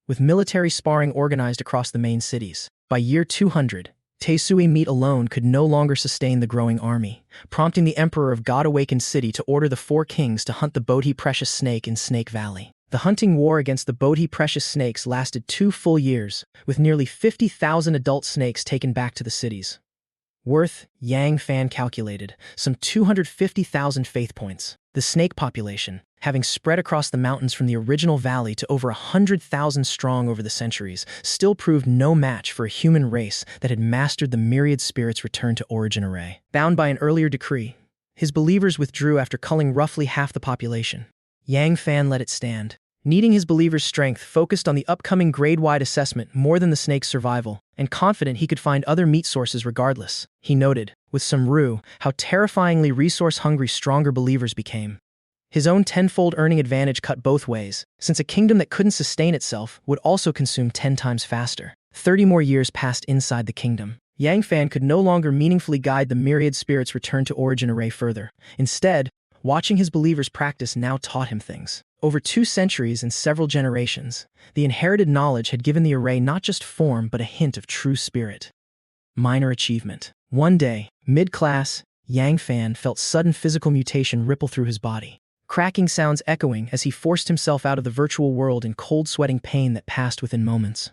with military sparring organized across the main cities. By year 200, Taisui meat alone could no longer sustain the growing army, prompting the Emperor of God-awakened City to order the 4 kings to hunt the Bodhi precious snake in Snake Valley. The hunting war against the Bodhi precious snakes lasted 2 full years, with nearly 50,000 adult snakes taken back to the cities. Worth, Yang Fan calculated, some 250,000 faith points. The snake population, having spread across the mountains from the original valley to over 100,000 strong over the centuries, still proved no match for a human race that had mastered the myriad spirits' return to origin array. Bound by an earlier decree, his believers withdrew after culling roughly half the population. Yang Fan let it stand. Needing his believers' strength focused on the upcoming grade-wide assessment more than the snake's survival, and confident he could find other meat sources regardless. He noted, with some rue, how terrifyingly resource-hungry stronger believers became. His own tenfold earning advantage cut both ways, since a kingdom that couldn't sustain itself would also consume 10 times faster. 30 more years passed inside the kingdom. Yang Fan could no longer meaningfully guide the myriad spirits' return to origin array further. Instead, watching his believers practice now taught him things. Over 2 centuries and several generations, the inherited knowledge had given the array not just form but a hint of true spirit. Minor achievement. One day, mid-class, Yang Fan felt sudden physical mutation ripple through his body. Cracking sounds echoing as he forced himself out of the virtual world in cold sweating pain that passed within moments.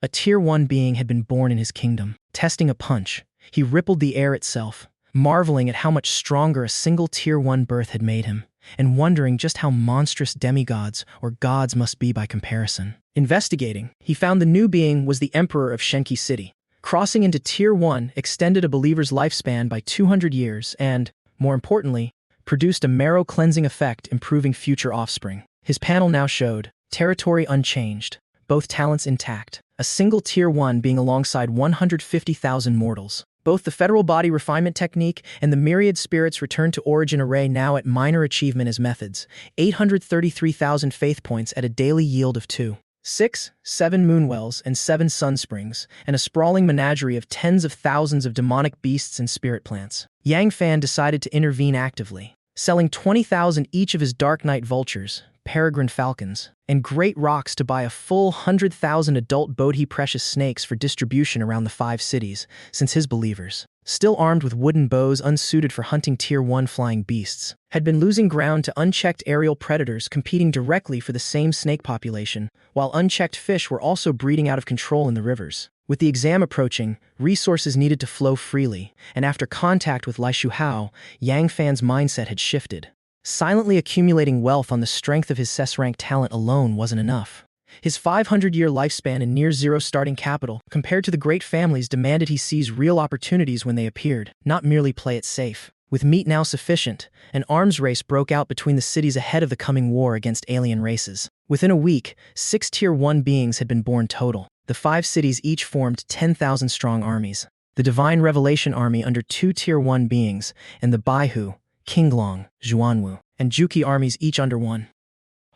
A Tier 1 being had been born in his kingdom. Testing a punch, he rippled the air itself, marveling at how much stronger a single Tier 1 birth had made him, and wondering just how monstrous demigods or gods must be by comparison. Investigating, he found the new being was the Emperor of Shenki City. Crossing into Tier 1 extended a believer's lifespan by 200 years and, more importantly, produced a marrow-cleansing effect improving future offspring. His panel now showed territory unchanged, both talents intact, a single Tier 1 being alongside 150,000 mortals. Both the federal body refinement technique and the myriad spirits return to origin array now at minor achievement as methods, 833,000 faith points at a daily yield of 2. 6, 7 moonwells and 7 sunsprings, and a sprawling menagerie of tens of thousands of demonic beasts and spirit plants. Yang Fan decided to intervene actively, selling 20,000 each of his Dark Knight vultures, peregrine falcons, and great rocks to buy a full 100,000 adult Bodhi precious snakes for distribution around the 5 cities, since his believers, still armed with wooden bows unsuited for hunting Tier 1 flying beasts, had been losing ground to unchecked aerial predators competing directly for the same snake population, while unchecked fish were also breeding out of control in the rivers. With the exam approaching, resources needed to flow freely, and after contact with Lai Shuhao, Yang Fan's mindset had shifted. Silently accumulating wealth on the strength of his SSS-rank talent alone wasn't enough. His 500-year lifespan and near-zero starting capital, compared to the great families, demanded he seize real opportunities when they appeared, not merely play it safe. With meat now sufficient, an arms race broke out between the cities ahead of the coming war against alien races. Within a week, 6 Tier 1 beings had been born total. The 5 cities each formed 10,000-strong armies. The Divine Revelation Army under 2 Tier 1 beings, and the Baihu, Qinglong, Zhuanwu, and Juki armies each under 1.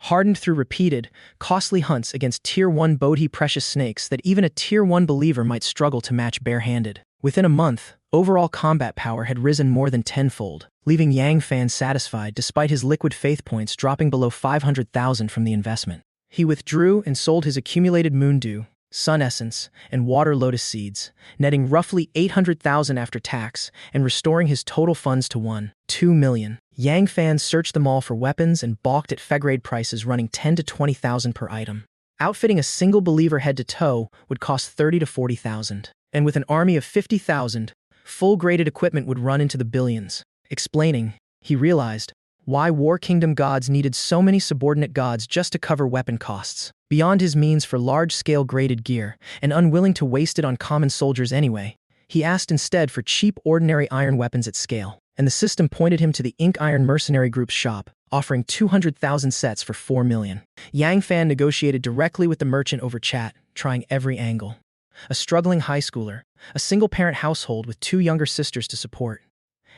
Hardened through repeated, costly hunts against Tier 1 Bodhi precious snakes that even a Tier 1 believer might struggle to match barehanded. Within a month, overall combat power had risen more than tenfold, leaving Yang Fan satisfied despite his liquid faith points dropping below 500,000 from the investment. He withdrew and sold his accumulated moon dew, sun essence, and water lotus seeds, netting roughly 800,000 after tax and restoring his total funds to 1.2 million. Yang Fan searched them all for weapons and balked at Fed-grade prices running 10 to 20,000 per item. Outfitting a single believer head to toe would cost 30 to 40,000, and with an army of 50,000, full-graded equipment would run into the billions. Explaining, he realized why War Kingdom gods needed so many subordinate gods just to cover weapon costs. Beyond his means for large-scale graded gear, and unwilling to waste it on common soldiers anyway, he asked instead for cheap ordinary iron weapons at scale, and the system pointed him to the Ink Iron Mercenary Group's shop, offering 200,000 sets for 4 million. Yang Fan negotiated directly with the merchant over chat, trying every angle. A struggling high schooler, a single-parent household with 2 younger sisters to support.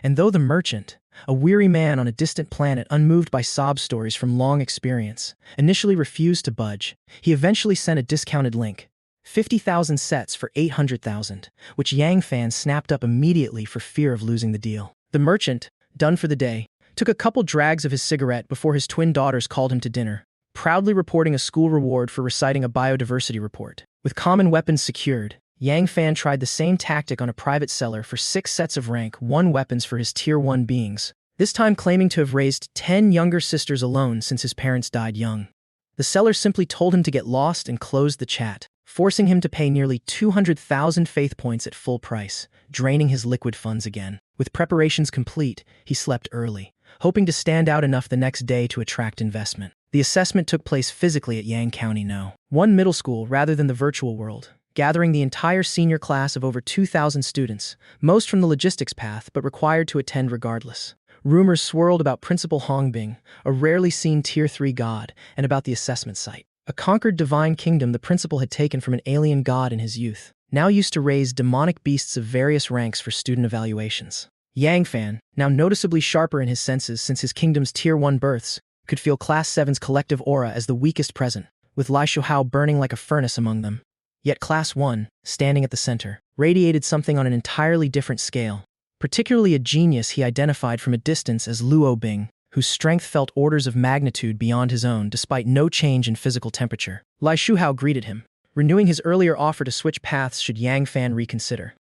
And though the merchant, a weary man on a distant planet unmoved by sob stories from long experience, initially refused to budge, he eventually sent a discounted link, 50,000 sets for 800,000, which Yang Fan snapped up immediately for fear of losing the deal. The merchant, done for the day, took a couple drags of his cigarette before his twin daughters called him to dinner, proudly reporting a school reward for reciting a biodiversity report. With common weapons secured, Yang Fan tried the same tactic on a private seller for 6 sets of rank 1 weapons for his Tier 1 beings, this time claiming to have raised 10 younger sisters alone since his parents died young. The seller simply told him to get lost and closed the chat, forcing him to pay nearly 200,000 faith points at full price, draining his liquid funds again. With preparations complete, he slept early, hoping to stand out enough the next day to attract investment. The assessment took place physically at Yang County No. 1 middle school rather than the virtual world, gathering the entire senior class of over 2,000 students, most from the logistics path but required to attend regardless. Rumors swirled about Principal Hongbing, a rarely seen Tier 3 god, and about the assessment site. A conquered divine kingdom the principal had taken from an alien god in his youth, now used to raise demonic beasts of various ranks for student evaluations. Yang Fan, now noticeably sharper in his senses since his kingdom's Tier 1 births, could feel Class 7's collective aura as the weakest present, with Lai Shuhao burning like a furnace among them. Yet Class 1, standing at the center, radiated something on an entirely different scale, particularly a genius he identified from a distance as Luo Bing, whose strength felt orders of magnitude beyond his own despite no change in physical temperature. Lai Shuhao greeted him, renewing his earlier offer to switch paths should Yang Fan reconsider.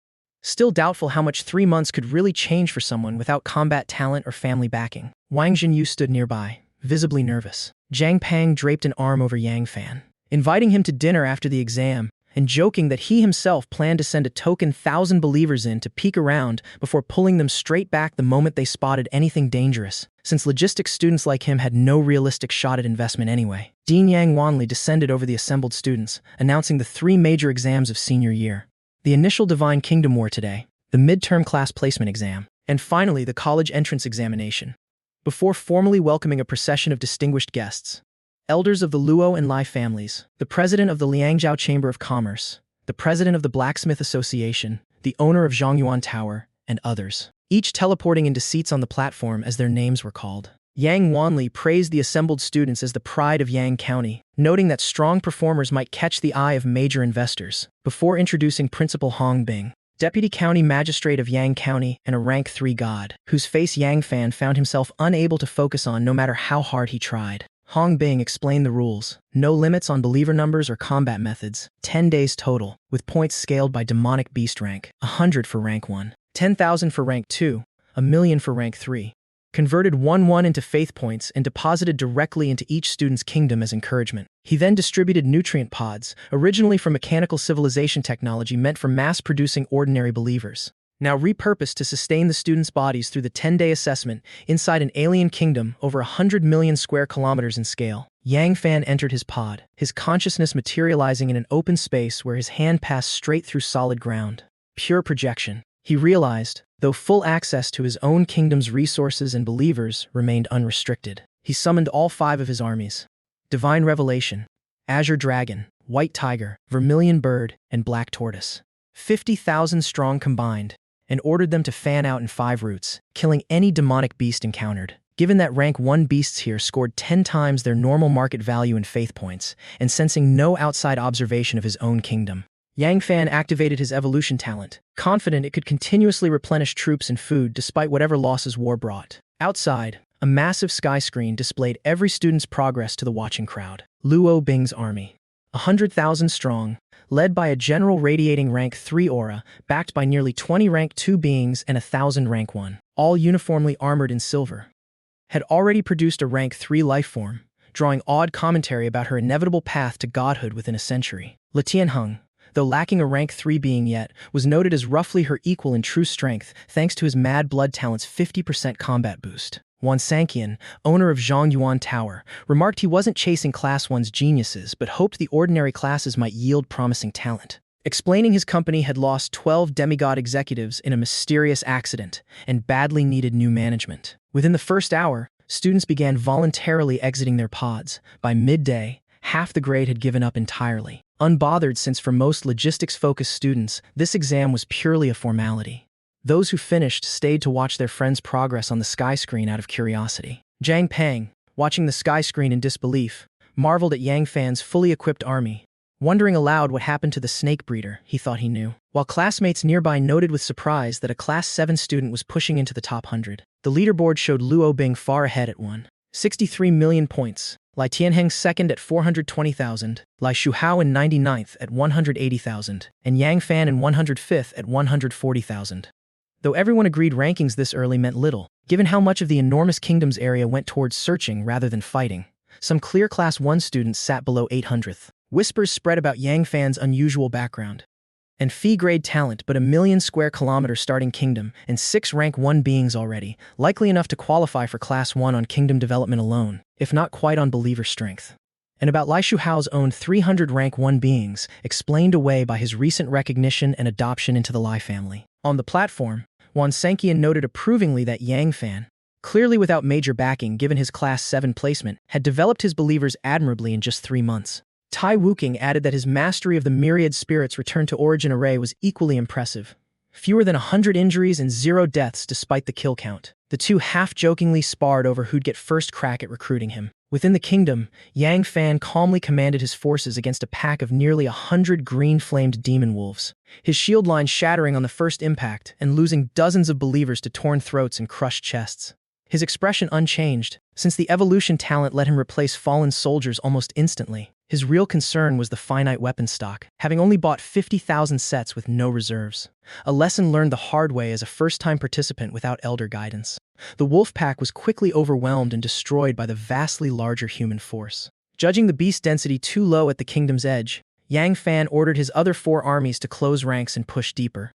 Still doubtful how much 3 months could really change for someone without combat talent or family backing, Wang Jinyu stood nearby, visibly nervous. Zhang Pang draped an arm over Yang Fan, inviting him to dinner after the exam, and joking that he himself planned to send a token 1,000 believers in to peek around before pulling them straight back the moment they spotted anything dangerous, since logistics students like him had no realistic shot at investment anyway. Dean Yang Wanli descended over the assembled students, announcing the 3 major exams of senior year. The initial Divine Kingdom War today, the midterm class placement exam, and finally the college entrance examination. Before formally welcoming a procession of distinguished guests, elders of the Luo and Lai families, the president of the Liangzhou Chamber of Commerce, the president of the Blacksmith Association, the owner of Zhongyuan Tower, and others, each teleporting into seats on the platform as their names were called. Yang Wanli praised the assembled students as the pride of Yang County, noting that strong performers might catch the eye of major investors, before introducing Principal Hongbing, Deputy County Magistrate of Yang County and a rank 3 god, whose face Yang Fan found himself unable to focus on no matter how hard he tried. Hongbing explained the rules: no limits on believer numbers or combat methods, 10 days total, with points scaled by demonic beast rank, 100 for rank 1. 10,000 for rank 2, a million for rank 3. Converted 1-1 into faith points and deposited directly into each student's kingdom as encouragement. He then distributed nutrient pods, originally from mechanical civilization technology meant for mass-producing ordinary believers, now repurposed to sustain the students' bodies through the 10-day assessment inside an alien kingdom over 100 million square kilometers in scale. Yang Fan entered his pod, his consciousness materializing in an open space where his hand passed straight through solid ground. Pure projection. He realized, though full access to his own kingdom's resources and believers remained unrestricted. He summoned all 5 of his armies: Divine Revelation, Azure Dragon, White Tiger, Vermilion Bird, and Black Tortoise. 50,000 strong combined, and ordered them to fan out in 5 routes, killing any demonic beast encountered. Given that rank 1 beasts here scored 10 times their normal market value in faith points, and sensing no outside observation of his own kingdom, Yang Fan activated his evolution talent, confident it could continuously replenish troops and food despite whatever losses war brought. Outside, a massive sky screen displayed every student's progress to the watching crowd. Luo Bing's army, 100,000 strong, led by a general radiating rank 3 aura, backed by nearly 20 rank 2 beings and 1,000 rank 1, all uniformly armored in silver, had already produced a rank 3 lifeform, drawing awed commentary about her inevitable path to godhood within a century. Tianheng, though lacking a rank 3 being yet, was noted as roughly her equal in true strength thanks to his Mad Blood talent's 50% combat boost. Wan Sanqian, owner of Zhongyuan Tower, remarked he wasn't chasing Class 1's geniuses but hoped the ordinary classes might yield promising talent, explaining his company had lost 12 demigod executives in a mysterious accident and badly needed new management. Within the first hour, students began voluntarily exiting their pods. By midday, half the grade had given up entirely, unbothered since for most logistics-focused students, this exam was purely a formality. Those who finished stayed to watch their friends' progress on the sky screen out of curiosity. Zhang Pang, watching the sky screen in disbelief, marveled at Yang Fan's fully equipped army, wondering aloud what happened to the snake breeder he thought he knew, while classmates nearby noted with surprise that a Class 7 student was pushing into the top 100. The leaderboard showed Luo Bing far ahead at 163 million points, Lai Tianheng second at 420,000, Lai Shuhao in 99th at 180,000, and Yang Fan in 105th at 140,000. Though everyone agreed rankings this early meant little, given how much of the enormous kingdom's area went towards searching rather than fighting. Some clear Class 1 students sat below 800th. Whispers spread about Yang Fan's unusual background and fee-grade talent, but a million square kilometer starting kingdom and 6 rank 1 beings already, likely enough to qualify for Class 1 on kingdom development alone, if not quite on believer strength. And about Lai Shuhao's own 300 rank 1 beings, explained away by his recent recognition and adoption into the Lai family. On the platform, Wan Sanqian noted approvingly that Yang Fan, clearly without major backing given his Class 7 placement, had developed his believers admirably in just 3 months. Tai Wuking added that his mastery of the myriad spirits returned to origin array was equally impressive. Fewer than 100 injuries and 0 deaths despite the kill count. The two half-jokingly sparred over who'd get first crack at recruiting him. Within the kingdom, Yang Fan calmly commanded his forces against a pack of nearly 100 green-flamed demon wolves, his shield line shattering on the first impact and losing dozens of believers to torn throats and crushed chests. His expression unchanged, since the evolution talent let him replace fallen soldiers almost instantly. His real concern was the finite weapon stock, having only bought 50,000 sets with no reserves. A lesson learned the hard way as a first-time participant without elder guidance. The wolf pack was quickly overwhelmed and destroyed by the vastly larger human force. Judging the beast density too low at the kingdom's edge, Yang Fan ordered his other 4 armies to close ranks and push deeper.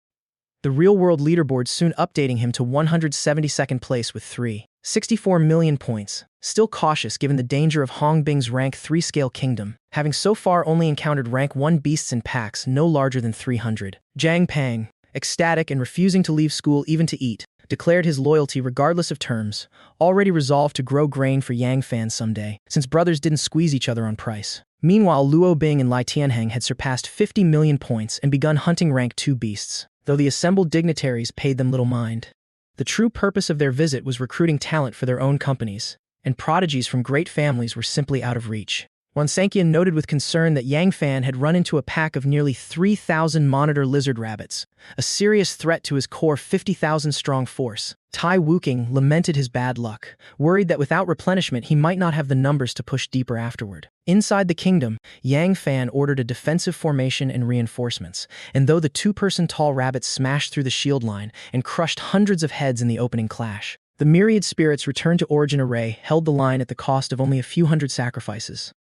The real-world leaderboard soon updating him to 172nd place with 364 million points, still cautious given the danger of Hong Bing's rank 3 scale kingdom, having so far only encountered rank 1 beasts in packs no larger than 300. Zhang Pang, ecstatic and refusing to leave school even to eat, declared his loyalty regardless of terms, already resolved to grow grain for Yang Fan someday, since brothers didn't squeeze each other on price. Meanwhile, Luo Bing and Lai Tianheng had surpassed 50 million points and begun hunting rank 2 beasts, though the assembled dignitaries paid them little mind. The true purpose of their visit was recruiting talent for their own companies, and prodigies from great families were simply out of reach. Wansankian noted with concern that Yang Fan had run into a pack of nearly 3,000 monitor lizard rabbits, a serious threat to his core 50,000-strong force. Tai Wuking lamented his bad luck, worried that without replenishment he might not have the numbers to push deeper afterward. Inside the kingdom, Yang Fan ordered a defensive formation and reinforcements, and though the two-person tall rabbits smashed through the shield line and crushed hundreds of heads in the opening clash, the myriad spirits returned to Origin Array held the line at the cost of only a few hundred sacrifices.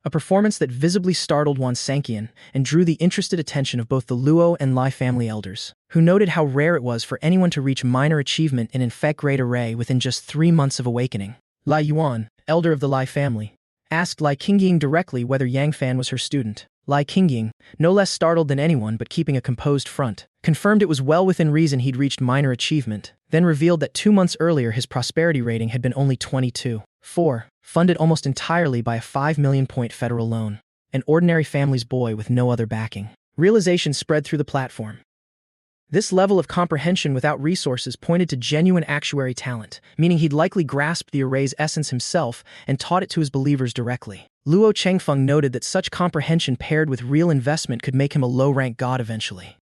A performance that visibly startled Wansankian and drew the interested attention of both the Luo and Lai family elders, who noted how rare it was for anyone to reach minor achievement in Infect Grade Array within just 3 months of awakening. Lai Yuan, elder of the Lai family, asked Lai Qingying directly whether Yang Fan was her student. Lai Qingying, no less startled than anyone but keeping a composed front, confirmed it was well within reason he'd reached minor achievement, then revealed that 2 months earlier his prosperity rating had been only 22.4, funded almost entirely by a 5 million point federal loan. An ordinary family's boy with no other backing. Realization spread through the platform. This level of comprehension without resources pointed to genuine actuary talent, meaning he'd likely grasped the array's essence himself and taught it to his believers directly. Luo Chengfeng noted that such comprehension paired with real investment could make him a low-rank god eventually.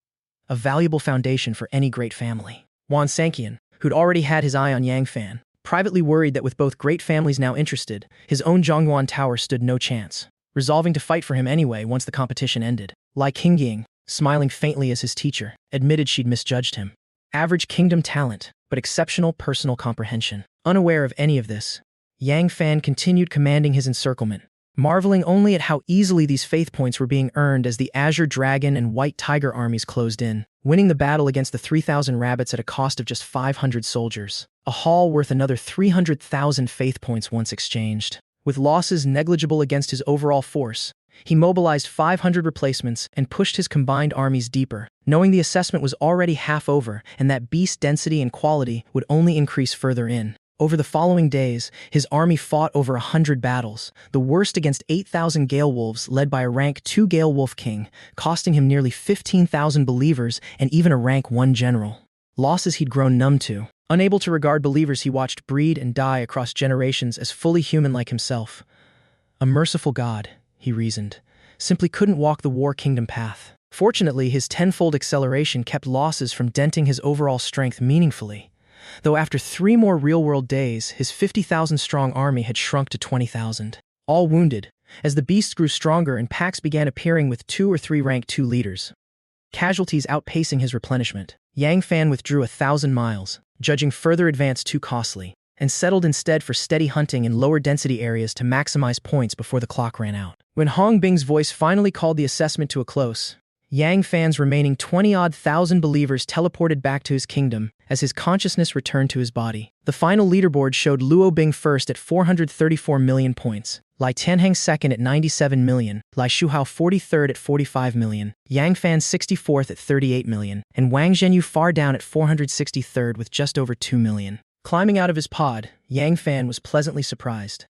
A valuable foundation for any great family. Wansankian, who'd already had his eye on Yang Fan, privately worried that with both great families now interested, his own Zhongyuan Tower stood no chance, resolving to fight for him anyway once the competition ended. Lai Qingying, smiling faintly as his teacher, admitted she'd misjudged him. Average kingdom talent, but exceptional personal comprehension. Unaware of any of this, Yang Fan continued commanding his encirclement, marveling only at how easily these faith points were being earned as the Azure Dragon and White Tiger armies closed in, winning the battle against the 3,000 rabbits at a cost of just 500 soldiers, a haul worth another 300,000 faith points once exchanged. With losses negligible against his overall force, he mobilized 500 replacements and pushed his combined armies deeper, knowing the assessment was already half over and that beast density and quality would only increase further in. Over the following days, his army fought over 100 battles, the worst against 8,000 Gale Wolves led by a rank 2 Gale Wolf King, costing him nearly 15,000 believers and even a rank 1 general. Losses he'd grown numb to. Unable to regard believers he watched breed and die across generations as fully human like himself. A merciful god, he reasoned, simply couldn't walk the War Kingdom path. Fortunately, his tenfold acceleration kept losses from denting his overall strength meaningfully, though after 3 more real-world days, his 50,000-strong army had shrunk to 20,000. All wounded, as the beasts grew stronger and packs began appearing with 2 or 3 rank 2 leaders. Casualties outpacing his replenishment, Yang Fan withdrew 1,000 miles, judging further advance too costly, and settled instead for steady hunting in lower-density areas to maximize points before the clock ran out. When Hong Bing's voice finally called the assessment to a close, Yang Fan's remaining 20-odd thousand believers teleported back to his kingdom as his consciousness returned to his body. The final leaderboard showed Luo Bing first at 434 million points, Lai Tianheng second at 97 million, Lai Shuhao 43rd at 45 million, Yang Fan 64th at 38 million, and Wang Zhenyu far down at 463rd with just over 2 million. Climbing out of his pod, Yang Fan was pleasantly surprised.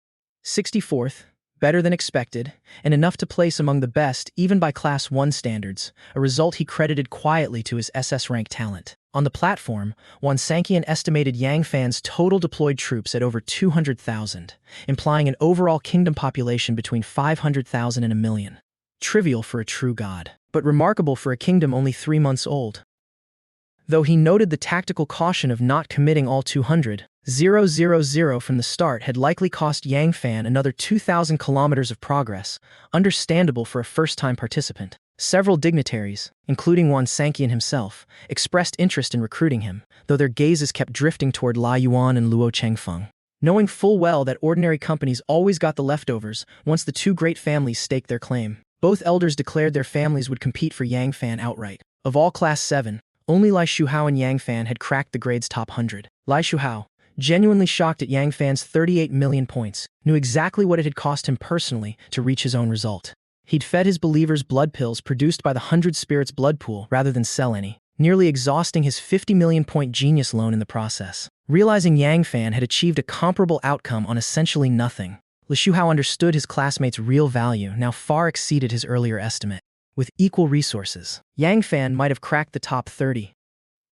64th, better than expected, and enough to place among the best even by Class 1 standards, a result he credited quietly to his SS-rank talent. On the platform, Wansankian estimated Yang Fan's total deployed troops at over 200,000, implying an overall kingdom population between 500,000 and 1 million. Trivial for a true god, but remarkable for a kingdom only 3 months old. Though he noted the tactical caution of not committing all 200,000 from the start had likely cost Yang Fan another 2,000 kilometers of progress, understandable for a first-time participant. Several dignitaries, including Wansankian himself, expressed interest in recruiting him, though their gazes kept drifting toward Lai Yuan and Luo Chengfeng. Knowing full well that ordinary companies always got the leftovers once the 2 great families staked their claim, both elders declared their families would compete for Yang Fan outright. Of all Class 7, only Lai Shuhao and Yang Fan had cracked the grade's top 100. Lai Shuhao, genuinely shocked at Yang Fan's 38 million points, knew exactly what it had cost him personally to reach his own result. He'd fed his believers blood pills produced by the 100 Spirits blood pool rather than sell any, nearly exhausting his 50 million point genius loan in the process. Realizing Yang Fan had achieved a comparable outcome on essentially nothing, Lai Shuhao understood his classmate's real value now far exceeded his earlier estimate. With equal resources, Yang Fan might have cracked the top 30,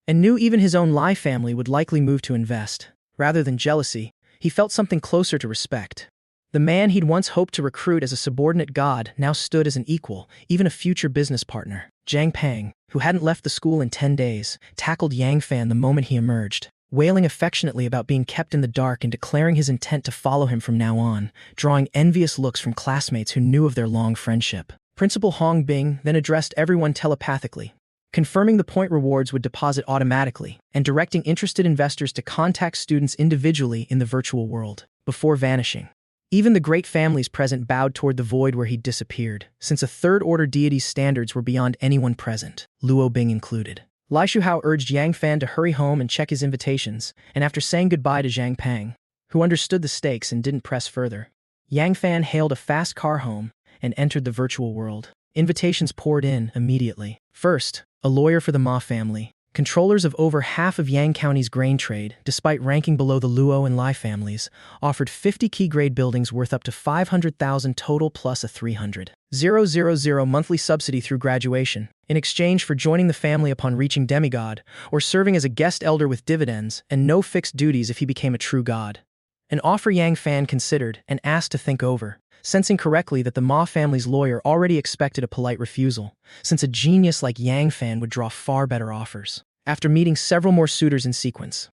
and knew even his own Lai family would likely move to invest. Rather than jealousy, he felt something closer to respect. The man he'd once hoped to recruit as a subordinate god now stood as an equal, even a future business partner. Jiang Pang, who hadn't left the school in 10 days, tackled Yang Fan the moment he emerged, wailing affectionately about being kept in the dark and declaring his intent to follow him from now on, drawing envious looks from classmates who knew of their long friendship. Principal Hong Bing then addressed everyone telepathically, confirming the point rewards would deposit automatically and directing interested investors to contact students individually in the virtual world, before vanishing. Even the great families present bowed toward the void where he'd disappeared, since a third-order deity's standards were beyond anyone present, Luo Bing included. Lai Shuhao urged Yang Fan to hurry home and check his invitations, and after saying goodbye to Jiang Pang, who understood the stakes and didn't press further, Yang Fan hailed a fast car home and entered the virtual world. Invitations poured in immediately. First, a lawyer for the Ma family, controllers of over half of Yang County's grain trade, despite ranking below the Luo and Lai families, offered 50 key-grade buildings worth up to 500,000 total plus a 300,000 monthly subsidy through graduation, in exchange for joining the family upon reaching demigod, or serving as a guest elder with dividends and no fixed duties if he became a true god. An offer Yang Fan considered and asked to think over, sensing correctly that the Ma family's lawyer already expected a polite refusal, since a genius like Yang Fan would draw far better offers. After meeting several more suitors in sequence,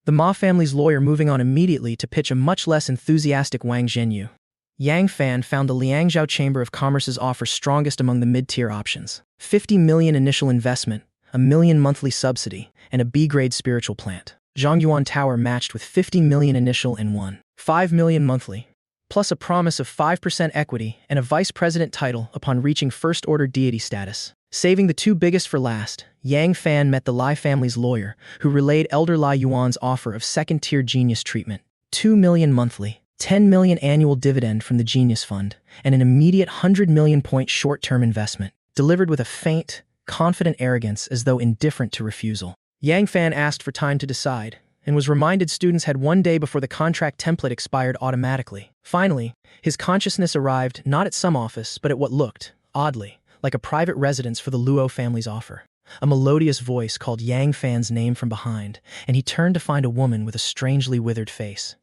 the Ma family's lawyer moving on immediately to pitch a much less enthusiastic Wang Zhenyu, Yang Fan found the Liangzhou Chamber of Commerce's offer strongest among the mid-tier options. 50 million initial investment, a million monthly subsidy, and a B-grade spiritual plant. Zhongyuan Tower matched with 50 million initial and 1.5 million monthly, plus a promise of 5% equity and a vice president title upon reaching first-order deity status. Saving the two biggest for last, Yang Fan met the Lai family's lawyer, who relayed Elder Lai Yuan's offer of second-tier genius treatment, 2 million monthly, 10 million annual dividend from the Genius Fund, and an immediate 100 million point short-term investment, delivered with a faint, confident arrogance as though indifferent to refusal. Yang Fan asked for time to decide, and was reminded students had 1 day before the contract template expired automatically. Finally, his consciousness arrived not at some office, but at what looked, oddly, like a private residence for the Luo family's offer. A melodious voice called Yang Fan's name from behind, and he turned to find a woman with a strangely withered face.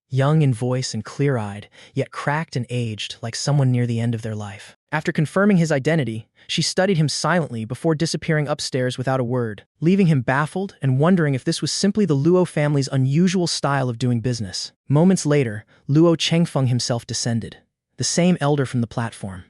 Young in voice and clear-eyed, yet cracked and aged like someone near the end of their life. After confirming his identity, she studied him silently before disappearing upstairs without a word, leaving him baffled and wondering if this was simply the Luo family's unusual style of doing business. Moments later, Luo Chengfeng himself descended, the same elder from the platform,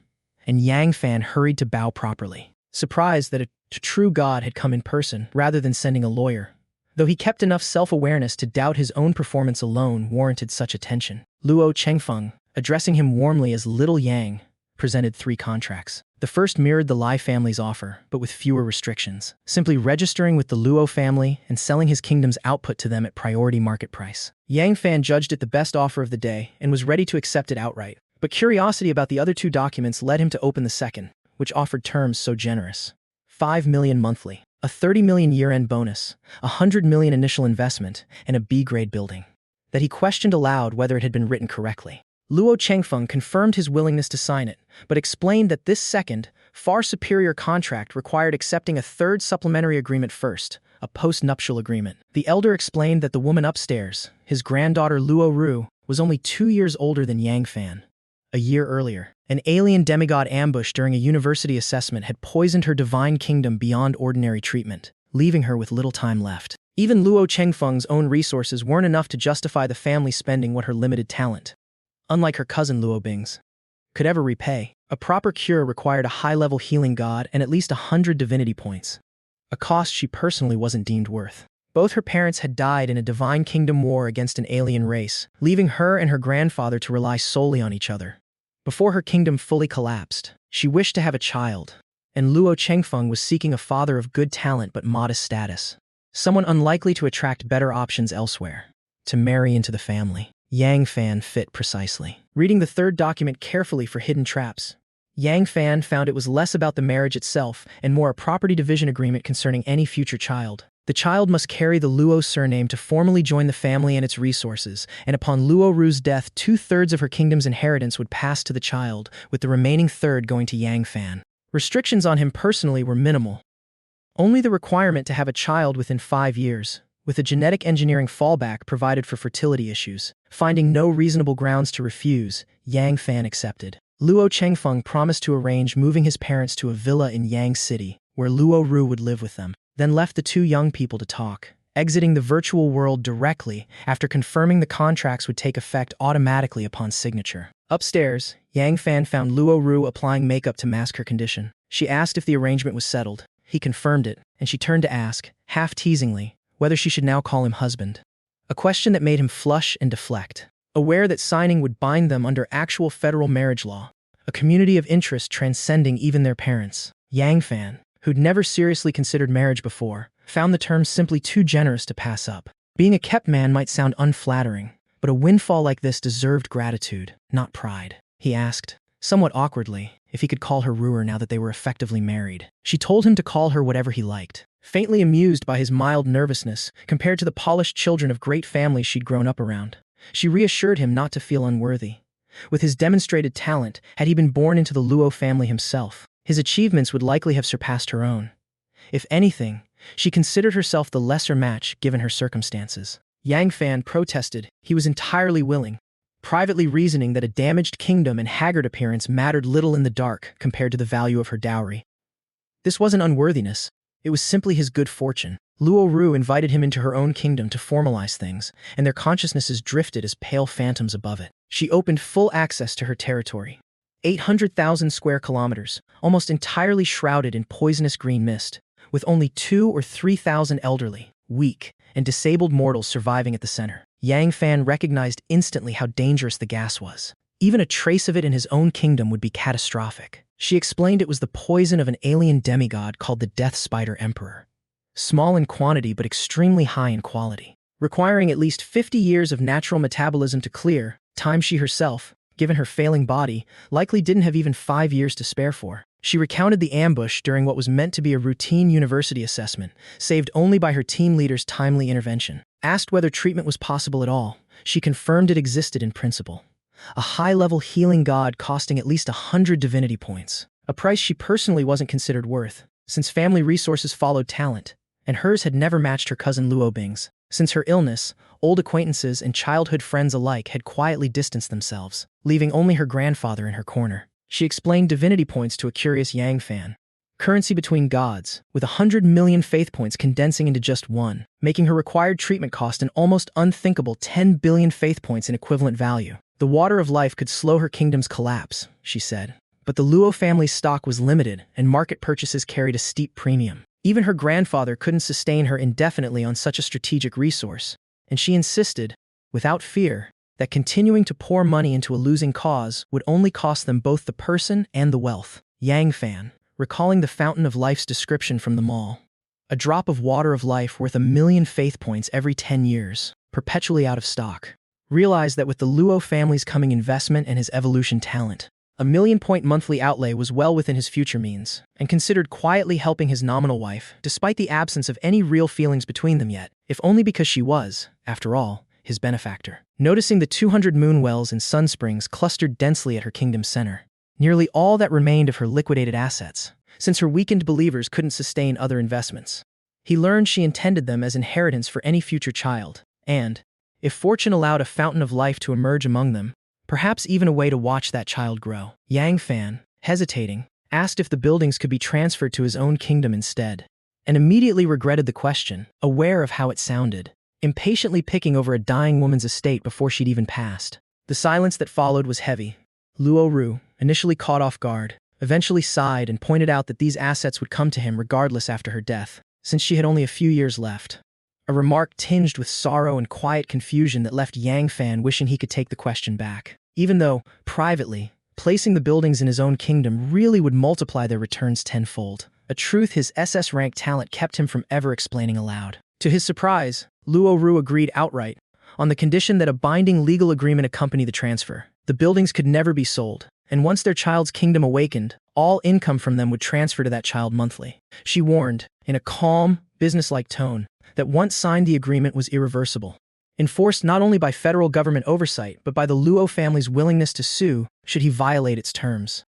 and Yang Fan hurried to bow properly, surprised that a true god had come in person rather than sending a lawyer, though he kept enough self-awareness to doubt his own performance alone warranted such attention. Luo Chengfeng, addressing him warmly as Little Yang, presented 3 contracts. The first mirrored the Lai family's offer, but with fewer restrictions, simply registering with the Luo family and selling his kingdom's output to them at priority market price. Yang Fan judged it the best offer of the day and was ready to accept it outright, but curiosity about the other 2 documents led him to open the second, which offered terms so generous. 5 million monthly, a 30 million year-end bonus, 100 million initial investment, and a B-grade building, that he questioned aloud whether it had been written correctly. Luo Chengfeng confirmed his willingness to sign it, but explained that this second, far superior contract required accepting a third supplementary agreement first, a post-nuptial agreement. The elder explained that the woman upstairs, his granddaughter Luo Ru, was only 2 years older than Yang Fan. A year earlier, an alien demigod ambush during a university assessment had poisoned her divine kingdom beyond ordinary treatment, leaving her with little time left. Even Luo Chengfeng's own resources weren't enough to justify the family spending what her limited talent, unlike her cousin Luo Bing's, could ever repay. A proper cure required a high-level healing god and at least 100 divinity points, a cost she personally wasn't deemed worth. Both her parents had died in a divine kingdom war against an alien race, leaving her and her grandfather to rely solely on each other. Before her kingdom fully collapsed, she wished to have a child, and Luo Chengfeng was seeking a father of good talent but modest status, someone unlikely to attract better options elsewhere, to marry into the family. Yang Fan fit precisely. Reading the third document carefully for hidden traps, Yang Fan found it was less about the marriage itself and more a property division agreement concerning any future child. The child must carry the Luo surname to formally join the family and its resources, and upon Luo Ru's death, 2/3 of her kingdom's inheritance would pass to the child, with the remaining third going to Yang Fan. Restrictions on him personally were minimal. Only the requirement to have a child within 5 years, with a genetic engineering fallback provided for fertility issues. Finding no reasonable grounds to refuse, Yang Fan accepted. Luo Chengfeng promised to arrange moving his parents to a villa in Yang City, where Luo Ru would live with them, then left the two young people to talk, exiting the virtual world directly after confirming the contracts would take effect automatically upon signature. Upstairs, Yang Fan found Luo Ru applying makeup to mask her condition. She asked if the arrangement was settled. He confirmed it, and she turned to ask, half teasingly, whether she should now call him husband. A question that made him flush and deflect, aware that signing would bind them under actual federal marriage law, a community of interest transcending even their parents. Yang Fan, who'd never seriously considered marriage before, found the term simply too generous to pass up. Being a kept man might sound unflattering, but a windfall like this deserved gratitude, not pride. He asked, somewhat awkwardly, if he could call her Ruer now that they were effectively married. She told him to call her whatever he liked, faintly amused by his mild nervousness compared to the polished children of great families she'd grown up around. She reassured him not to feel unworthy. With his demonstrated talent, had he been born into the Luo family himself, his achievements would likely have surpassed her own. If anything, she considered herself the lesser match given her circumstances. Yang Fan protested he was entirely willing, privately reasoning that a damaged kingdom and haggard appearance mattered little in the dark compared to the value of her dowry. This wasn't unworthiness, it was simply his good fortune. Luo Ru invited him into her own kingdom to formalize things, and their consciousnesses drifted as pale phantoms above it. She opened full access to her territory. 800,000 square kilometers, almost entirely shrouded in poisonous green mist, with only 2,000 or 3,000 elderly, weak, and disabled mortals surviving at the center. Yang Fan recognized instantly how dangerous the gas was. Even a trace of it in his own kingdom would be catastrophic. She explained it was the poison of an alien demigod called the Death Spider Emperor. Small in quantity but extremely high in quality, requiring at least 50 years of natural metabolism to clear, time she herself, given her failing body, likely didn't have even 5 years to spare for. She recounted the ambush during what was meant to be a routine university assessment, saved only by her team leader's timely intervention. Asked whether treatment was possible at all, she confirmed it existed in principle. A high-level healing god costing at least 100 divinity points, a price she personally wasn't considered worth, since family resources followed talent, and hers had never matched her cousin Luo Bing's. Since her illness, old acquaintances and childhood friends alike had quietly distanced themselves, leaving only her grandfather in her corner. She explained divinity points to a curious Yang Fan. Currency between gods, with 100 million faith points condensing into just one, making her required treatment cost an almost unthinkable 10 billion faith points in equivalent value. The water of life could slow her kingdom's collapse, she said. But the Luo family's stock was limited, and market purchases carried a steep premium. Even her grandfather couldn't sustain her indefinitely on such a strategic resource, and she insisted, without fear, that continuing to pour money into a losing cause would only cost them both the person and the wealth. Yang Fan, recalling the Fountain of Life's description from the mall. A drop of water of life worth 1 million faith points every 10 years, perpetually out of stock. Realized that with the Luo family's coming investment and his evolution talent, 1 million-point monthly outlay was well within his future means, and considered quietly helping his nominal wife, despite the absence of any real feelings between them yet, if only because she was, after all, his benefactor. Noticing the 200 moon wells and sun springs clustered densely at her kingdom's center, nearly all that remained of her liquidated assets, since her weakened believers couldn't sustain other investments. He learned she intended them as inheritance for any future child, and, if fortune allowed a fountain of life to emerge among them, perhaps even a way to watch that child grow. Yang Fan, hesitating, asked if the buildings could be transferred to his own kingdom instead, and immediately regretted the question, aware of how it sounded, impatiently picking over a dying woman's estate before she'd even passed. The silence that followed was heavy. Luo Ru, initially caught off guard, eventually sighed and pointed out that these assets would come to him regardless after her death, since she had only a few years left. A remark tinged with sorrow and quiet confusion that left Yang Fan wishing he could take the question back. Even though, privately, placing the buildings in his own kingdom really would multiply their returns tenfold, a truth his SSS-rank talent kept him from ever explaining aloud. To his surprise, Luo Ru agreed outright, on the condition that a binding legal agreement accompany the transfer. The buildings could never be sold, and once their child's kingdom awakened, all income from them would transfer to that child monthly. She warned, in a calm, businesslike tone, that once signed the agreement was irreversible, enforced not only by federal government oversight but by the Luo family's willingness to sue should he violate its terms.